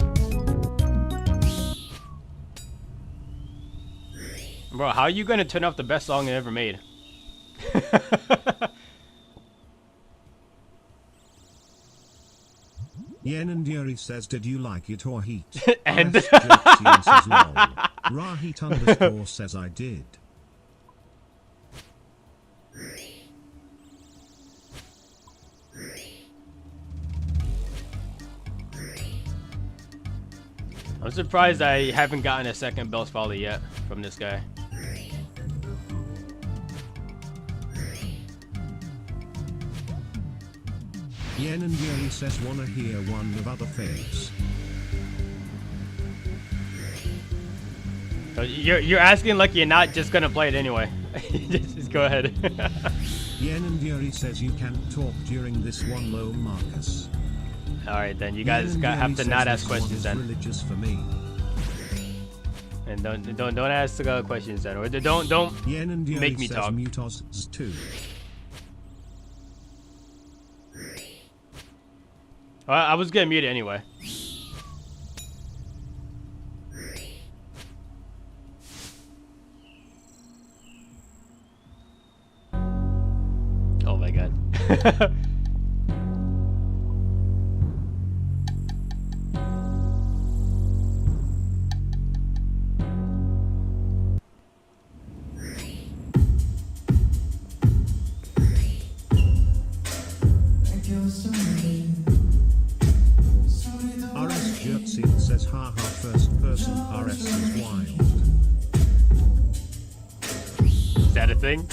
Bro, how are you gonna turn off the best song I ever made? Yen and Yuri says, did you like it or heat? And RS Jersin says, lol. Rahit underscore says, I did. I'm surprised I haven't gotten a second Bell's Folly yet from this guy. Yen and Yuri says, wanna hear one of other faves. You're asking like you're not just gonna play it anyway. just go ahead. Yen and Yuri says, you can't talk during this one, low Marcus. Alright then, you guys have to not ask questions then. Religious for me. And don't ask the questions then, or don't Yen and Yuri make me says, talk. Mutos too. Well, I was gonna mute it anyway. Oh my god. RS Jertsin says, haha, first person RS is wild. Is that a thing?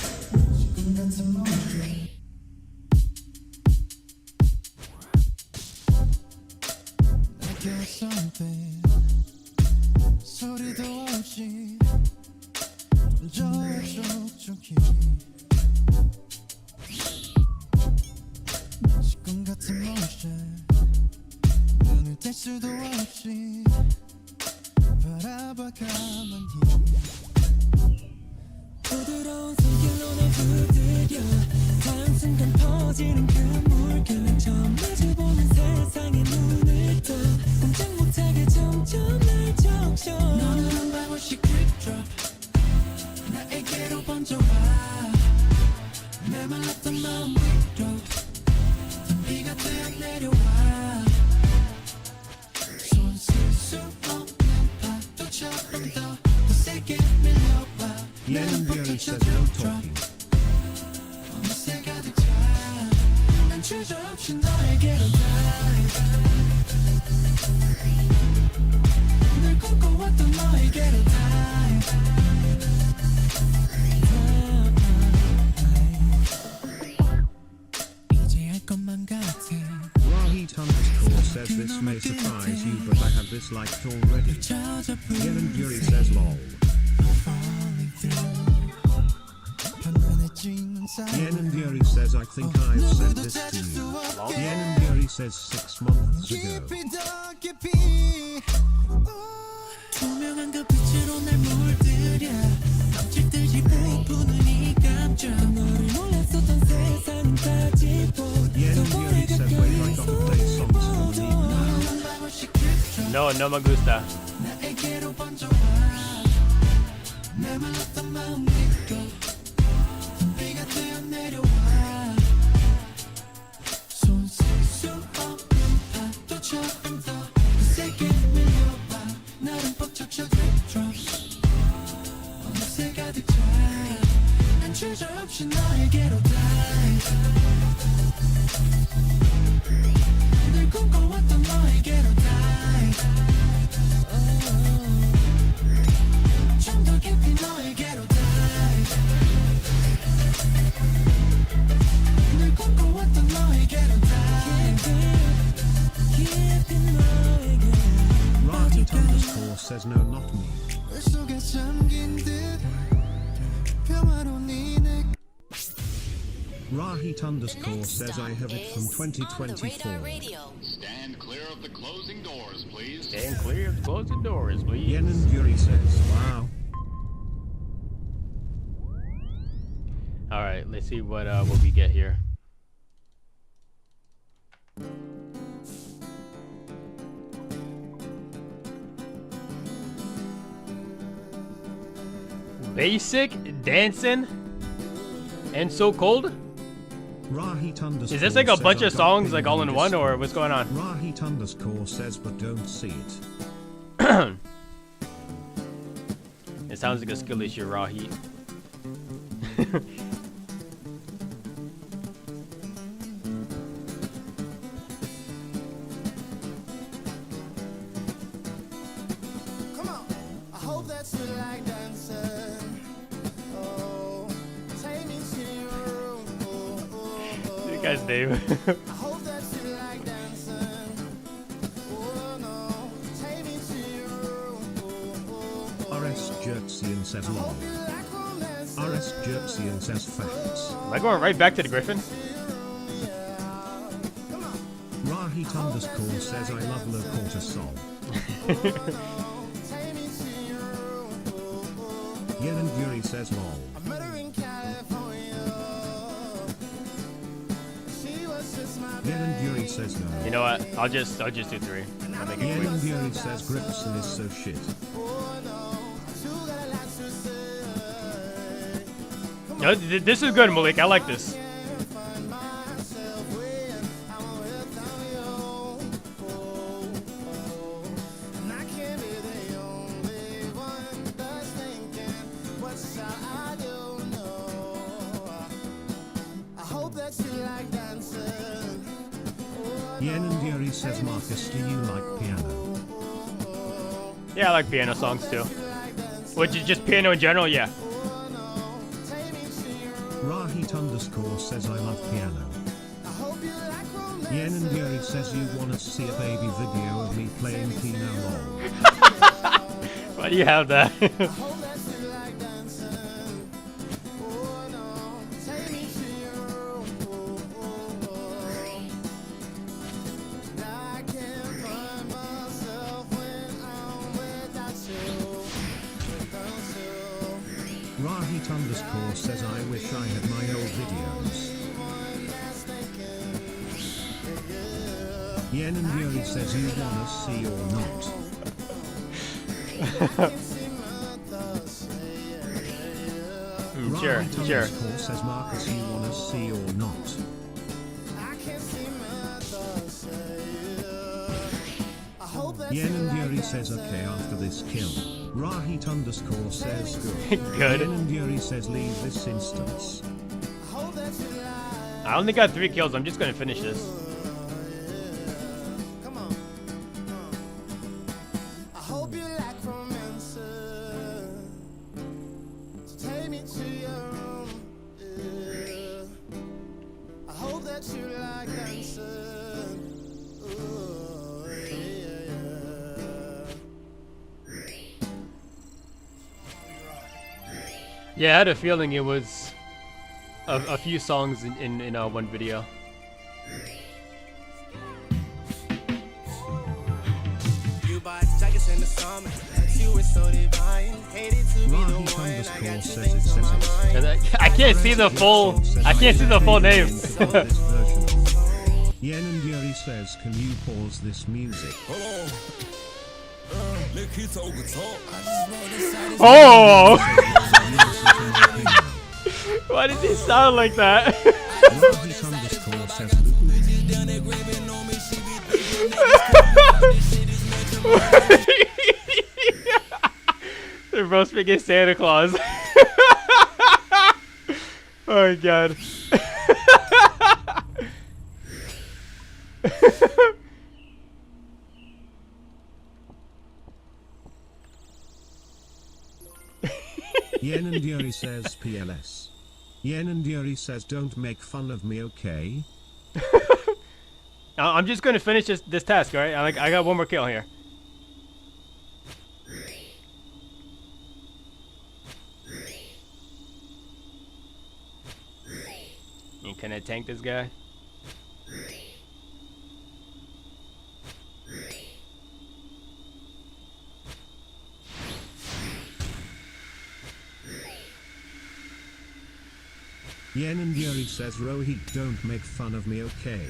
부드러운 손길로 날 부드려 다음 순간 퍼지는 그 물결은 처음 마주보는 세상에 눈을 떠 꼼짝 못하게 점점 날 적셔 너는 한 방울씩 drip 나에게로 번져와 메말랐던 마음 위로 단비가 되어 내려와 손 쓸 수 없는 파도처럼 더 세게 밀려와 Yen and Yuri says, no talking. 어느새 가득 차 난 주저없이 너에게로 dive 늘 꿈꿔왔던 너에게로 dive 이제 알 것만 같아 Rahit underscore says, this may surprise you, but I have this liked already. Yen and Yuri says, lol. Yen and Yuri says, I think I've sent this to you. Yen and Yuri Yuri says 6 months ago. 투명한 그 빛으로 날 물들여 넘칠듯이 부푸는 이 감정 너를 몰랐었던 세상은 가지고 Yuri says wait, I gotta play songs from me. No, no me gusta. 나에게로 번져와 내 말랐던 마음 믿고 비가 되어 내려와 손 쓸 수 없는 파도처럼 더 세게 밀려와 나를 벅차쳐 drip 어느새 가득 차 난 주저없이 너에게로 dive 늘 꿈꿔왔던 너에게로 dive 좀 더 깊이 너에게로 dive 늘 꿈꿔왔던 너에게로 dive 깊이 너에게로 Rahit underscore says no, not me. 속에 잠긴 듯 평화로운 이내 Rahit underscore says I have it from 2024. Stand clear of the closing doors, please. Stand clear of the closing doors, please. Yen and Yuri says, wow. All right, let's see what we get here. Basic dancing and so cold. Rahit underscore Is this like a says bunch I of got songs ping like all on in one, Discord. or what's going on? Rahit underscore says but don't see it. It sounds like a skill issue, Rahit. Come on, I hope that you like dancing. Oh, take me to your room. You guys, Dave. I hope that you like dancing. Oh no, take me to your room. RS Jerksian says lol. RS Jerksian says facts. Am I going right back to the Griffin? Rahit underscore says I love low cortisol. Yen and Yuri says lol. Yen and Yuri says no. You know what? I'll just do 3. I'll make it Yen quick. and Yuri says Gripson is so shit. No, this is good, Malik. I like this. Yen and Yuri says Marcus, do you like piano? Yeah, I like piano songs too. Which is just piano in general, yeah. Rahit underscore says I love piano. Yen and Yuri says you wanna see a baby video of me playing piano lol. Why do you have that? Rahit underscore says I wish I had my old videos. Yen and Yuri says you wanna see or not. Sure, Rahit sure. underscore says Marcus you wanna see or not. Yen and Yuri says okay after this kill. Rahit underscore says good. Good. Yen and Yuri says leave this instance. I only got 3 kills. I'm just gonna finish this. Yeah, I had a feeling it was a few songs in one video. I can't see the full. I can't see the full name. Yen and Yuri says, can you pause this music? Oh! Why did he sound like that? They're both speaking Santa Claus. Oh my god. Yen and Yuri says PLS. Yen and Yuri says, don't make fun of me, okay? I'm just gonna finish this task, alright? I got one more kill here. Can I tank this guy? Yen and Yuri says, Rohit, don't make fun of me, okay?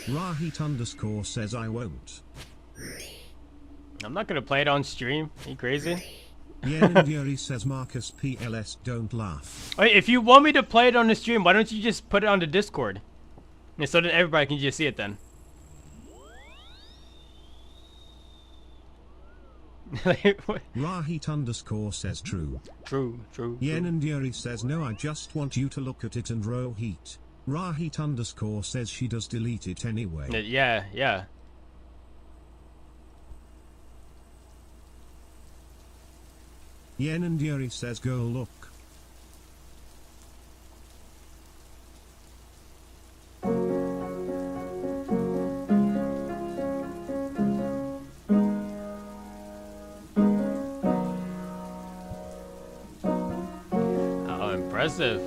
Rahit _ says, I won't. I'm not gonna play it on stream. Are you crazy? Yen and Yuri says, Marcus PLS, don't laugh. Wait, if you want me to play it on the stream, why don't you just put it on the Discord? And so then everybody can just see it then. Rahit _ says true. True. Yen and Yuri says, no, I just want you to look at it and Rohit. Rahit _ says she does delete it anyway. Yeah. Yen and Yuri says, go look. Oh, impressive.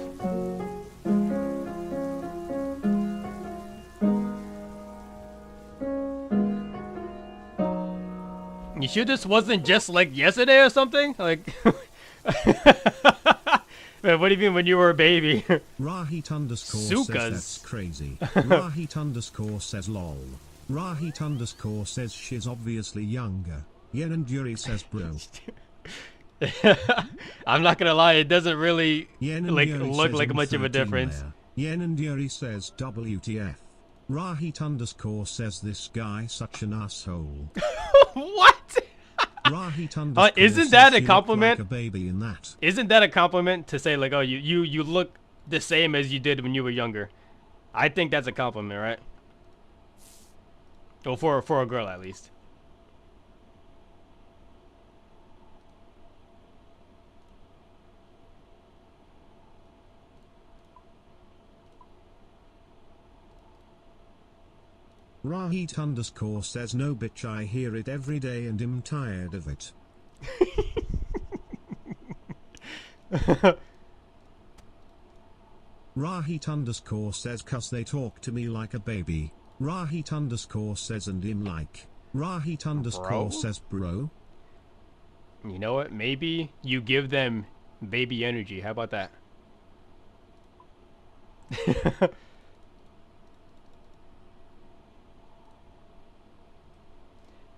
You sure this wasn't just like yesterday or something? Like, man, what do you mean when you were a baby? Rahit _ says that's crazy. Rahit _ says lol. Rahit _ says she's obviously younger. Yen and Yuri says bro. I'm not gonna lie, it doesn't really look like much of a difference. Yen and Yuri says WTF. Rahit _ says this guy such an asshole. What? Rahit isn't that a compliment? Like a baby in that. Isn't that a compliment to say like, oh, you look the same as you did when you were younger? I think that's a compliment, right? Well, for a girl at least. Rahit _ says no bitch, I hear it every day and I'm tired of it. Rahit _ says cause they talk to me like a baby. Rahit _ says and I'm like. Rahit _ says bro. You know what? Maybe you give them baby energy. How about that?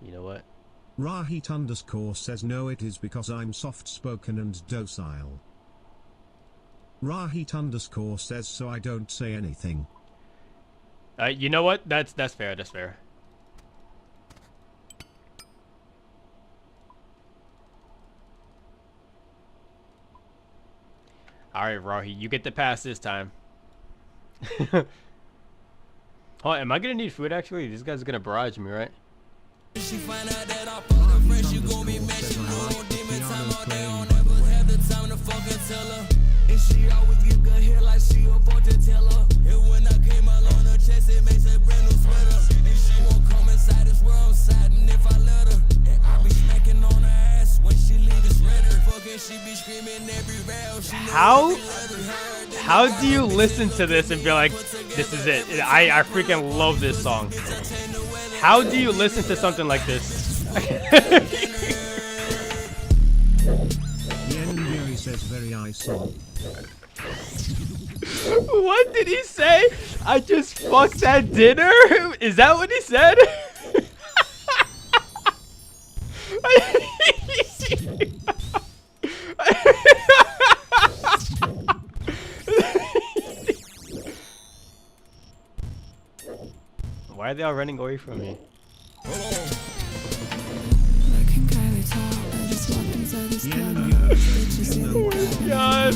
You know what? Rahit _ says no, it is because I'm soft-spoken and docile. Rahit _ says so I don't say anything. You know what? That's fair. That's fair. All right, Rahi, you get the pass this time. Oh, am I gonna need food actually? This guy's gonna barrage me, right? She find out that I fuck her fresh, you gon' be matching on demon time all day, don't ever have the time to fucking tell her. And she always give good hair like she a fortune teller. And when I came out on her chest, it makes a brand new sweater. And she won't come inside this world, siding if I let her. And I be smacking on her ass when she leave it shredder. Fucking she be screaming every round. How do you listen to this and be like, this is it? I freaking love this song. How do you listen to something like this? Yen says very I song. What did he say? I just fucked at dinner? Is that what he said? Why are they all running away from me? Oh my god.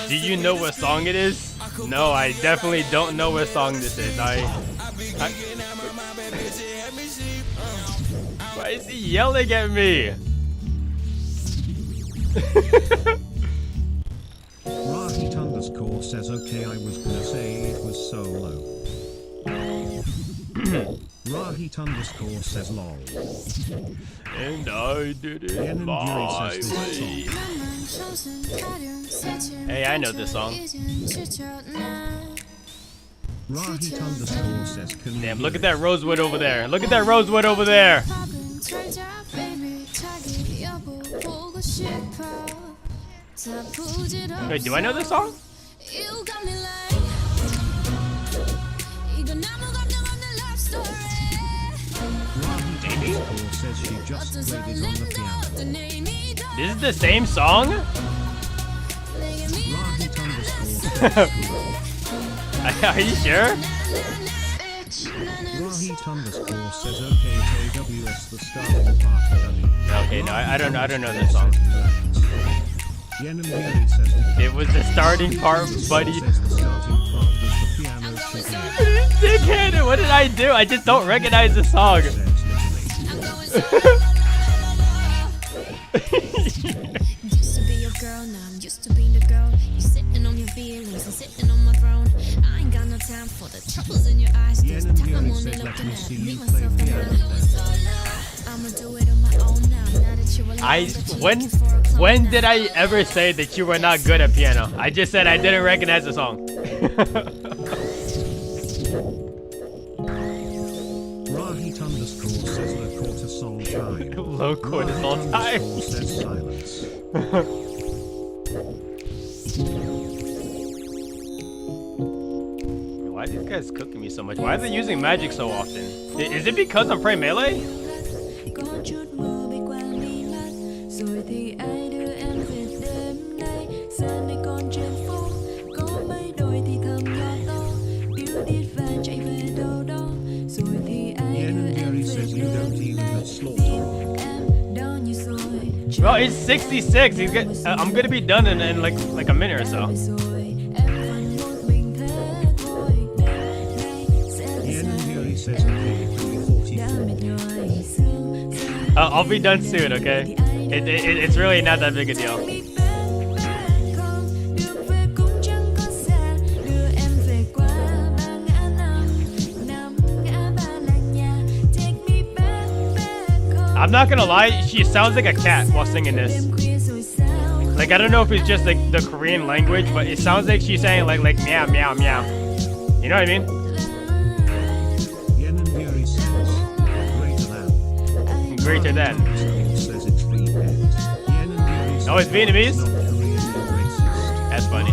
Do you know what song it is? No, I definitely don't know what song this is. Why is he yelling at me? Rahit underscore says okay, I was gonna say it was solo. Rahit underscore says lol. And I did it my way. Hey, I know this song. Rahit underscore says damn, look at that rosewood over there. Look at that rosewood over there. Wait, do I know this song? This is the same song? Are you sure? Rahit underscore says okay, KWS the starting part dummy. Okay, no, I don't know this song. It was the starting part, buddy. Dickhead, what did I do? I just don't recognize the song. Used to be your girl, now I'm used to being the girl. You sitting on your feelings and sitting on my throne. I ain't got no time for the troubles in your eyes. This time I'm only looking at me, myself, and I'ma do it on my own now. Now that you're alive, when did I ever say that you were not good at piano? I just said I didn't recognize the song. Rahit underscore says low cortisol time. Low cortisol time. Says silence. Why are these guys cooking me so much? Why are they using magic so often? Is it because I'm playing melee? Bro, it's 66. I'm gonna be done in like a minute or so. I'll be done soon, okay? It's really not that big a deal. I'm not gonna lie, she sounds like a cat while singing this. Like, I don't know if it's just like the Korean language, but it sounds like she's saying like meow meow meow. You know what I mean? Greater than. Oh, it's Vietnamese? That's funny.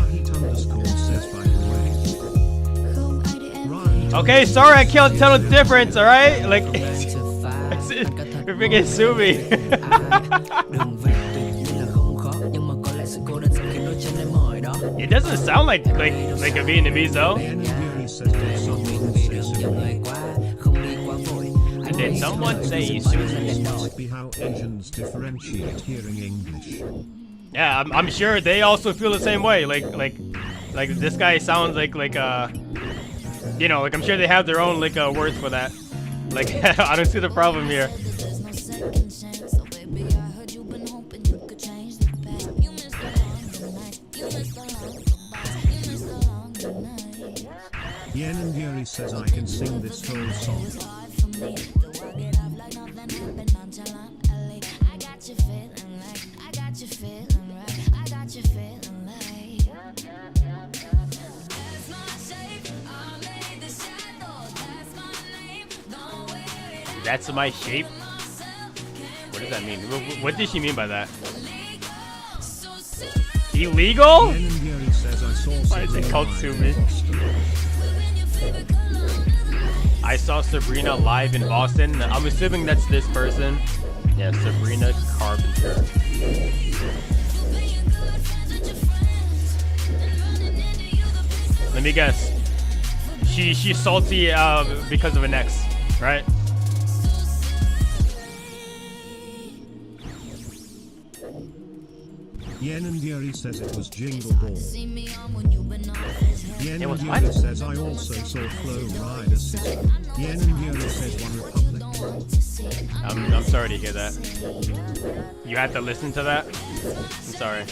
Okay, sorry I can't tell the difference, alright? Like, you're freaking sue me. It doesn't sound like a Vietnamese though. Did someone say Susie? Must be how Asians differentiate hearing English. Yeah, I'm sure they also feel the same way. Like this guy sounds like you know, like I'm sure they have their own words for that. Like I don't see the problem here. Yen and Yuri says I can sing this whole song. easy. Do I get off like nothing happened nonchalantly? I got you feeling like, I got you feeling right, I got you feeling like. That's my shape, I made the shadow. That's my name, don't wear it out. That's my shape? What does that mean? What did she mean by that? Illegal? Why is it called to me? I saw Sabrina live in Boston. I'm assuming that's this person. Yeah, Sabrina Carpenter. Let me guess. She's salty because of an ex, right? Yen and Yuri says it was Jingle Ball. Yen and Yuri what? says I also saw Flow Rider System. Yen and Yuri says One Republic. I'm sorry to hear that. You had to listen to that? I'm sorry.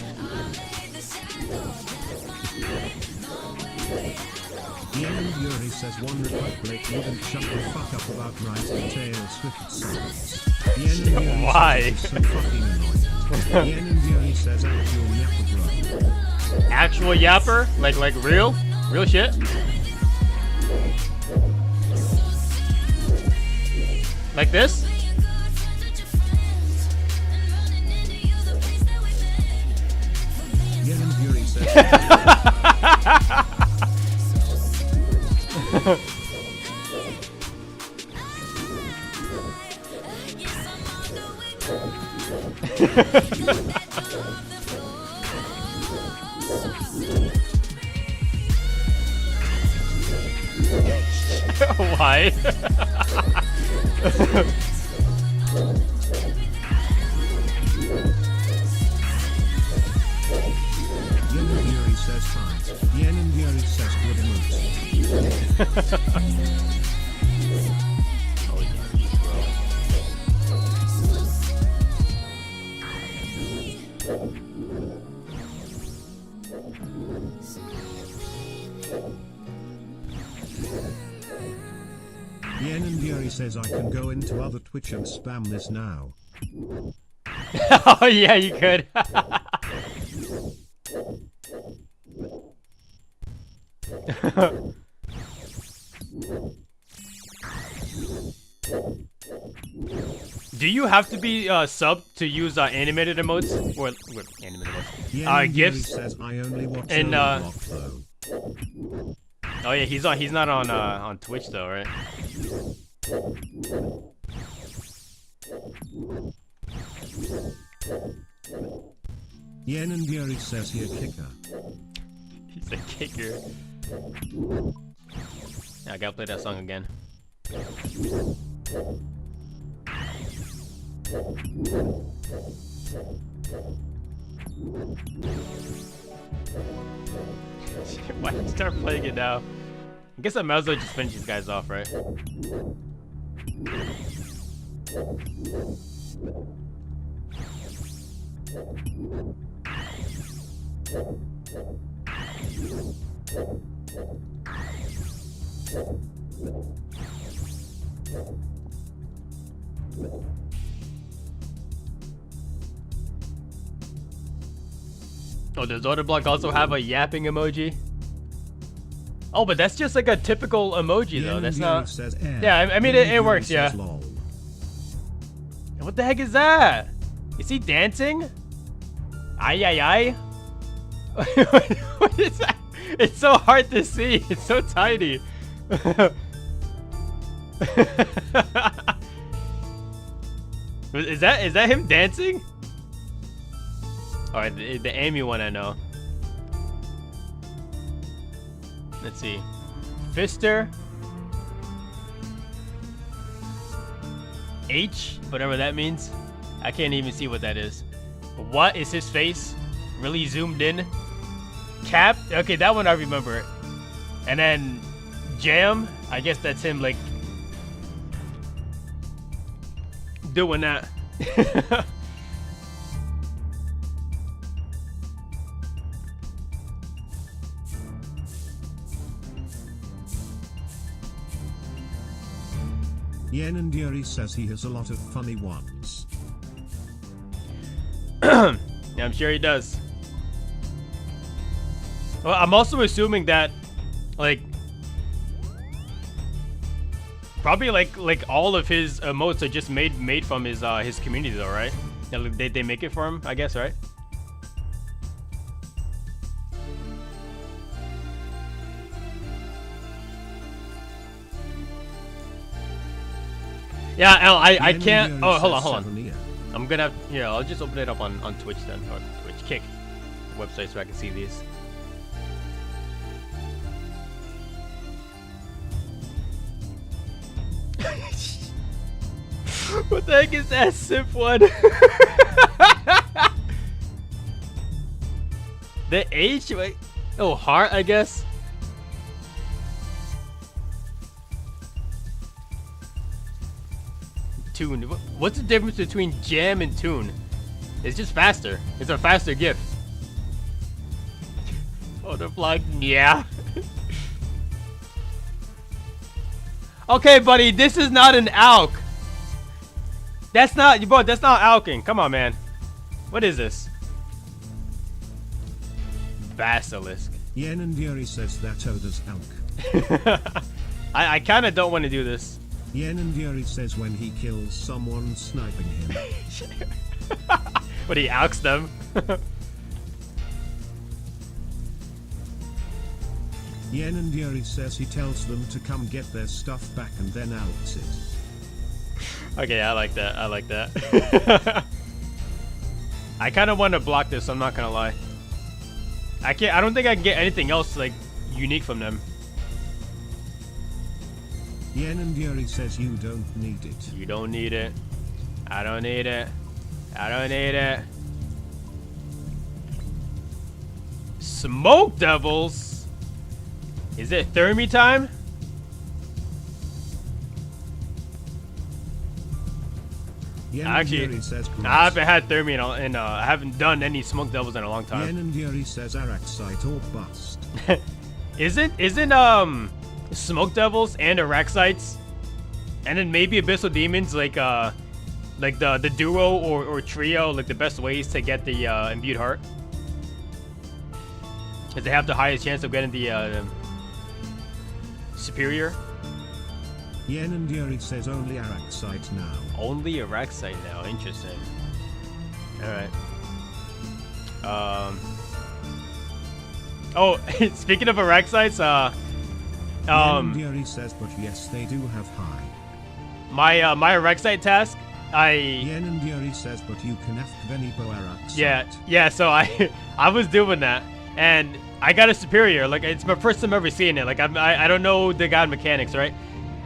Yen and Yuri says One Republic wouldn't shut the fuck up about writing Taylor Swift songs. Yen and Yuri Why? says it's so fucking annoying. Yen and Yuri says actual yapper bro. Actual yapper? Like real? Real shit? Like this? Yen and Yuri says Why? Yen and Yuri says hi. Yen and Yuri says good Yen and Yuri says I can go into other Twitch and spam this now. Oh yeah, you could. Do you have to be sub to use animated emotes or animated emotes? GIFs. Says I only watch and Block, though. Oh yeah, he's not on Twitch though, right? Yen and Yuri says he a kicker. He's a kicker. Yeah, I gotta play that song again. Why did you start playing it now? I guess I might as well just finish these guys off, right? Oh, does Autoblock also have a yapping emoji? Oh, but that's just like a typical emoji though. That's not. Yeah, I mean it works. Yeah. What the heck is that? Is he dancing? Ay ay ay. What is that? It's so hard to see. It's so tiny. Is that him dancing? Alright, the Amy one I know. Let's see. Fister. H, whatever that means. I can't even see what that is. What is his face? Really zoomed in? Cap? Okay, that one I remember. And then Jam, I guess that's him like doing that. Yen and Yuri says he has a lot of funny ones. Yeah, I'm sure he does. Well, I'm also assuming that, like, probably like all of his emotes are just made from his community though, right? They make it for him, I guess, right? Yeah, Al, I can't. Oh, hold on. I'm gonna have, yeah, I'll just open it up on Twitch then, or Twitch Kick website so I can see these. What the heck is that simp one? The H? Wait. Oh, heart, I guess. Tune. What's the difference between jam and tune? It's just faster. It's a faster GIF. Oh, the vlog. Yeah. Okay, buddy. This is not an ALK. That's not, bro. That's not ALKing. Come on, man. What is this? Basilisk. Yen and Yuri says that Oda's ALK. I kind of don't want to do this. Yen and Yuri says when he kills someone sniping him. But he ALKs them. Yen and Yuri says he tells them to come get their stuff back and then ALKs it. Okay, I like that. I like that. I kind of want to block this, I'm not gonna lie. I don't think I can get anything else like unique from them. Yen and Yuri says you don't need it. You don't need it. I don't need it. I don't need it. Smoke Devils? Is it Thermi time? Actually, I haven't had Thermi and I haven't done any Smoke Devils in a long time. Yen and Yuri says Araxite or bust. Isn't Smoke Devils and Araxites, and then maybe Abyssal Demons like the duo or trio, like the best ways to get the imbued heart? Because they have the highest chance of getting the superior. Yen and Yuri says only Araxite now. Only Araxite now. Interesting. Alright. Oh, speaking of Araxites, Yen and Yuri says, but yes, they do have high. My Araxite task, Yen and Yuri says, but you can Venipo Araxite. Yeah, so I was doing that, and I got a superior. Like, it's my first time ever seeing it. Like, I don't know the god mechanics, right?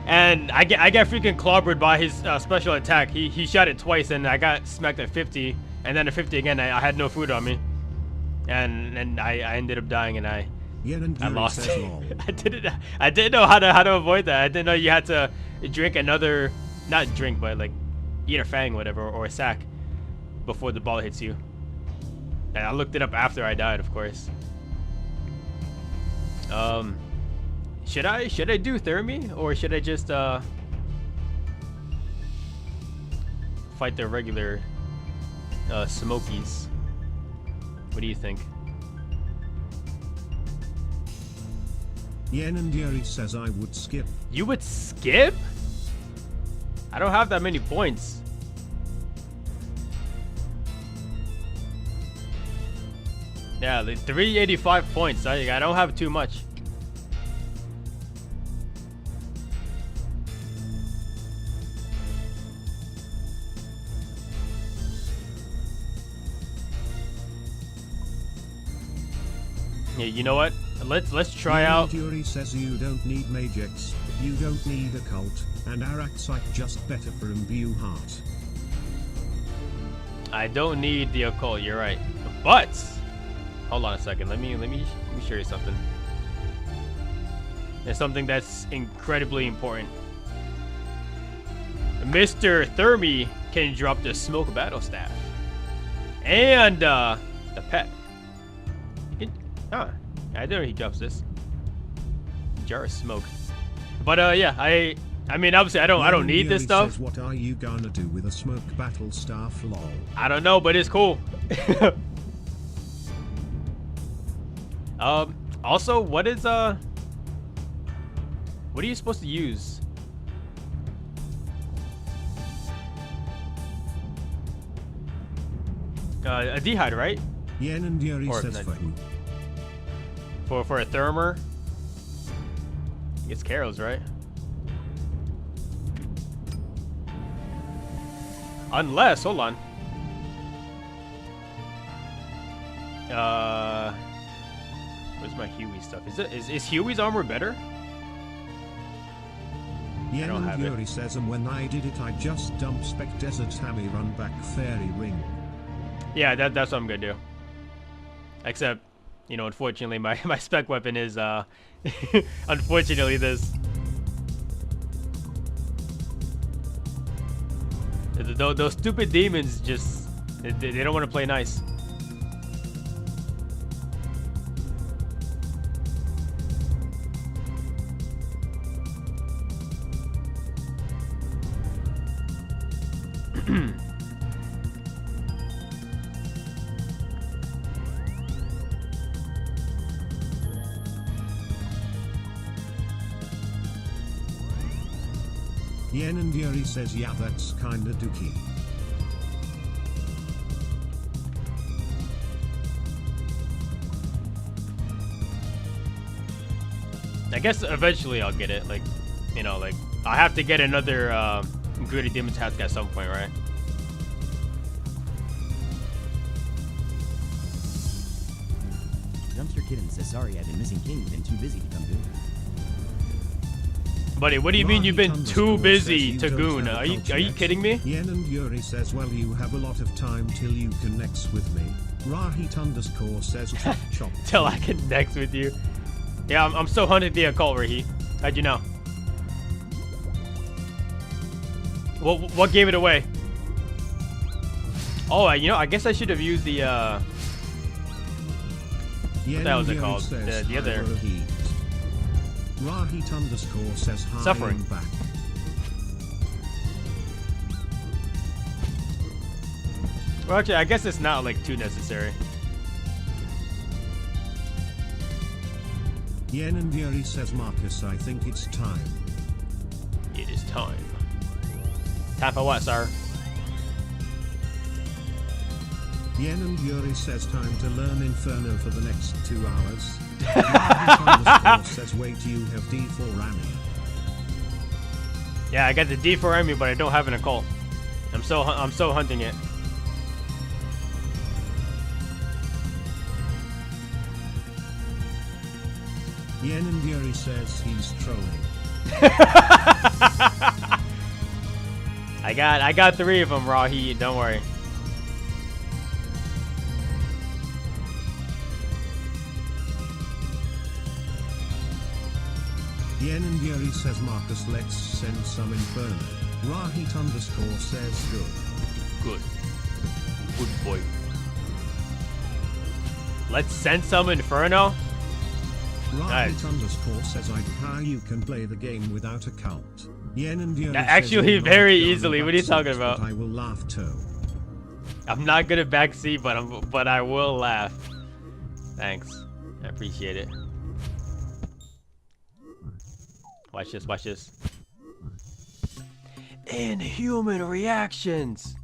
And I get freaking clobbered by his special attack. He shot it twice, and I got smacked at 50, and then at 50 again. I had no food on me, and I ended up dying, and I lost. I didn't know how to avoid that. I didn't know you had to drink another, not drink, but like eat a fang, whatever, or a sack before the ball hits you. And I looked it up after I died, of course. Should I do Thermi, or should I just fight the regular Smokies? What do you think? Yen and Yuri says I would skip. You would skip? I don't have that many points. Yeah, like 385 points. I don't have too much. Yeah, you know what? Let's try out. Yuri says you don't need Magex, you don't need Occult, and Araxite just better for imbue heart. I don't need the Occult. You're right, but hold on a second. Let me show you something. It's something that's incredibly important. Mr. Thermi can drop the Smoke Battle Staff and the pet. I don't know he drops this. Jar of Smoke. But yeah, I mean, obviously, I don't need this stuff. Says, what are you gonna do with a smoke battle staff, lol? I don't know, but it's cool. Also, what is what are you supposed to use? A dehyde, right? Yen and Yuri Or says for a thermer. It's Carol's, right? Unless, hold on. Where's my Huey stuff? Is Huey's armor better? Yen and Yuri says, and when I did it, I just dumped Spec Desert Hammy run back Fairy Ring. Yeah, that's what I'm gonna do. Except, you know, unfortunately, my spec weapon is unfortunately this. Those stupid demons just they don't want to play nice. Yen and Yuri says, yeah, that's kinda dookie. I guess eventually I'll get it. Like, you know, like I have to get another Gritty Demon task at some point, right? Dumpster Kitten says, sorry, I've been missing King. Been too busy to come goon. Buddy, what do you mean you've been too busy to goon? Are you kidding me? Yen and Yuri says, well, you have a lot of time till you connects with me. Rahit underscore says, chop chop. Till I connect with you. Yeah, I'm still hunting the occult, Rahit. How'd you know? What gave it away? Oh, you know, I guess I should have used the what the hell was it called? The other. Rahit underscore says, hi, Suffering. back. Well, actually, I guess it's not like too necessary. Yen and Yuri says, Marcus, I think it's time. It is time. Time for what, sir? Yen and Yuri says, time to learn Inferno for the next 2 hours. Rahit says, wait, you have D4 Rami. Yeah, I got the D4 Rami, but I don't have an occult. I'm so hunting it. Yen and Yuri says he's trolling. I got 3 of them, Rahit. Don't worry. Yen and Yuri says, Marcus, let's send some Inferno. Rahit underscore says, good. Good. Good boy. Let's send some Inferno? Rahit Nice. underscore says, I how you can play the game without a cult. Yen and Yuri Actually, says, very easily. What are you talking backseat, about? but I will laugh too. I'm not good at backseat, but I will laugh. Thanks. I appreciate it. Watch this, watch this. Inhuman reactions.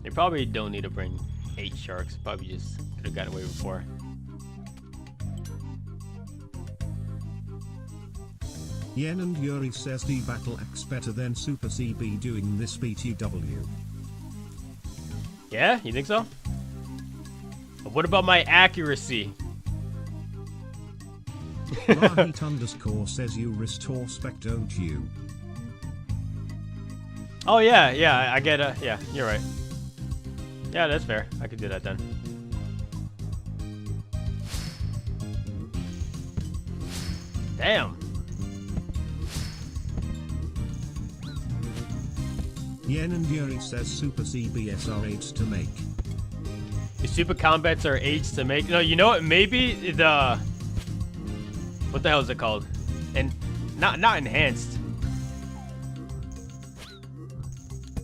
They probably don't need to bring 8 sharks. Probably just could have gotten away before. Yen and Yuri says, the battle axe better than Super CB doing this BTW. Yeah, you think so? But what about my accuracy? Rahit underscore says, you restore spec, don't you? Oh yeah, yeah, I get yeah, you're right. Yeah, that's fair. I could do that then. Yen and Yuri says Super CBS are aged to make. The Super Combats are aged to make. No, you know what? Maybe the... What the hell is it called? And not enhanced.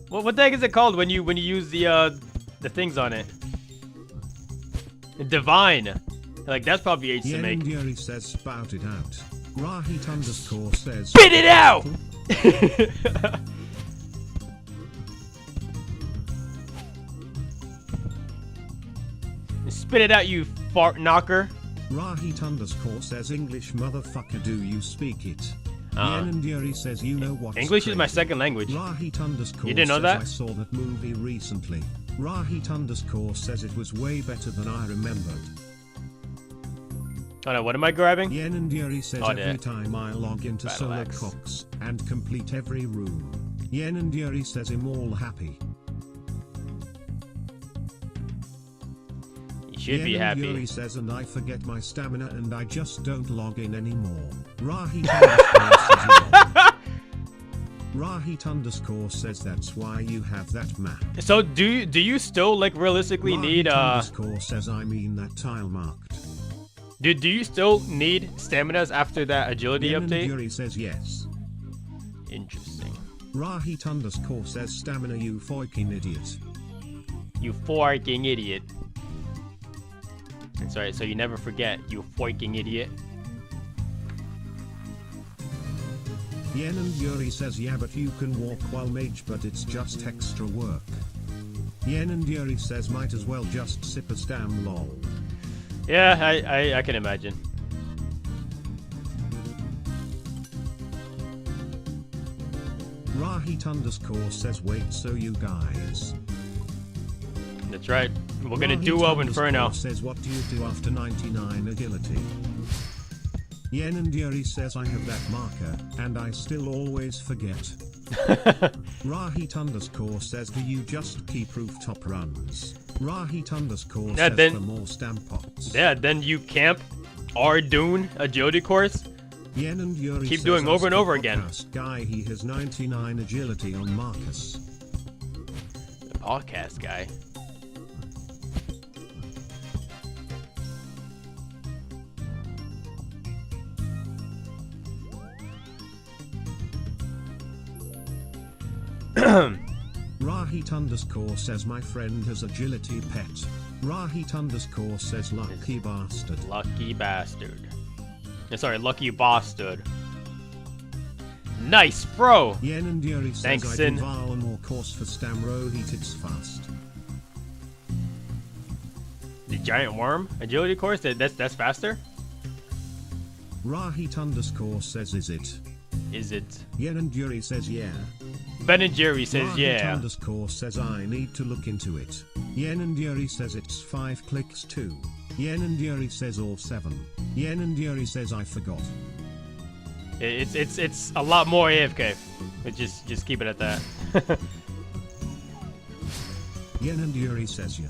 What the heck is it called when you use the things on it? Divine. Like that's probably aged to make. Yuri says spout it out. Rahit underscore says spit it out. Spit it out, you fart knocker. Rahit underscore says English motherfucker, do you speak it? Yen and Yuri says you know what. English is my second language. Rahit underscore you didn't know that? I saw that movie recently. Rahit underscore says it was way better than I remembered. Oh no, what am I grabbing? Yen and Yuri says every time I log into Solar Cox and complete every room. Yen and Yuri says I'm all happy. You should be happy. Yuri says and I forget my stamina and I just don't log in anymore. Rahit underscore says Rahit underscore says that's why you have that map. So do you still like realistically Rahit need underscore says I mean that tile marked. Do you still need staminas after that agility update? Yuri says yes. Interesting. Rahit underscore says stamina, you fucking idiot. You fucking idiot. That's right, so you never forget, you fucking idiot. Yen and Yuri says yeah, but you can walk while mage, but it's just extra work. Yen and Yuri says might as well just sip a stam lol. Yeah, I can imagine. Rahit underscore says wait, so you guys. That's right. We're gonna duo Inferno. Says what do you do after 99 agility? Yen and Yuri says I have that marker, and I still always forget. Rahit underscore says do you just keep rooftop runs? Rahit underscore says then, for more stamp pots. Yeah, then you camp Ardoon agility course. Yen and Yuri keep doing over and over again. Guy, he has 99 agility on Marcus. The podcast guy. Rahit underscore says my friend has agility pet. Rahit underscore says lucky bastard. Lucky bastard. Sorry, lucky bastard. Nice, bro. Yen and Yuri says thanks, I Sin. do Val more course for Stamro, heat it's fast. The giant worm agility course, that's faster. Rahit underscore says is it? Is it? Yen and Yuri says yeah. Ben and Jerry says Rahit yeah. Underscore says I need to look into it. Yen and Yuri says it's 5 clicks too. Yen and Yuri says all 7. Yen and Yuri says I forgot. It's a lot more AFK. But just keep it at that. Yen and Yuri says yeah.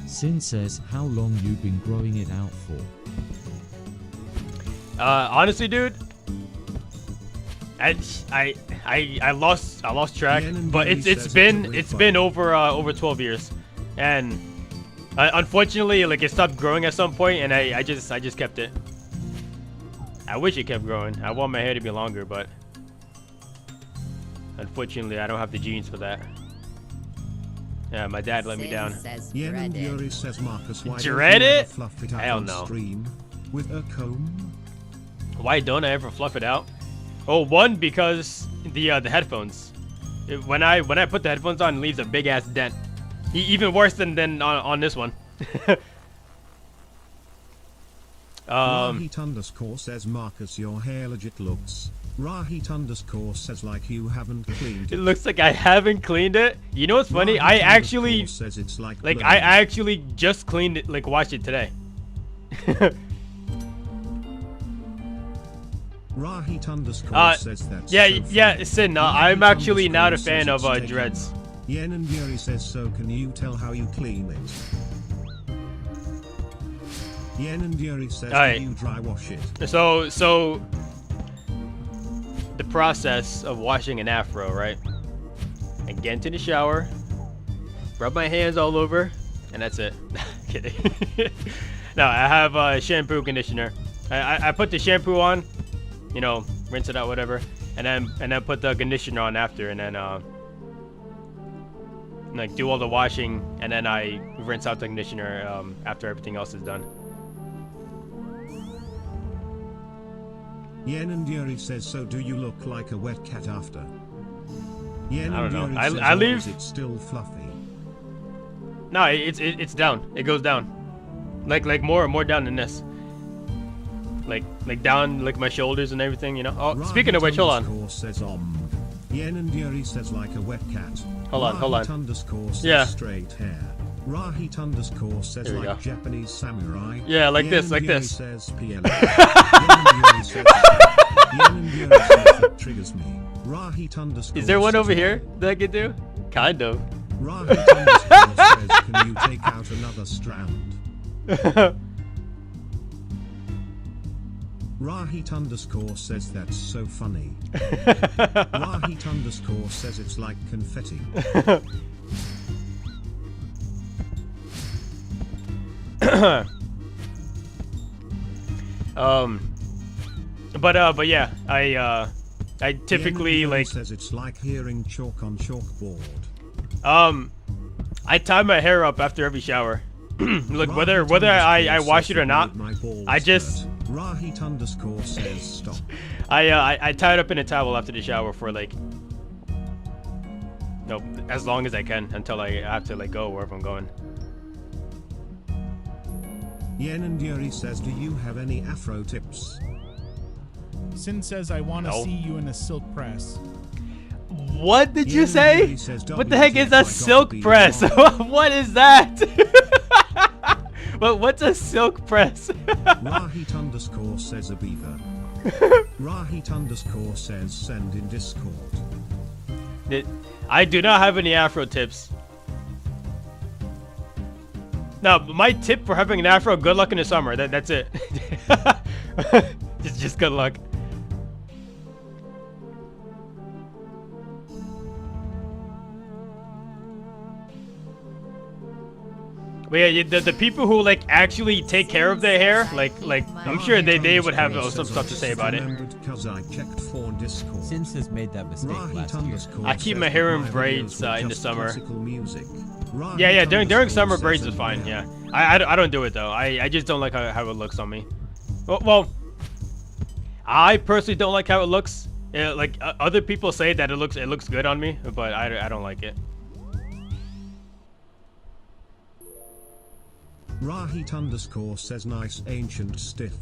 Sin says how long you been growing it out for. Honestly, dude, I lost track, but it's been over 12 years, and unfortunately, like it stopped growing at some point, and I just kept it. I wish it kept growing. I want my hair to be longer, but unfortunately, I don't have the genes for that. Yeah, my dad let me down. Yen and Yuri says Marcus, why Dread don't you it? ever fluff it out Hell on no. stream with a comb? Why don't I ever fluff it out? Oh, one, because the headphones. When I put the headphones on, it leaves a big ass dent. Even worse than on this one. Rahit underscore says Marcus, your hair legit looks. Rahit underscore says like you haven't cleaned it. It looks like I haven't cleaned it. You know what's funny? Rahit I actually says it's like I actually just cleaned it, like washed it today. Rahit underscore says that's yeah, Sin, I'm actually not a fan of dreads. Yen and Yuri says so can you tell how you clean it? Yen and Yuri says can you dry wash it? So the process of washing an afro, right? I get into the shower, rub my hands all over, and that's it. Kidding. No, I have shampoo, conditioner. I put the shampoo on, you know, rinse it out, whatever, and then put the conditioner on after, and then like do all the washing, and then I rinse out the conditioner after everything else is done. Yen and Yuri says, so do you look like a wet cat after? Yen I don't know. Yuri says, I leave. Is it still fluffy? No, it's down. It goes down. Like more down than this. Like down like my shoulders and everything, you know. Oh, Rahit speaking of which, hold on. Says, Yen and Yuri says like a wet cat. Hold on. Underscore says yeah. Straight hair. Rahit underscore says like go. Japanese samurai. Yeah, like Yen this, like Yuri this. Says PL. Yen and Yuri says it triggers me. Rahit underscore. Is there one over here that I can do? Kind of. Rahit underscore says, can you take out another strand? Rahit underscore says that's so funny. Rahit underscore says it's like confetti. But yeah, I typically like says it's like hearing chalk on chalkboard. I tie my hair up after every shower. Look, whether I wash it or not, I just Rahit underscore says stop. I tie it up in a towel after the shower for like as long as I can until I have to like go wherever I'm going. Yen and Yuri says, do you have any afro tips? Sin says, I want to see you in a silk press. What did you say? What the heck is a silk press? What is that? But what's a silk press? Rahit underscore says a beaver. Rahit underscore says send in Discord. I do not have any afro tips. No, my tip for having an afro, good luck in the summer. That's it. just good luck. But yeah, the people who like actually take care of their hair, like I'm sure they would have some stuff to say about it. Since has made that mistake last year. I keep my hair in braids in the summer. Yeah, during summer braids is fine. Yeah, I don't do it though. I just don't like how it looks on me. Well, I personally don't like how it looks. Like other people say that it looks good on me, but I don't like it. Rahit underscore says nice ancient stiff.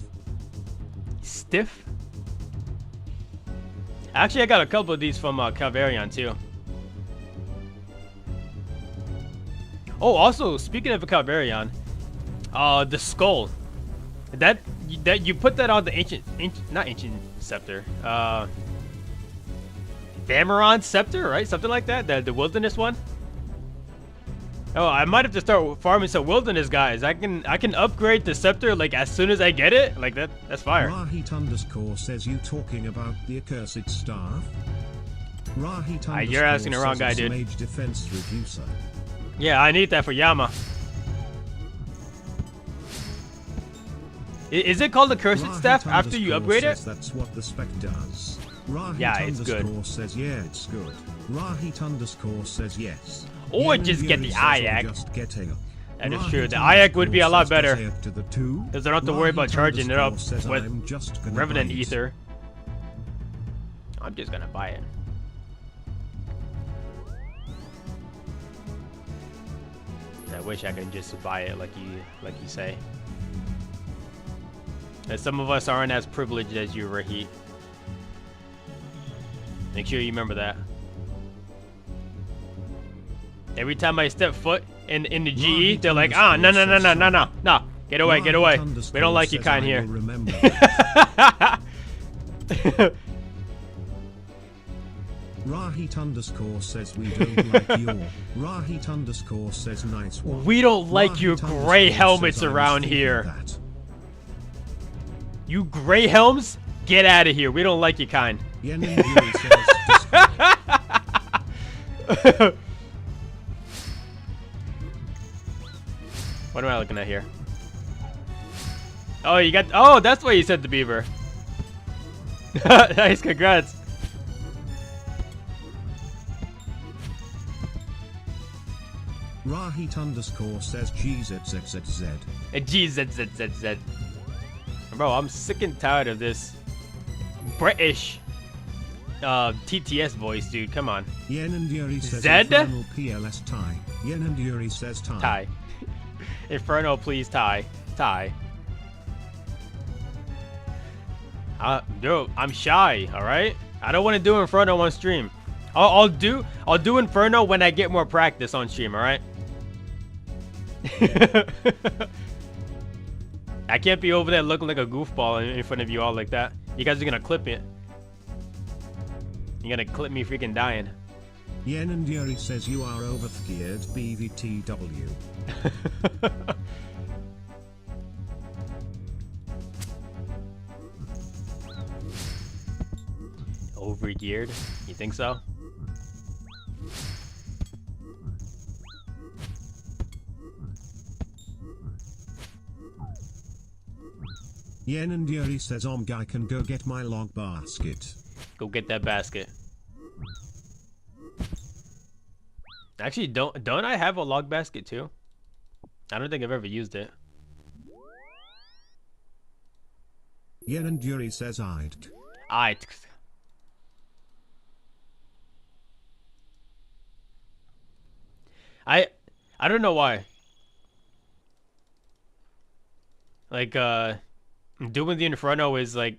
Stiff? Actually, I got a couple of these from Calvarion too. Oh, also speaking of Calvarion, the skull. That you put that on the not ancient scepter. Dameron scepter, right? Something like that. The wilderness one. Oh, I might have to start farming some wilderness guys. I can upgrade the scepter like as soon as I get it. Like that's fire. Rahit underscore says you talking about the accursed staff. Rahit underscore you're asking the wrong guy, dude. Mage defense reducer. Yeah, I need that for Yama. Is it called the Cursed Staff after you upgrade it? That's what the spec does. Rahit yeah, it's good. Says yeah, it's good. Rahit underscore says yes. Or just get the Ayak. That is true. The Ayak would be a lot better. Because I don't have to worry about charging it up with Revenant Ether. I'm just gonna buy it. I wish I could just buy it like you say. And some of us aren't as privileged as you, Rahit. Make sure you remember that. Every time I step foot in the GE, they're like, no. Get away. We don't like you kind here. Rahit underscore says we don't like your. Rahit underscore says nice one. We don't like your gray helmets around here. You gray helms? Get out of here. We don't like you kind. Yen and Yuri says What am I looking at here? Oh, you got. Oh, that's why you said the beaver. Nice, congrats. Rahit underscore says GZZZZ. GZZZZ. Bro, I'm sick and tired of this British TTS voice, dude. Come on. Yen and Yuri says Zed? Infernal PLS tie. Yen and Yuri says tie. Tie. Inferno, please tie. Tie. Yo, I'm shy, alright? I don't want to do Inferno on stream. I'll do Inferno when I get more practice on stream, alright? I can't be over there looking like a goofball in front of you all like that. You guys are gonna clip it. You're gonna clip me freaking dying. Yen and Yuri says you are overscared BVTW. Overgeared? You think so? Yen and Yuri says guy can go get my log basket. Go get that basket. Actually, don't I have a log basket too? I don't think I've ever used it. Yen and Yuri says I don't know why. Like doing the Inferno is like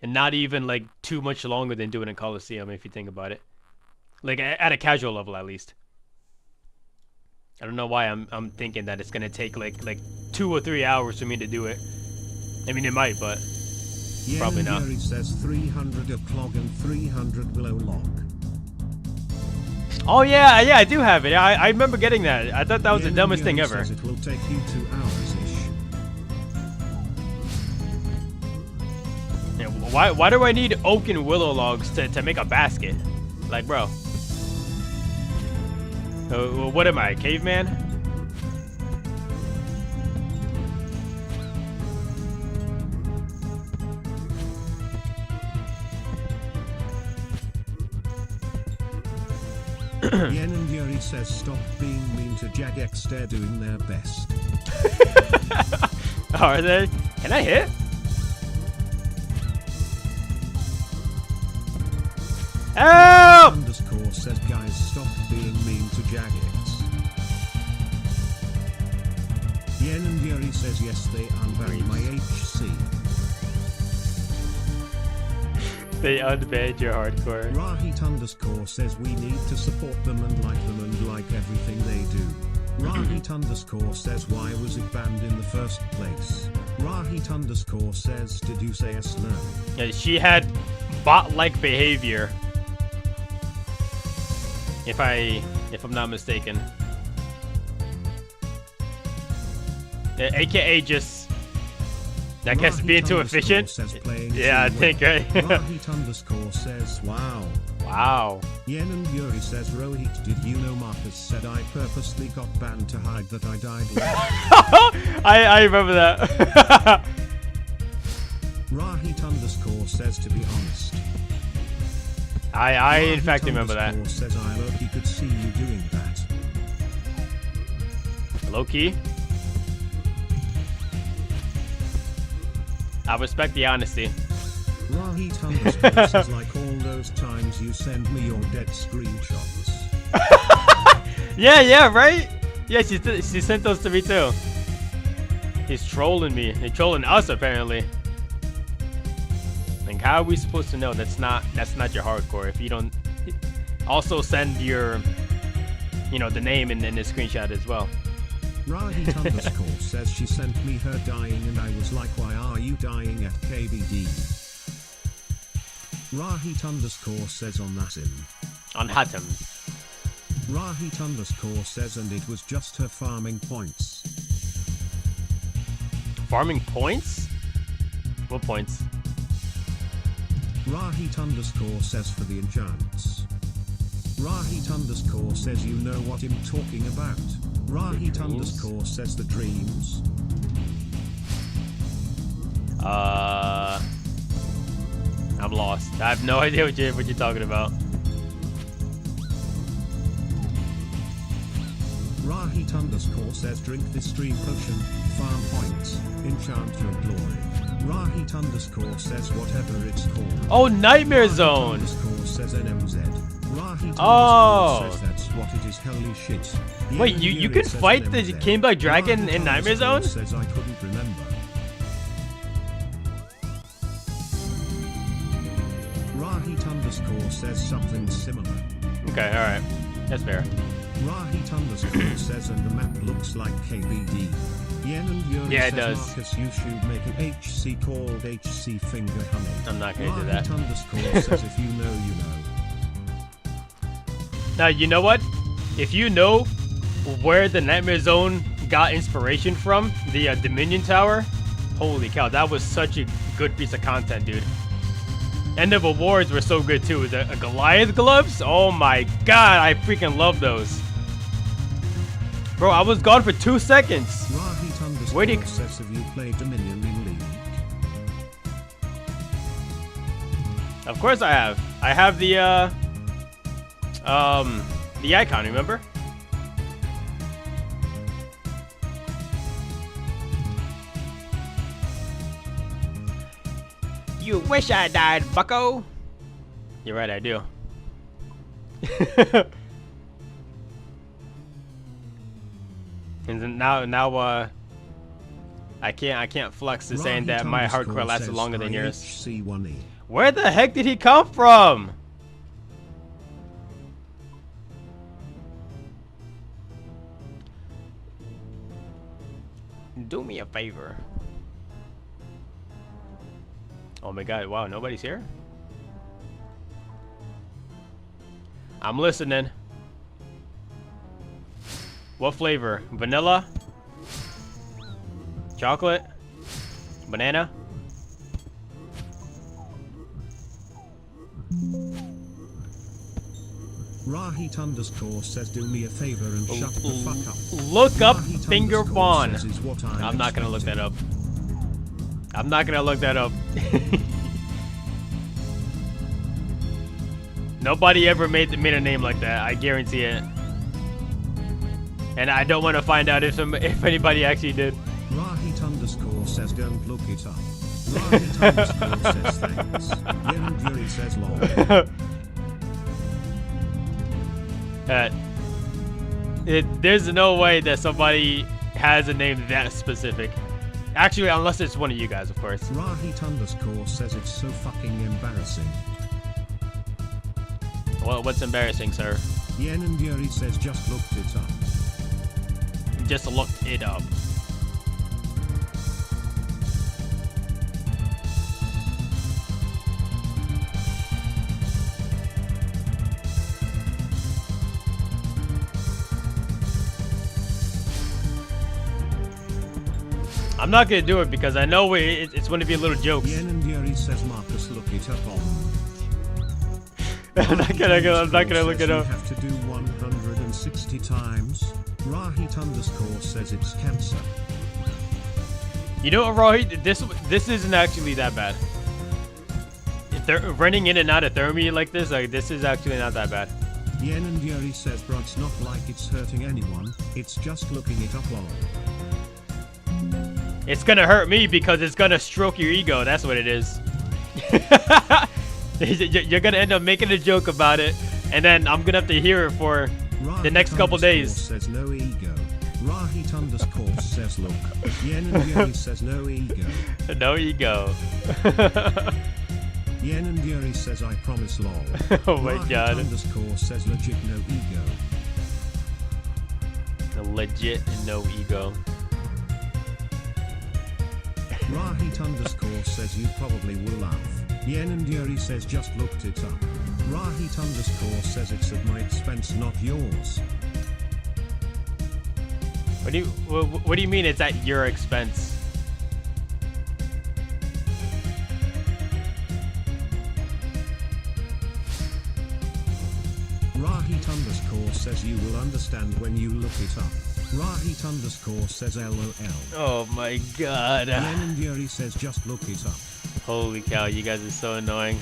not even like too much longer than doing a Coliseum if you think about it. Like at a casual level at least. I don't know why I'm thinking that it's gonna take like 2 or 3 hours for me to do it. I mean it might, but probably not. Yuri says 300 of clog and 300 below log. Oh yeah, I do have it. I remember getting that. I thought that was the dumbest thing ever. Says it will take you 2 hours ish. Yeah, why do I need oak and willow logs to make a basket? Like, bro. What am I, a caveman? Yen and Yuri says stop being mean to Jagex, they're doing their best. Are they? Can I hit? Help! Underscore says guys stop being mean to Jagex. Yen and Yuri says yes they unburied my HC. They unbanned your hardcore. Rahit underscore says we need to support them and like everything they do. Rahit underscore says why was it banned in the first place? Rahit underscore says did you say a slur? Yeah, she had bot-like behavior. If I'm not mistaken. AKA just, I guess, being too efficient. Yeah, I think, right? Rahit underscore says wow. Wow. Yen and Yuri says Rohit, did you know Marcus said I purposely got banned to hide that I died? I remember that. Rahit underscore says to be honest. I in fact remember that. Says I Loki could see you doing that. Loki. I respect the honesty. Rahit underscore says like all those times you send me your dead screenshots. Yeah, right? Yeah, she sent those to me too. He's trolling me. He's trolling us apparently. Like, how are we supposed to know that's not your hardcore if you don't also send your, the name in the screenshot as well? Rahit underscore says she sent me her dying and I was like, why are you dying at KBD? Rahit underscore says on Hatim. On Hatim. Rahit underscore says and it was just her farming points. Farming points? What points? Rahit underscore says for the enchants. Rahit underscore says you know what I'm talking about. Rahit underscore says the dreams. I'm lost. I have no idea what you're talking about. Rahit underscore says drink this dream potion, farm points, enchant your glory. Rahit underscore says whatever it's called. Oh, Nightmare Zone. Underscore says NMZ. Rahit oh. says that's what it is. Holy shit. Wait, you can fight the Cane Black Dragon in Nightmare Zone? Says I couldn't remember. Rahit underscore says something similar. Okay, alright. That's fair. Rahit underscore says and the map looks like KBD. Yen and Yuri yeah, it says, does. Marcus, you should make an HC called HC Finger Honey. I'm not gonna do that. Rahit underscore says if you know, you know. Now, you know what? If you know where the Nightmare Zone got inspiration from, the Dominion Tower, holy cow, that was such a good piece of content, dude. End of Awards were so good too. The Goliath gloves, oh my god, I freaking love those. Bro, I was gone for 2 seconds. Where do you... says have you played Dominion in League? Of course I have. I have the icon, remember? You wish I died, bucko. You're right, I do. And then now I can't flex to saying that my hardcore lasted longer than yours. Where the heck did he come from? Do me a favor. Oh my god, wow, nobody's here? I'm listening. What flavor? Vanilla? Chocolate? Banana? Rahit underscore says do me a favor and shut the fuck up. Look up Rahit Finger Fawn. I'm not gonna look that up. I'm not gonna look that up. Nobody ever made a name like that. I guarantee it. And I don't want to find out if anybody actually did. Rahit underscore says don't look it up. Rahit underscore says thanks. Yen Yuri says lol. There's no way that somebody has a name that specific. Actually, unless it's one of you guys, of course. Rahit underscore says it's so fucking embarrassing. Well, what's embarrassing, sir? Yen and Yuri says just looked it up. Just looked it up. I'm not gonna do it because I know it's going to be a little joke. Yen and Yuri says Marcus look it up on. I'm not gonna look it up. You have to do 160 times. Rahit underscore says it's cancer. You know what, Rahit? This isn't actually that bad. If they're running in and out of Thermi like this is actually not that bad. Yen and Yuri says bro, it's not like it's hurting anyone, it's just looking it up on. It's gonna hurt me because it's gonna stroke your ego, that's what it is. You're gonna end up making a joke about it, and then I'm gonna have to hear it for the next couple days. Says no ego. Rahit underscore says look. Yen and Yuri says no ego. No ego. Yen and Yuri says I promise lol. Oh my god. Rahit underscore says legit no ego. Legit no ego. Rahit underscore says you probably will laugh. Yen and Yuri says just looked it up. Rahit underscore says it's at my expense, not yours. What do you mean it's at your expense? underscore says you will understand when you look it up. Rahit underscore says LOL. Oh my god. Yen and Yuri says just look it up. Holy cow, you guys are so annoying.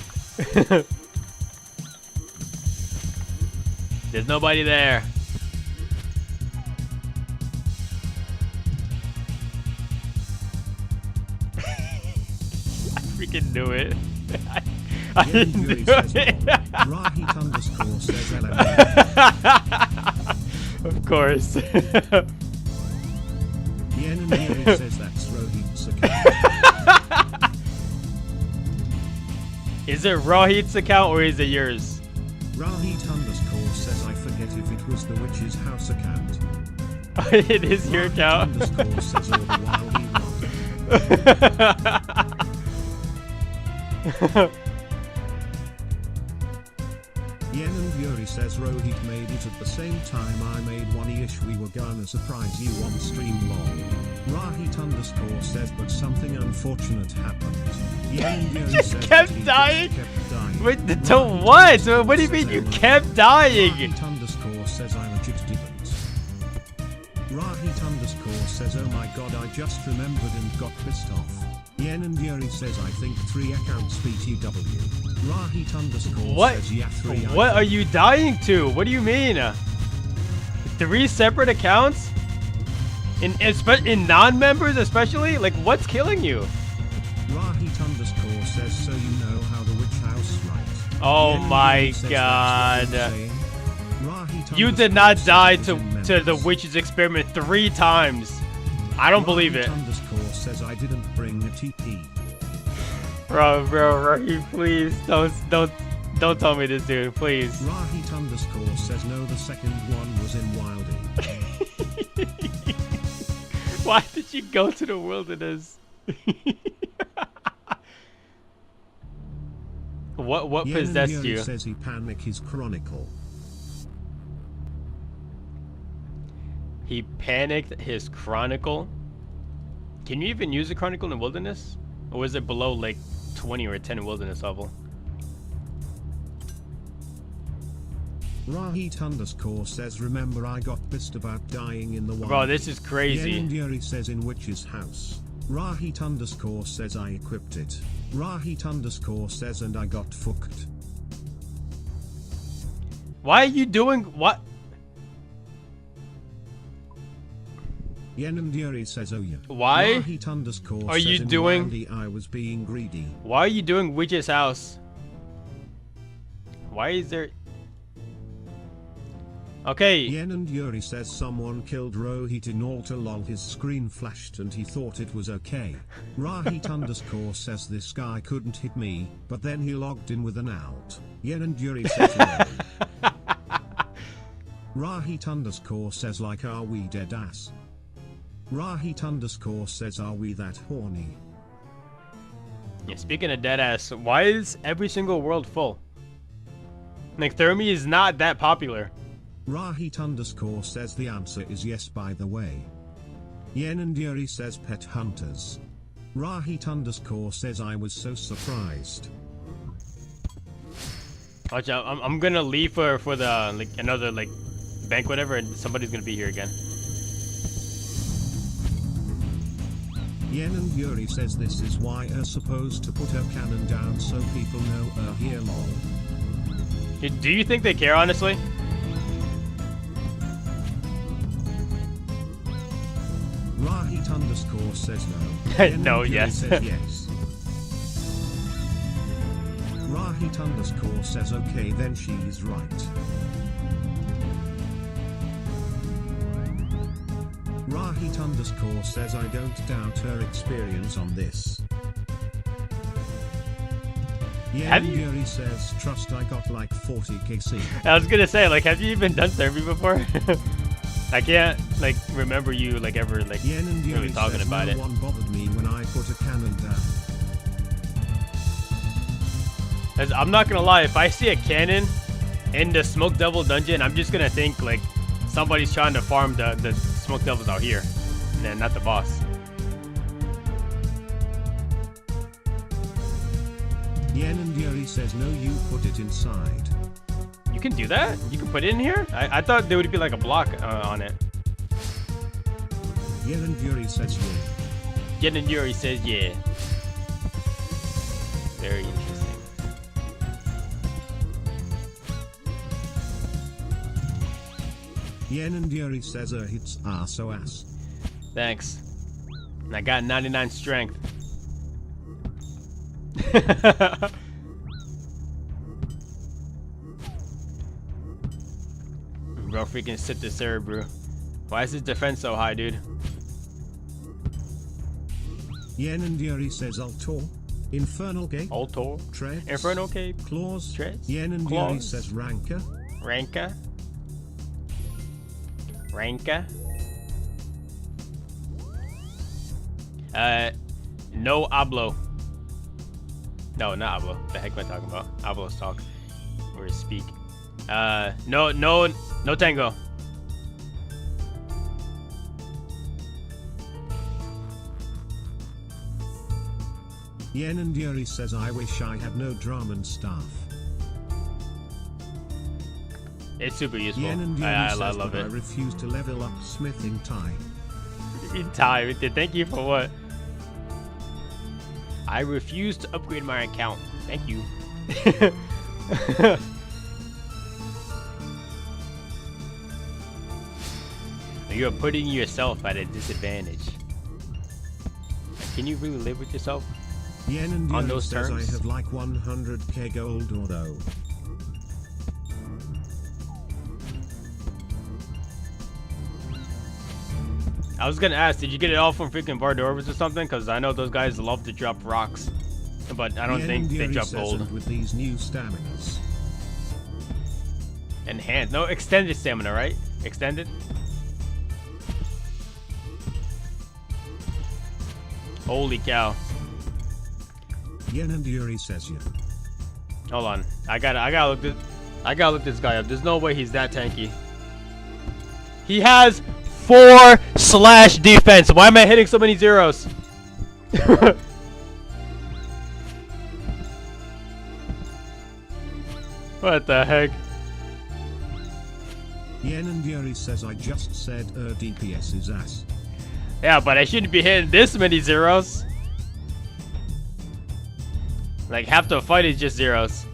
There's nobody there. I freaking knew it. I didn't do it. Rahit underscore says LOL. Of course. Yen and Yuri says that's Rohit's account. Is it Rohit's account or is it yours? Rahit underscore says I forget if it was the witch's house account. It is your account. Underscore says all the while Yen and Yuri says Rohit made it at the same time I made one-ish. We were gonna surprise you on stream lol. Rahit underscore says but something unfortunate happened. Yen and Yuri says kept dying? Wait, to what? What do you mean you kept dying? Rahit underscore says I legit didn't. Rahit underscore says oh my god I just remembered and got pissed off. Yen and Yuri says I think 3 accounts BTW. Rahit underscore says yeah 3. What are you dying to? What do you mean? 3 separate accounts? In non-members especially? Like what's killing you? Rahit underscore says so you know how the witch house writes. Oh my god. You did not die to the witch's experiment 3 times. I don't believe it. Underscore says I didn't bring a TP. Bro, Rahit, please don't tell me this, dude, please. Rahit underscore says no, the second one was in Wilding. Why did you go to the wilderness? What possessed you? Says he panicked his chronicle. He panicked his chronicle. Can you even use a chronicle in the wilderness? Or is it below like 20 or 10 wilderness level? Rahit underscore says remember I got pissed about dying in the wild. Bro, this is crazy. Yen and Yuri says in witch's house. Rahit underscore says I equipped it. Rahit underscore says and I got fucked. Why are you doing what? Yen and Yuri says oh yeah. Why Rahit underscore are you says doing? I was being greedy. Why are you doing witch's house? Why is there? Okay. Yen and Yuri says someone killed Rohit in altar lol. His screen flashed and he thought it was okay. Rahit underscore says this guy couldn't hit me, but then he logged in with an out. Yen and Yuri says Rahit underscore says like are we dead ass? Rahit underscore says are we that horny? Yeah, speaking of dead ass, why is every single world full? Like Thermi is not that popular. Rahit underscore says the answer is yes by the way. Yen and Yuri says pet hunters. Rahit underscore says I was so surprised. Watch out, I'm gonna leave for the like another like bank whatever and somebody's gonna be here again. Yen and Yuri says this is why supposed to put her cannon down so people know here lol. Do you think they care honestly? Rahit underscore says no. No, yes. Says yes. Rahit underscore says okay then she's right. Rahit underscore says I don't doubt her experience on this. Yeah, Yuri says trust I got like 40 KC. I was gonna say like have you even done therapy before? I can't like remember you like ever like really talking about it. No one bothered me when I put a cannon down. As I'm not gonna lie, if I see a cannon in the Smoke Devil dungeon, I'm just gonna think like somebody's trying to farm the Smoke Devils out here, and then not the boss. Yen and Yuri says no, you put it inside. You can do that? You can put it in here? I thought there would be like a block on it. Yenan Yuri says yeah. Yenan Yuri says yeah. Very interesting. Yenan Yuri says hits so ass. Thanks. And I got 99 strength. Bro, freaking sit this server, bro. Why is his defense so high, dude? Yenan Yuri says Altor. Infernal Gate. Altor. Treads. Infernal Gate. Claws. Treads. Yenan Yuri says Ranka. Ranka. Ranka. No hablo. No, not hablo. The heck am I talking about? Hablo's talk. Or speak. No tango. Yenan Yuri says I wish I had no drum and staff. It's super useful. I love it. I refuse to level up smithing time. In time. Thank you for what? I refuse to upgrade my account. Thank you. You're putting yourself at a disadvantage. Can you really live with yourself on those terms? I have like 100k gold or no. I was gonna ask, did you get it all from freaking Vardorbas or something? Because I know those guys love to drop rocks, but I don't think they drop gold. With these new staminas. Enhanced, no, extended stamina, right? Extended. Holy cow. Yenan Yuri says you. Hold on, I gotta look this guy up. There's no way he's that tanky. He has 4/ defense. Why am I hitting so many zeros? What the heck? Yenan Yuri says I just said DPS is ass. Yeah, but I shouldn't be hitting this many zeros. Like half the fight is just zeros.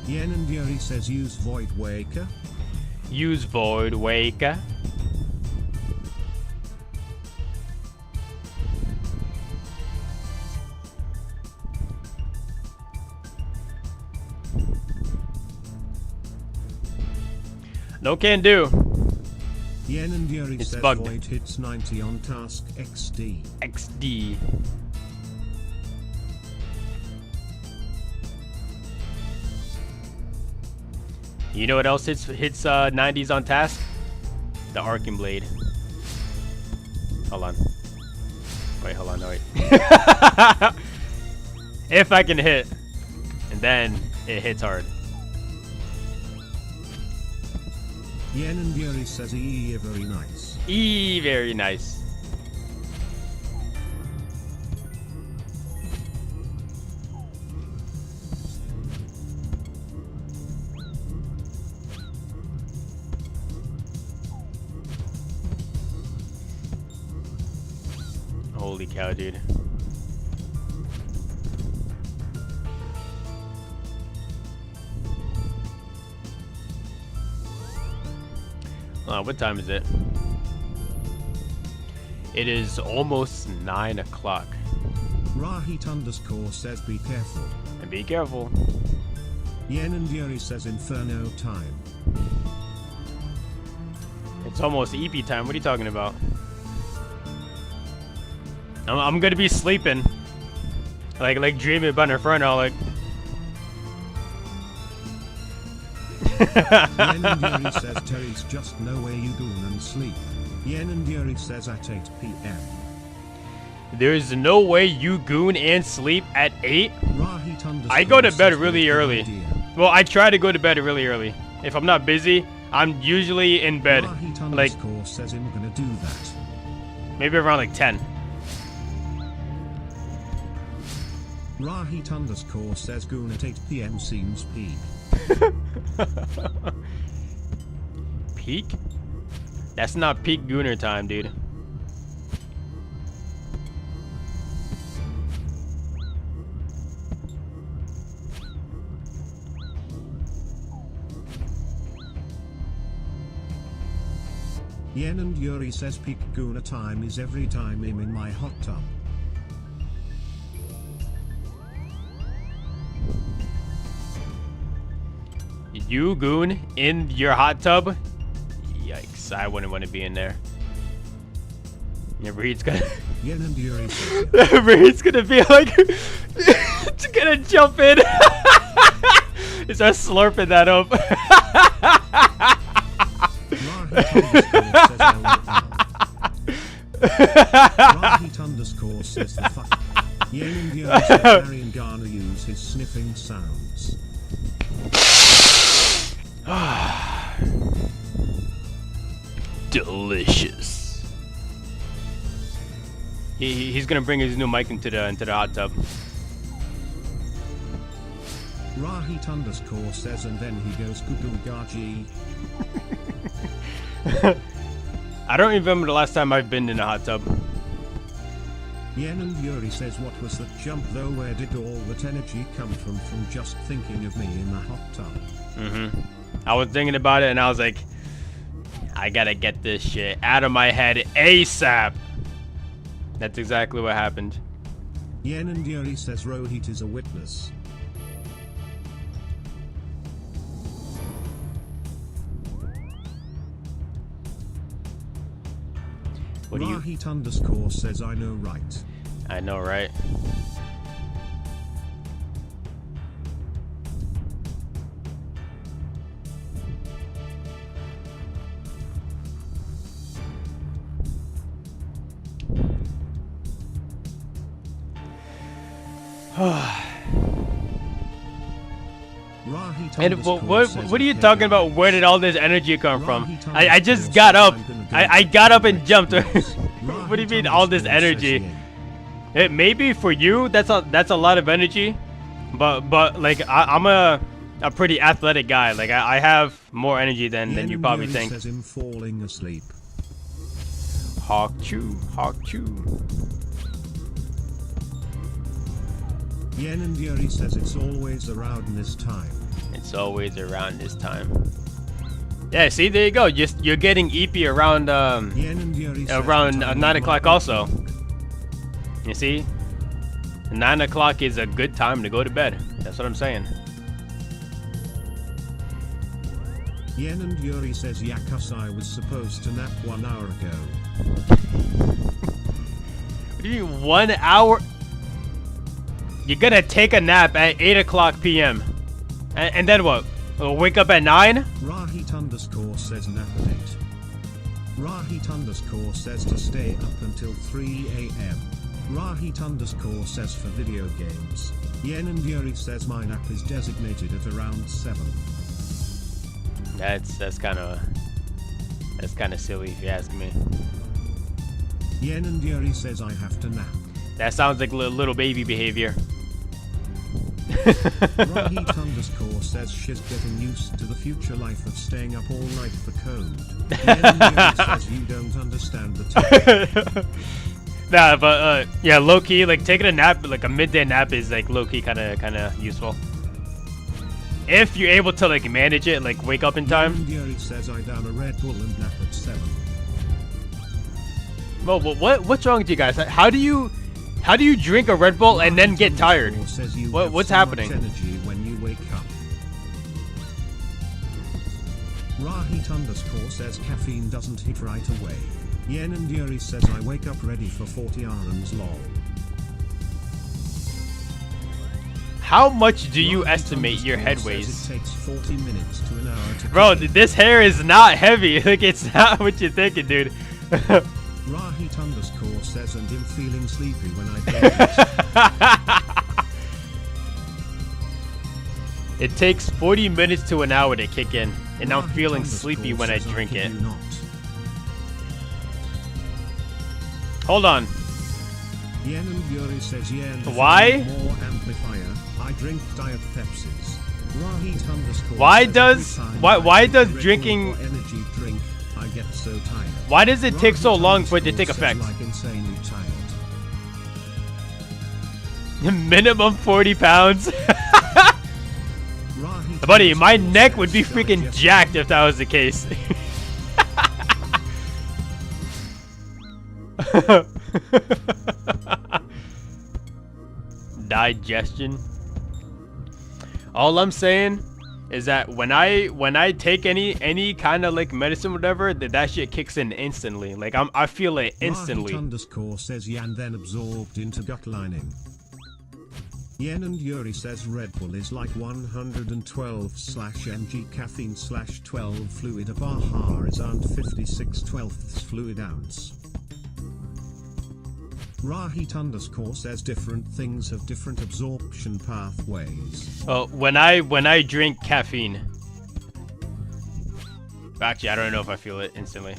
Yenan Yuri says use Void Waker. Use Void Waker. No can do. Yenan Yuri says bugged. Void hits 90 on task XD. XD. You know what else hits 90s on task? The Arcing Blade. Hold on. Wait, hold on, no, wait. If I can hit, and then it hits hard. Yenan Yuri says E very nice. E very nice. Holy cow, dude. What time is it? It is almost 9 o'clock. Rahit_ says be careful. And be careful. Yenan Yuri says Inferno time. It's almost EP time. What are you talking about? I'm gonna be sleeping. Like dreaming about Inferno, like. Yenan Yuri says Terry's just no way you goon and sleep. Yenan Yuri says at 8 PM. There is no way you goon and sleep at 8? I go to bed really early. Well, I try to go to bed really early. If I'm not busy, I'm usually in bed. Like, says I'm gonna do that. Maybe around like 10. Rahit underscore says Goon at 8 PM seems peak. Peak? That's not peak Gooner time, dude. Yen and Yuri says peak Gooner time is every time I'm in my hot tub. You, Goon, in your hot tub? Yikes, I wouldn't want to be in there. Reed's gonna... Yen and Yuri says Reed's gonna be like... It's gonna jump in. He starts slurping that up. Rahit underscore says the fuck. Yen and Yuri says Marion Garner use his sniffing sounds. Delicious. He's gonna bring his new mic into the hot tub. Rahit underscore says and then he goes Google Gaji. I don't remember the last time I've been in a hot tub. Yen and Yuri says what was that jump though, where did all that energy come from just thinking of me in the hot tub? I was thinking about it and I was like, I gotta get this shit out of my head ASAP. That's exactly what happened. Yen and Yuri says Rohit is a witness. Rahit underscore says I know right. I know right. And what are you talking about? Where did all this energy come from? I just got up. I got up and jumped. What do you mean all this energy? It maybe for you that's a lot of energy, but like I'm a pretty athletic guy. Like I have more energy than you probably think. Says him falling asleep. Hawk chew, hawk chew. Yen and Yuri says it's always around this time. It's always around this time. Yeah, see, there you go. You're getting EP around 9 o'clock also. You see, 9 o'clock is a good time to go to bed. That's what I'm saying. Yen and Yuri says Yakus, I was supposed to nap 1 hour ago. What do you mean 1 hour? You're gonna take a nap at 8 o'clock p.m. And then what? Wake up at 9? Rahit underscore says nap at 8. Rahit underscore says to stay up until 3 a.m. Rahit underscore says for video games. Yen and Yuri says my nap is designated at around 7. That's kind of silly if you ask me. Yen and Yuri says I have to nap. That sounds like little baby behavior. Rahit underscore says she's getting used to the future life of staying up all night for code. Yen and Yuri says you don't understand the time. Nah, but yeah, low key, like taking a nap, like a midday nap, is like low key kind of useful. If you're able to like manage it, like wake up in time. Yen and Yuri says I down a Red Bull and nap at 7. Well, what's wrong with you guys? How do you drink a Red Bull and then get tired? What's happening? Energy when you wake up. Rahit underscore says caffeine doesn't hit right away. Yen and Yuri says I wake up ready for 40 hours lol. How much do you estimate your head weighs? It takes 40 minutes to an hour to Bro, this hair is not heavy. Like, it's not what you're thinking, dude. Rahit underscore says and him feeling sleepy when I It takes 40 minutes to an hour to kick in. and I'm feeling sleepy when I drink it. Hold on. Yen and Yuri says Yen. Why? More amplifier. I drink Diet Pepsis. Why does drinking energy drink? I get so tired. Why does it take so long for it to take effect? Like insanely tired. Minimum 40 pounds. Buddy, my neck would be freaking jacked if that was the case. Digestion. All I'm saying is that when I take any kind of like medicine, whatever, that shit kicks in instantly. Like I feel it instantly. Underscore says Yan then absorbed into gut lining. Yen and Yuri says Red Bull is like 112/mg caffeine/12 fluid. A Baja is around 56/12 fluid ounce. Rahit underscore says different things have different absorption pathways. Oh, when I drink caffeine. Actually, I don't know if I feel it instantly.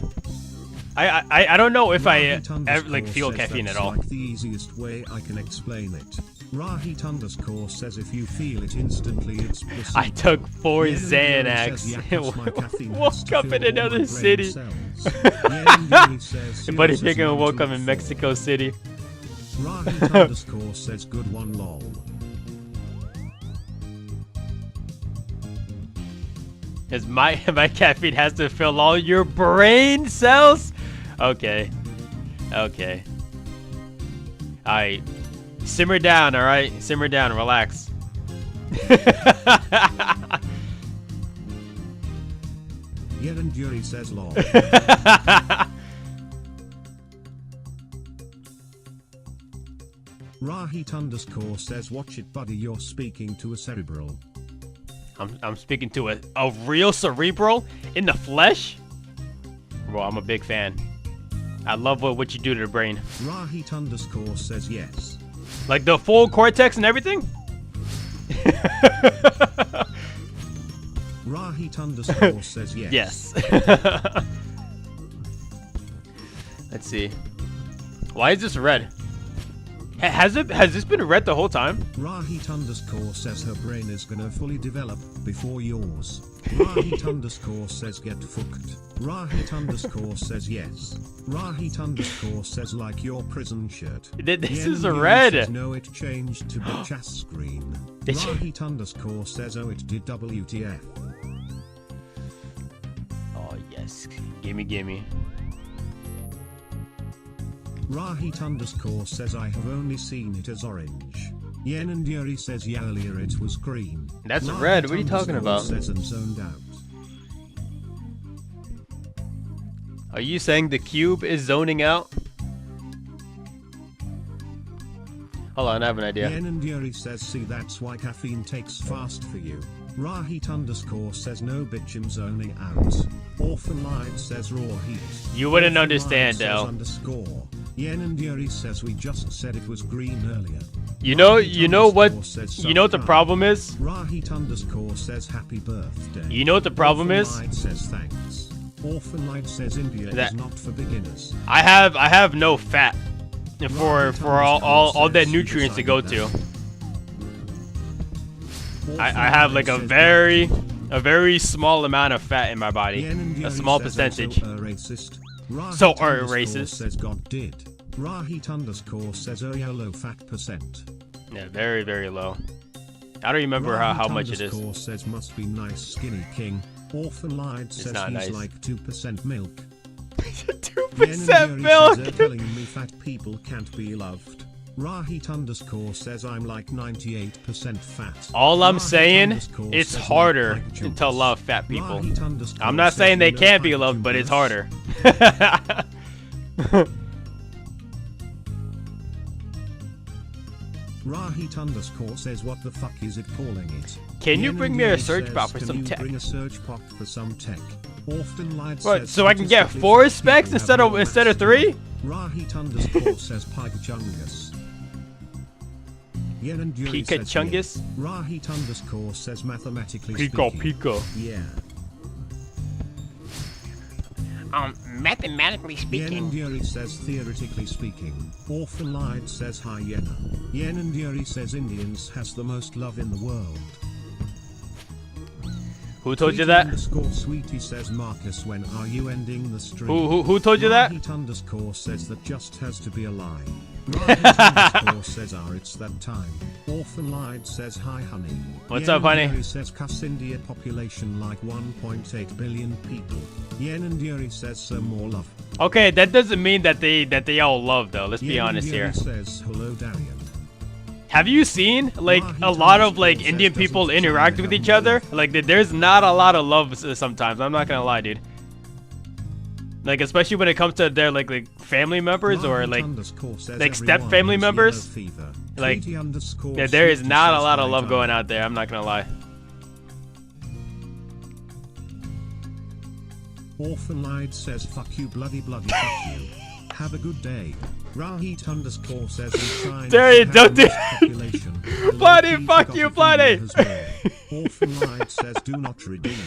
I don't know if I ever like feel caffeine at all. Like the easiest way I can explain it. Rahit underscore says if you feel it instantly, it's placebo. I took 4 Xanax and woke up in another city. Buddy Pickin woke up in Mexico City. Rahit underscore says good one lol. Cause my caffeine has to fill all your brain cells? Okay. Okay. Alright. Simmer down, alright? Simmer down, relax. Yen and Yuri says lol. Rahit underscore says watch it buddy, you're speaking to a cerebral. I'm speaking to a real cerebral in the flesh? Bro, I'm a big fan. I love what you do to the brain. Rahit underscore says yes. Like the full cortex and everything? Rahit underscore says yes. Yes. Let's see. Why is this red? Has this been red the whole time? Rahit underscore says her brain is gonna fully develop before yours. Rahit underscore says get fucked. Rahit underscore says yes. Rahit underscore says like your prison shirt. This is a red. Says, no, it changed to the chas screen. Rahit underscore says oh it did WTF. Oh yes, gimme. Rahit underscore says I have only seen it as orange. Yen and Yuri says yeah earlier it was green. That's Rahit red, what are you talking about? Says I'm zoned out. Are you saying the cube is zoning out? Hold on, I have an idea. Yen and Yuri says see that's why caffeine takes fast for you. Rahit underscore says no bitch I'm zoning out. Orphan Lied says raw heat. You wouldn't Orphan understand Lied though. Underscore. Yen and Yuri says we just said it was green earlier. You know what the problem is? Rahit underscore says happy birthday. You know what the problem Orphan is? Lied says thanks. Orphan Lied says India is not for beginners. I have no fat for all that nutrients to go to. I have like a very small amount of fat in my body. A small percentage. So are racist. Says God did. Rahit underscore says oh yeah low fat percent. Yeah, very low. I don't remember how much it is. Rahit says must be nice skinny king. Orphan Lied says he's nice. like 2% milk. 2% milk. Says, telling me fat people can't be loved. Rahit underscore says I'm like 98% fat. All I'm Rahit saying, it's harder to love fat people. I'm not saying they can't be loved, but it's harder. Rahit underscore says what the fuck is it calling it? Can you bring me a search box for some tech? Bring a search box for some tech. Often Lied what, says so I can get 4 specs instead of 3? Rahit underscore says Pikachungus. Yen and Yuri Pikachungus? says Rahit underscore says mathematically Pico. Yeah. Mathematically speaking. Yen and Yuri says theoretically speaking. Orphan Lied says hyena. Yen and Yuri says Indians has the most love in the world. Who told you that? Sweetie says Marcus, when are you ending the stream? Who told you that? Rahit_ says that just has to be a lie. Rahit_ says it's that time. Orphan Lied says hi honey. What's Yen up, honey? Yuri says cuss India population like 1.8 billion people. Yen and Yuri says some more love. Okay, that doesn't mean that they all love though. Let's be Yen honest and Yuri here. Says hello Darian. Have you seen like a lot of like Indian people interact with each other? Like there's not a lot of love sometimes. I'm not gonna lie, dude. Like especially when it comes to their like family members or like step family members. Like yeah, there is not a lot of love going out there. I'm not gonna lie. Orphan Lied says fuck you bloody fuck you. Have a good day. Rahit_ says in China. Terry, don't do bloody fuck you, bloody. Orphan Lied says do not redeem.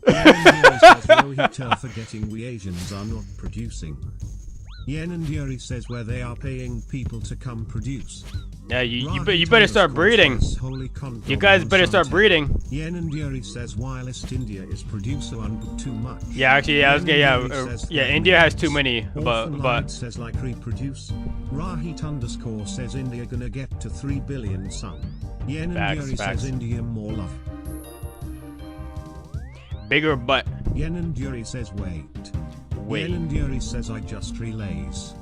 Rohit forgetting we Asians are not producing. Yen and Yuri says where they are paying people to come produce. Yeah, you better start breeding. You guys better start breeding. Yen and Yuri says whilst India is producer and too much. Yeah, actually, yeah, India has too many, but says like reproduce. Rahit_ says India gonna get to 3 billion son. Yen and Yuri says India more love. Bigger butt. Yen and Yuri says wait. Yen and Yuri says I just relays.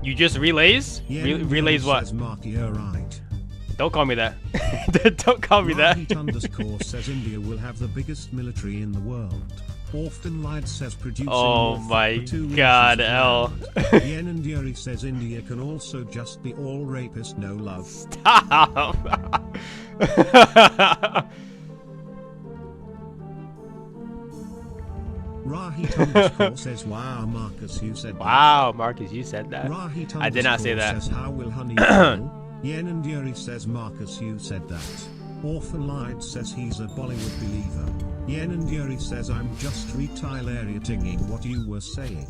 You just relays? Relays what? Says Marky, right. Don't call me that. Don't call me that. Rahit_ says India will have the biggest military in the world. Orphan Lied says producing. Oh my god, L. Yen and Yuri says India can also just be all rapist, no love. Stop. Rahit_ says wow Marcus you said that. Wow Marcus you said that. Rahit_ I did not say that. Says how will honey feel? Yen and Yuri says Marcus you said that. Orphan Lied says he's a Bollywood believer. Yen and Yuri says I'm just retailing what you were saying.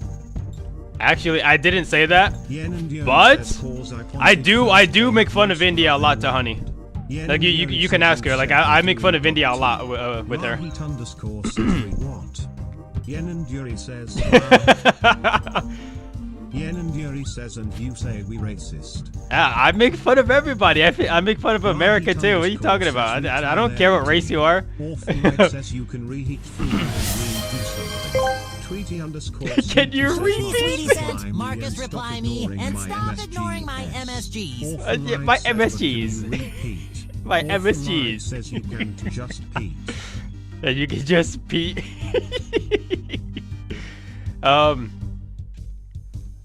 Actually, I didn't say that, Yen and Yuri but says, I do make fun of India a lot to Honey. Like you can ask her. Like I make fun of India a lot with her. Rahit_ says what? Yen and Yuri says. Yen and Yuri says, and you say we racist. Yeah, I make fun of everybody. I make fun of America too. What are you talking about? I don't care what race you are. Says you can reheat food and Tweety _ Can you reheat? Marcus, reply me and stop ignoring my MSGs. My MSGs. My MSGs. Says you can just pee. And you can just pee.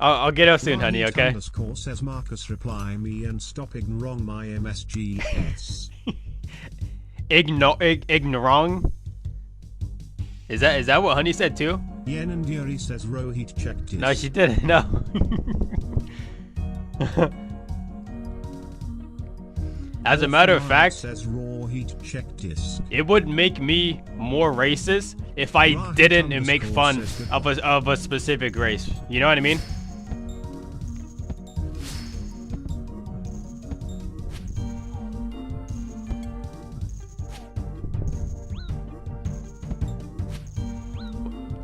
I'll get out soon, honey, okay? _ says Marcus reply me and stop ignoring my MSGs. Ignorong? Is that what Honey said too? Yen and Yuri says Rohit checked it. No, she didn't. No. As a matter of fact, says Rohit checked this. It would make me more racist if I didn't make fun of a specific race. You know what I mean?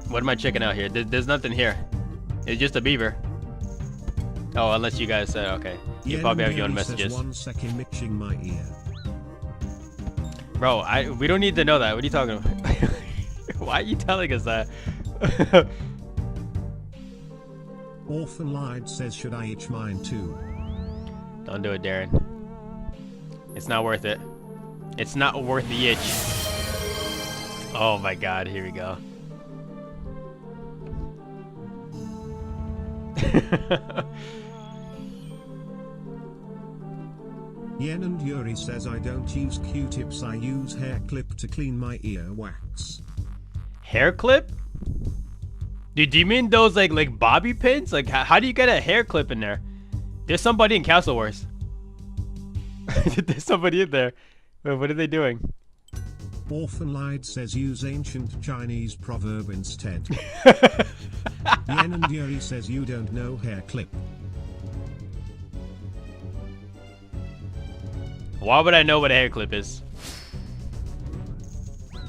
What am I checking out here? There's nothing here. It's just a beaver. Oh, unless you guys said okay. You probably have your own messages. 1 second mixing my ear. Bro, we don't need to know that. What are you talking about? Why are you telling us that? Orphan Lied says should I itch mine too? Don't do it, Darren. It's not worth it. It's not worth the itch. Oh my god, here we go. Yen and Yuri says I don't use Q-tips, I use hair clip to clean my ear wax. Hair clip? Dude, do you mean those like bobby pins? Like how do you get a hair clip in there? There's somebody in Castle Wars. There's somebody in there. Wait, what are they doing? Orphanlied says use ancient Chinese proverb instead. Yen and Yuri says you don't know hair clip. Why would I know what a hair clip is?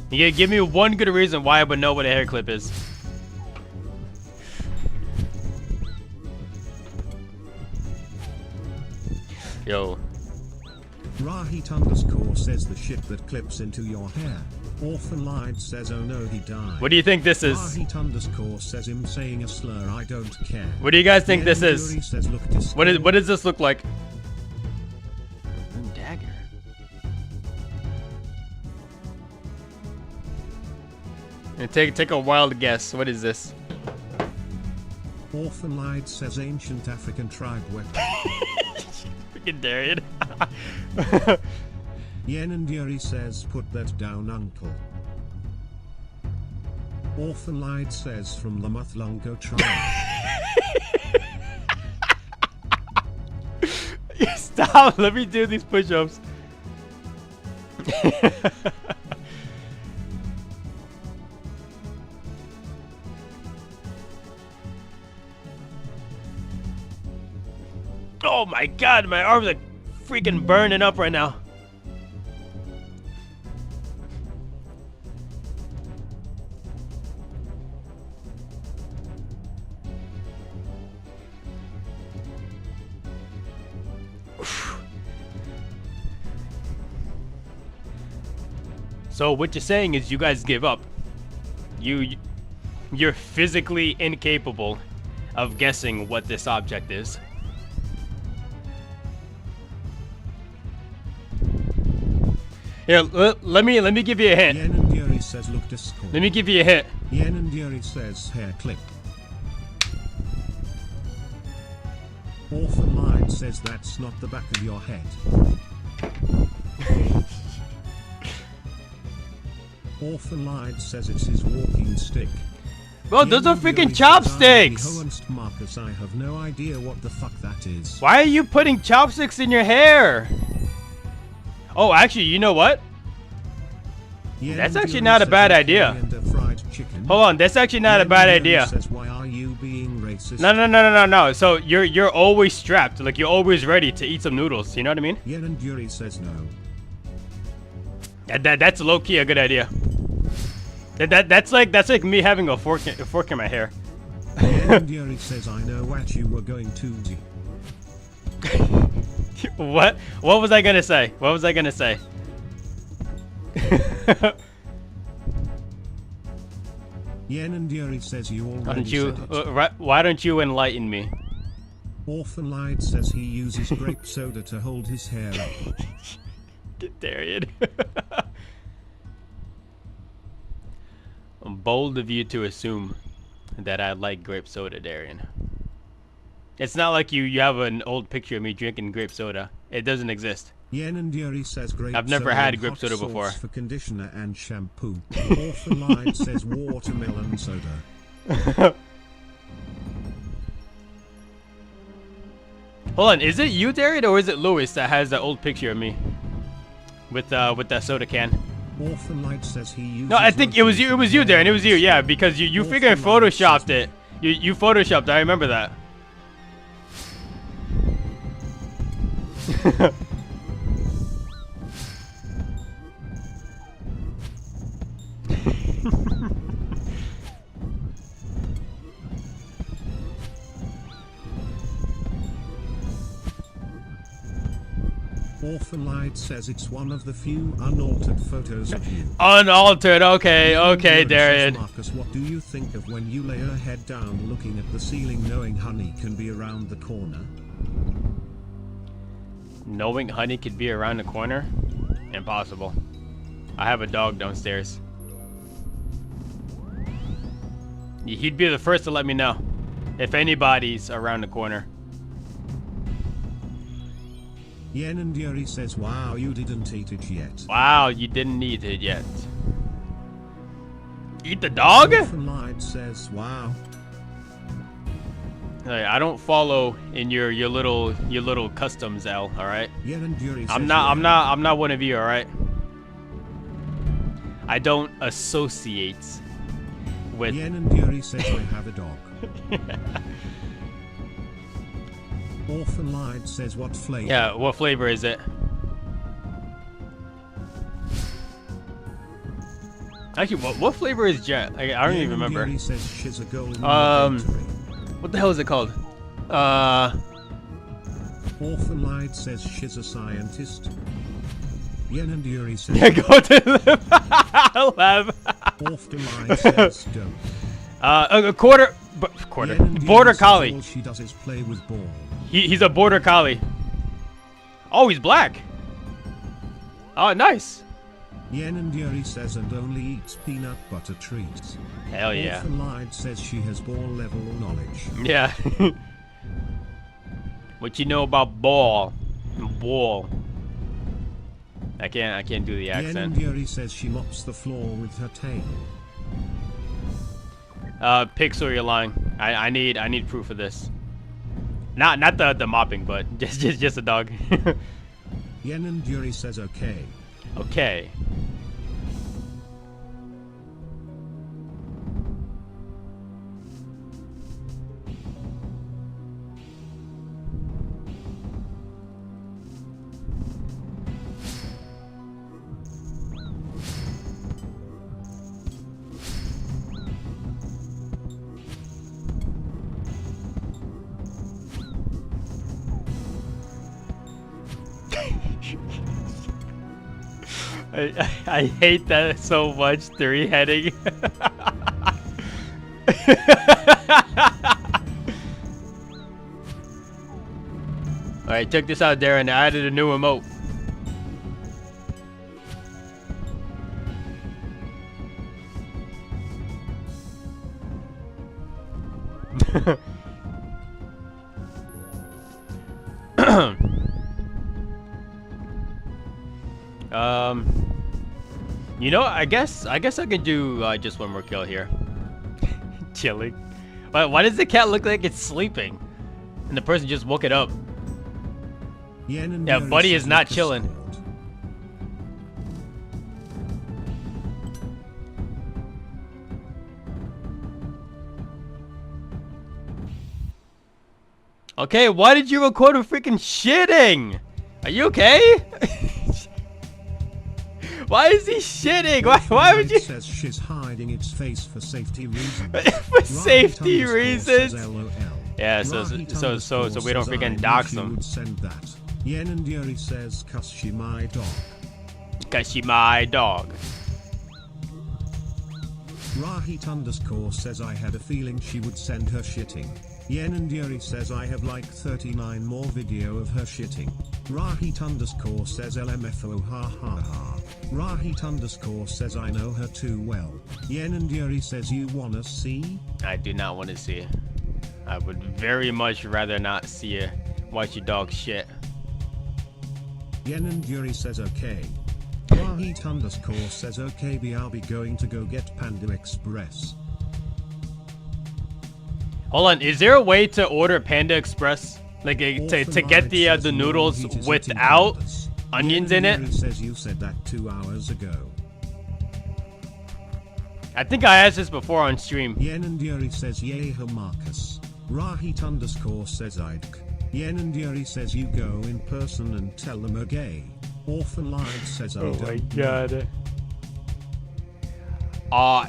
You gotta give me one good reason why I would know what a hair clip is. Yo. Rahit underscore says the shit that clips into your hair. Orphanlied says oh no he died. What do you think this is? Rahit underscore says him saying a slur I don't care. What do you guys think this is? Says, look what does this look like? Dagger. And take a wild guess. What is this? Orphanlied says ancient African tribe weapon. Freaking Darian. Yen and Yuri says put that down uncle. Orphanlied says from the Muthlungo tribe. Stop, let me do these push-ups. Oh my god, my arms are freaking burning up right now. So what you're saying is you guys give up. You're physically incapable of guessing what this object is. Here, let me give you a hint. Yen and Yuri says look Discord. Let me give you a hint. Yen and Yuri says hair clip. Orphanlied says that's not the back of your head. Orphanlied says it's his walking stick. Bro, those are freaking chopsticks! Marcus, I have no idea what the fuck that is. Why are you putting chopsticks in your hair? Oh, actually, you know what? That's actually not a bad idea. Hold on, that's actually not a bad idea. Why are you being racist? No. So you're always strapped, like you're always ready to eat some noodles. You know what I mean? Yen and Yuri says no. That's low key a good idea. That's like me having a fork in my hair. Yen and Yuri says I know what you were going to do. What was I gonna say? What was I gonna say? Yen and Yuri says you already said it. Why don't you enlighten me? Orphanlied says he uses grape soda to hold his hair up. Get Darian. I'm bold of you to assume that I like grape soda, Darian. It's not like you have an old picture of me drinking grape soda. It doesn't exist. Yen and Yuri says grape I've never soda had grape soda before. For conditioner and shampoo. Orphanlied says watermelon soda. Hold on, is it you, Darian, or is it Lewis that has that old picture of me with that soda can? Orphanlied says he uses. No, I think it was you. It was you, Darren. It was you. Yeah, because you figured photoshopped it. You photoshopped. I remember that. Orphanlied says it's one of the few unaltered photos of you. Unaltered, okay, Darian. Marcus, what do you think of when you lay your head down looking at the ceiling knowing honey can be around the corner? Knowing honey could be around the corner? Impossible. I have a dog downstairs. He'd be the first to let me know if anybody's around the corner. Yen and Yuri says, wow, you didn't eat it yet. Wow, you didn't eat it yet. Eat the dog? Orphanlied says, wow. Hey, I don't follow in your little customs, L. All right. Yen and Yuri says, I'm not one of you. All right. I don't associate with. Yen and Yuri says I have a dog. Orphan Lied says what flavor? Yeah, what flavor is it? Actually, what flavor is Jet? I don't even remember. Says she's a golden what the hell is it called? Orphan Lied says she's a scientist. Yen and Yuri says go to the lab. Orphan Lied says don't. A quarter border collie. All she does is play with ball. He's a border collie. Oh, he's black. Oh, nice. Yen and Yuri says and only eats peanut butter treats. Hell yeah. Orphan Lied says she has ball level knowledge. Yeah. What you know about ball? Ball. I can't do the accent. Yen and Yuri says she mops the floor with her tail. Pixel, you're lying. I need proof of this. Not the mopping, but just a dog. Yen and Yuri says okay. Okay. I hate that so much, three-heading. Alright, check this out, Darren. I added a new emote. You know, I guess I can do just one more kill here. Chilling. But why does the cat look like it's sleeping? And the person just woke it up. Yeah, Buddy is not chilling. Okay, why did you record him freaking shitting? Are you okay? Why is he shitting? Why would you? Says she's hiding its face for safety reasons. For safety reasons. Yeah, so we don't freaking dox them. Send that. Yen and Yuri says, "Cause she my dog." Cause she my dog. Rahit _ says I had a feeling she would send her shitting. Yen and Yuri says I have like 39 more video of her shitting. Rahit _ says LMFO ha ha ha. Rahit _ says I know her too well. Yen and Yuri says you wanna see? I do not want to see. I would very much rather not see you watch your dog shit. Yen and Yuri says okay. Rahit _ says okay I'll be going to go get Panda Express. Hold on, is there a way to order Panda Express? Like to get the noodles without onions in it? Says you said that 2 hours ago. I think I asked this before on stream. Yen and Yuri says yay Marcus. Rahit _ says I'd. Yen and Yuri says you go in person and tell them are gay. Orphan Lied says I don't. Oh my god.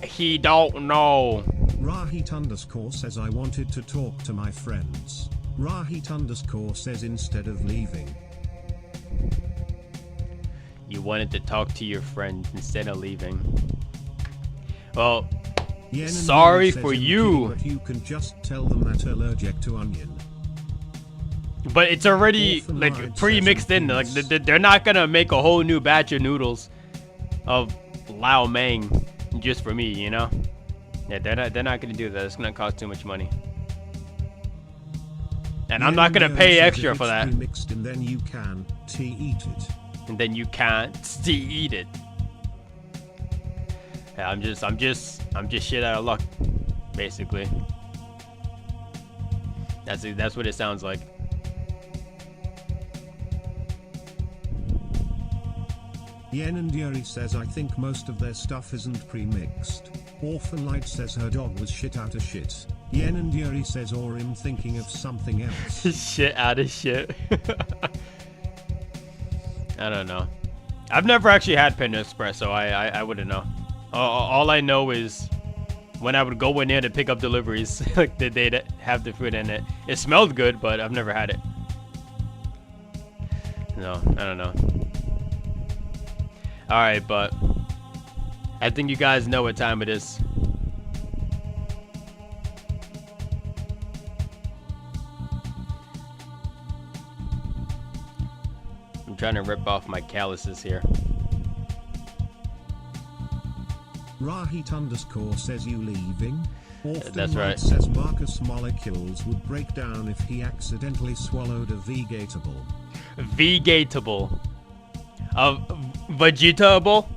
He don't know. Rahit _ says I wanted to talk to my friends. Rahit _ says instead of leaving. You wanted to talk to your friends instead of leaving. Well, sorry for you. But you can just tell them that allergic to onion. But it's already like pre-mixed in. Like they're not gonna make a whole new batch of noodles of Lao Mang just for me, you know? Yeah, they're not gonna do that. It's gonna cost too much money. And I'm not gonna pay extra for that. Mixed and then you can eat it. And then you can't eat it. Yeah, I'm just shit out of luck, basically. That's what it sounds like. Yen and Yuri says I think most of their stuff isn't pre-mixed. Orphan Light says her dog was shit out of shit. Yen and Yuri says or I'm thinking of something else. Shit out of shit. I don't know. I've never actually had Panda Express, so I wouldn't know. All I know is when I would go in there to pick up deliveries, like they'd have the food in it. It smelled good, but I've never had it. No, I don't know. Alright, but I think you guys know what time it is. I'm trying to rip off my calluses here. Rahit underscore says you leaving? That's right. Says Marcus molecules would break down if he accidentally swallowed a vegatable. Vegatable. Vegetable?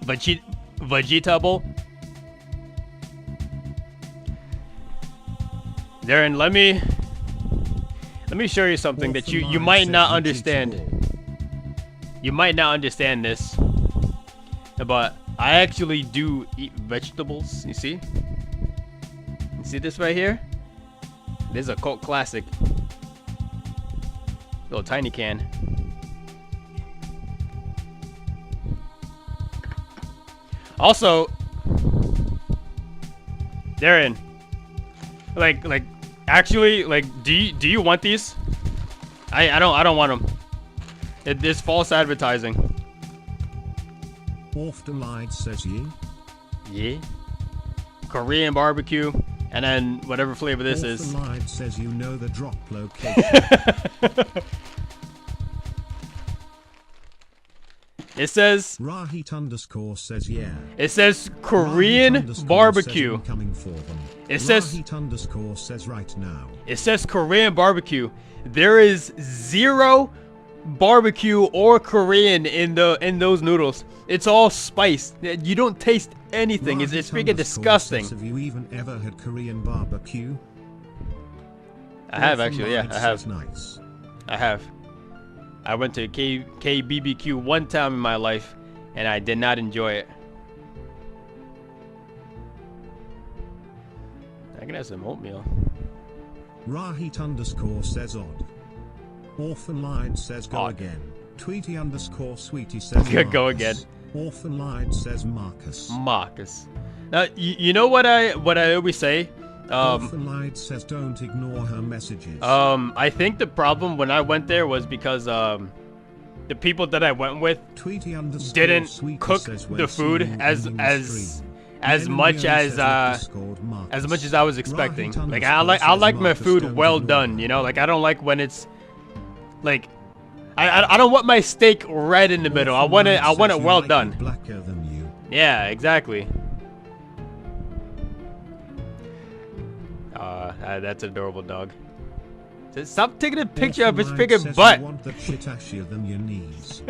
Vegetable? Darren, let me show you something that you might not understand. You might not understand this, but I actually do eat vegetables. You see? You see this right here? This is a cult classic. Little tiny can. Also, Darren, like actually, like, do you want these? I don't want them. It's false advertising. Often lied says ye. Yeah. Korean barbecue, and then whatever flavor this is. Often lied says you know the drop location. It says Rahit underscore says yeah. It says Korean barbecue. Says coming for them. It says Rahit underscore says right now. It says Korean barbecue. There is zero barbecue or Korean in those noodles. It's all spiced. You don't taste anything. It's freaking disgusting. Have you even ever had Korean barbecue? I have actually, yeah, I have. Nice. I have. I went to KBBQ one time in my life, and I did not enjoy it. I can have some oatmeal. Rahit underscore says odd. Orphan lied says go odd. Again. Tweety underscore sweetie says go again. Orphan lied says Marcus. Marcus. Now you know what I always say. Orphan lied says don't ignore her messages. I think the problem when I went there was because the people that I went with didn't cook the food as much as I was expecting. Like I like my food well done, you know. Like I don't like when it's like I don't want my steak red in the middle. I want it well done. Blacker than you. Yeah, exactly. That's an adorable dog. Stop taking a picture of his freaking butt. You want the shit ashier than your knees.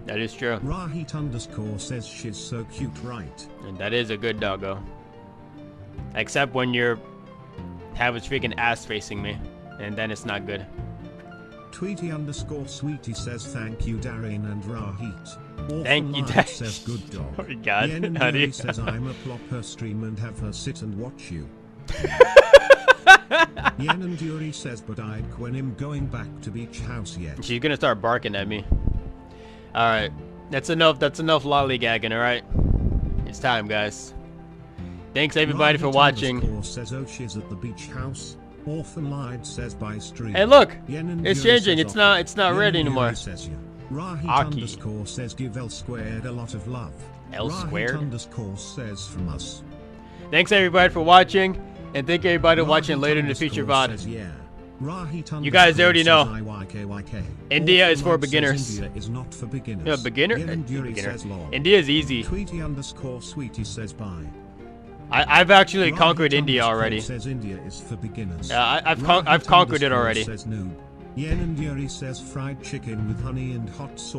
That is true. Rahit underscore says she's so cute, right? And that is a good doggo. Except when you're have his freaking ass facing me, and then it's not good. Tweety underscore sweetie says thank you Darren and Rahit. Thank you, Dad. Says good dog. Oh my God, Yen and how do you... Yuri says I'm a plop her stream and have her sit and watch you. Yen and Yuri says but I'd when him going back to beach house yet. She's gonna start barking at me. Alright. That's enough lollygagging, alright? It's time, guys. Thanks everybody for watching. Says oh she's at the beach house. Orphan lied says by stream. Hey look! It's changing, it's not red anymore. Rahit underscore says give L squared a lot of love. L squared? Rahit underscore says from us. Thanks everybody for watching, and thank everybody watching later in the feature VOD. Yeah. You guys already know. India is for beginners. India is not for beginners. No, beginner? India is easy. Tweety underscore sweetie says bye. I've actually conquered India already. Says India is for beginners. I've conquered it already. Says noob. Yen and Yuri says fried chicken with honey and hot sauce.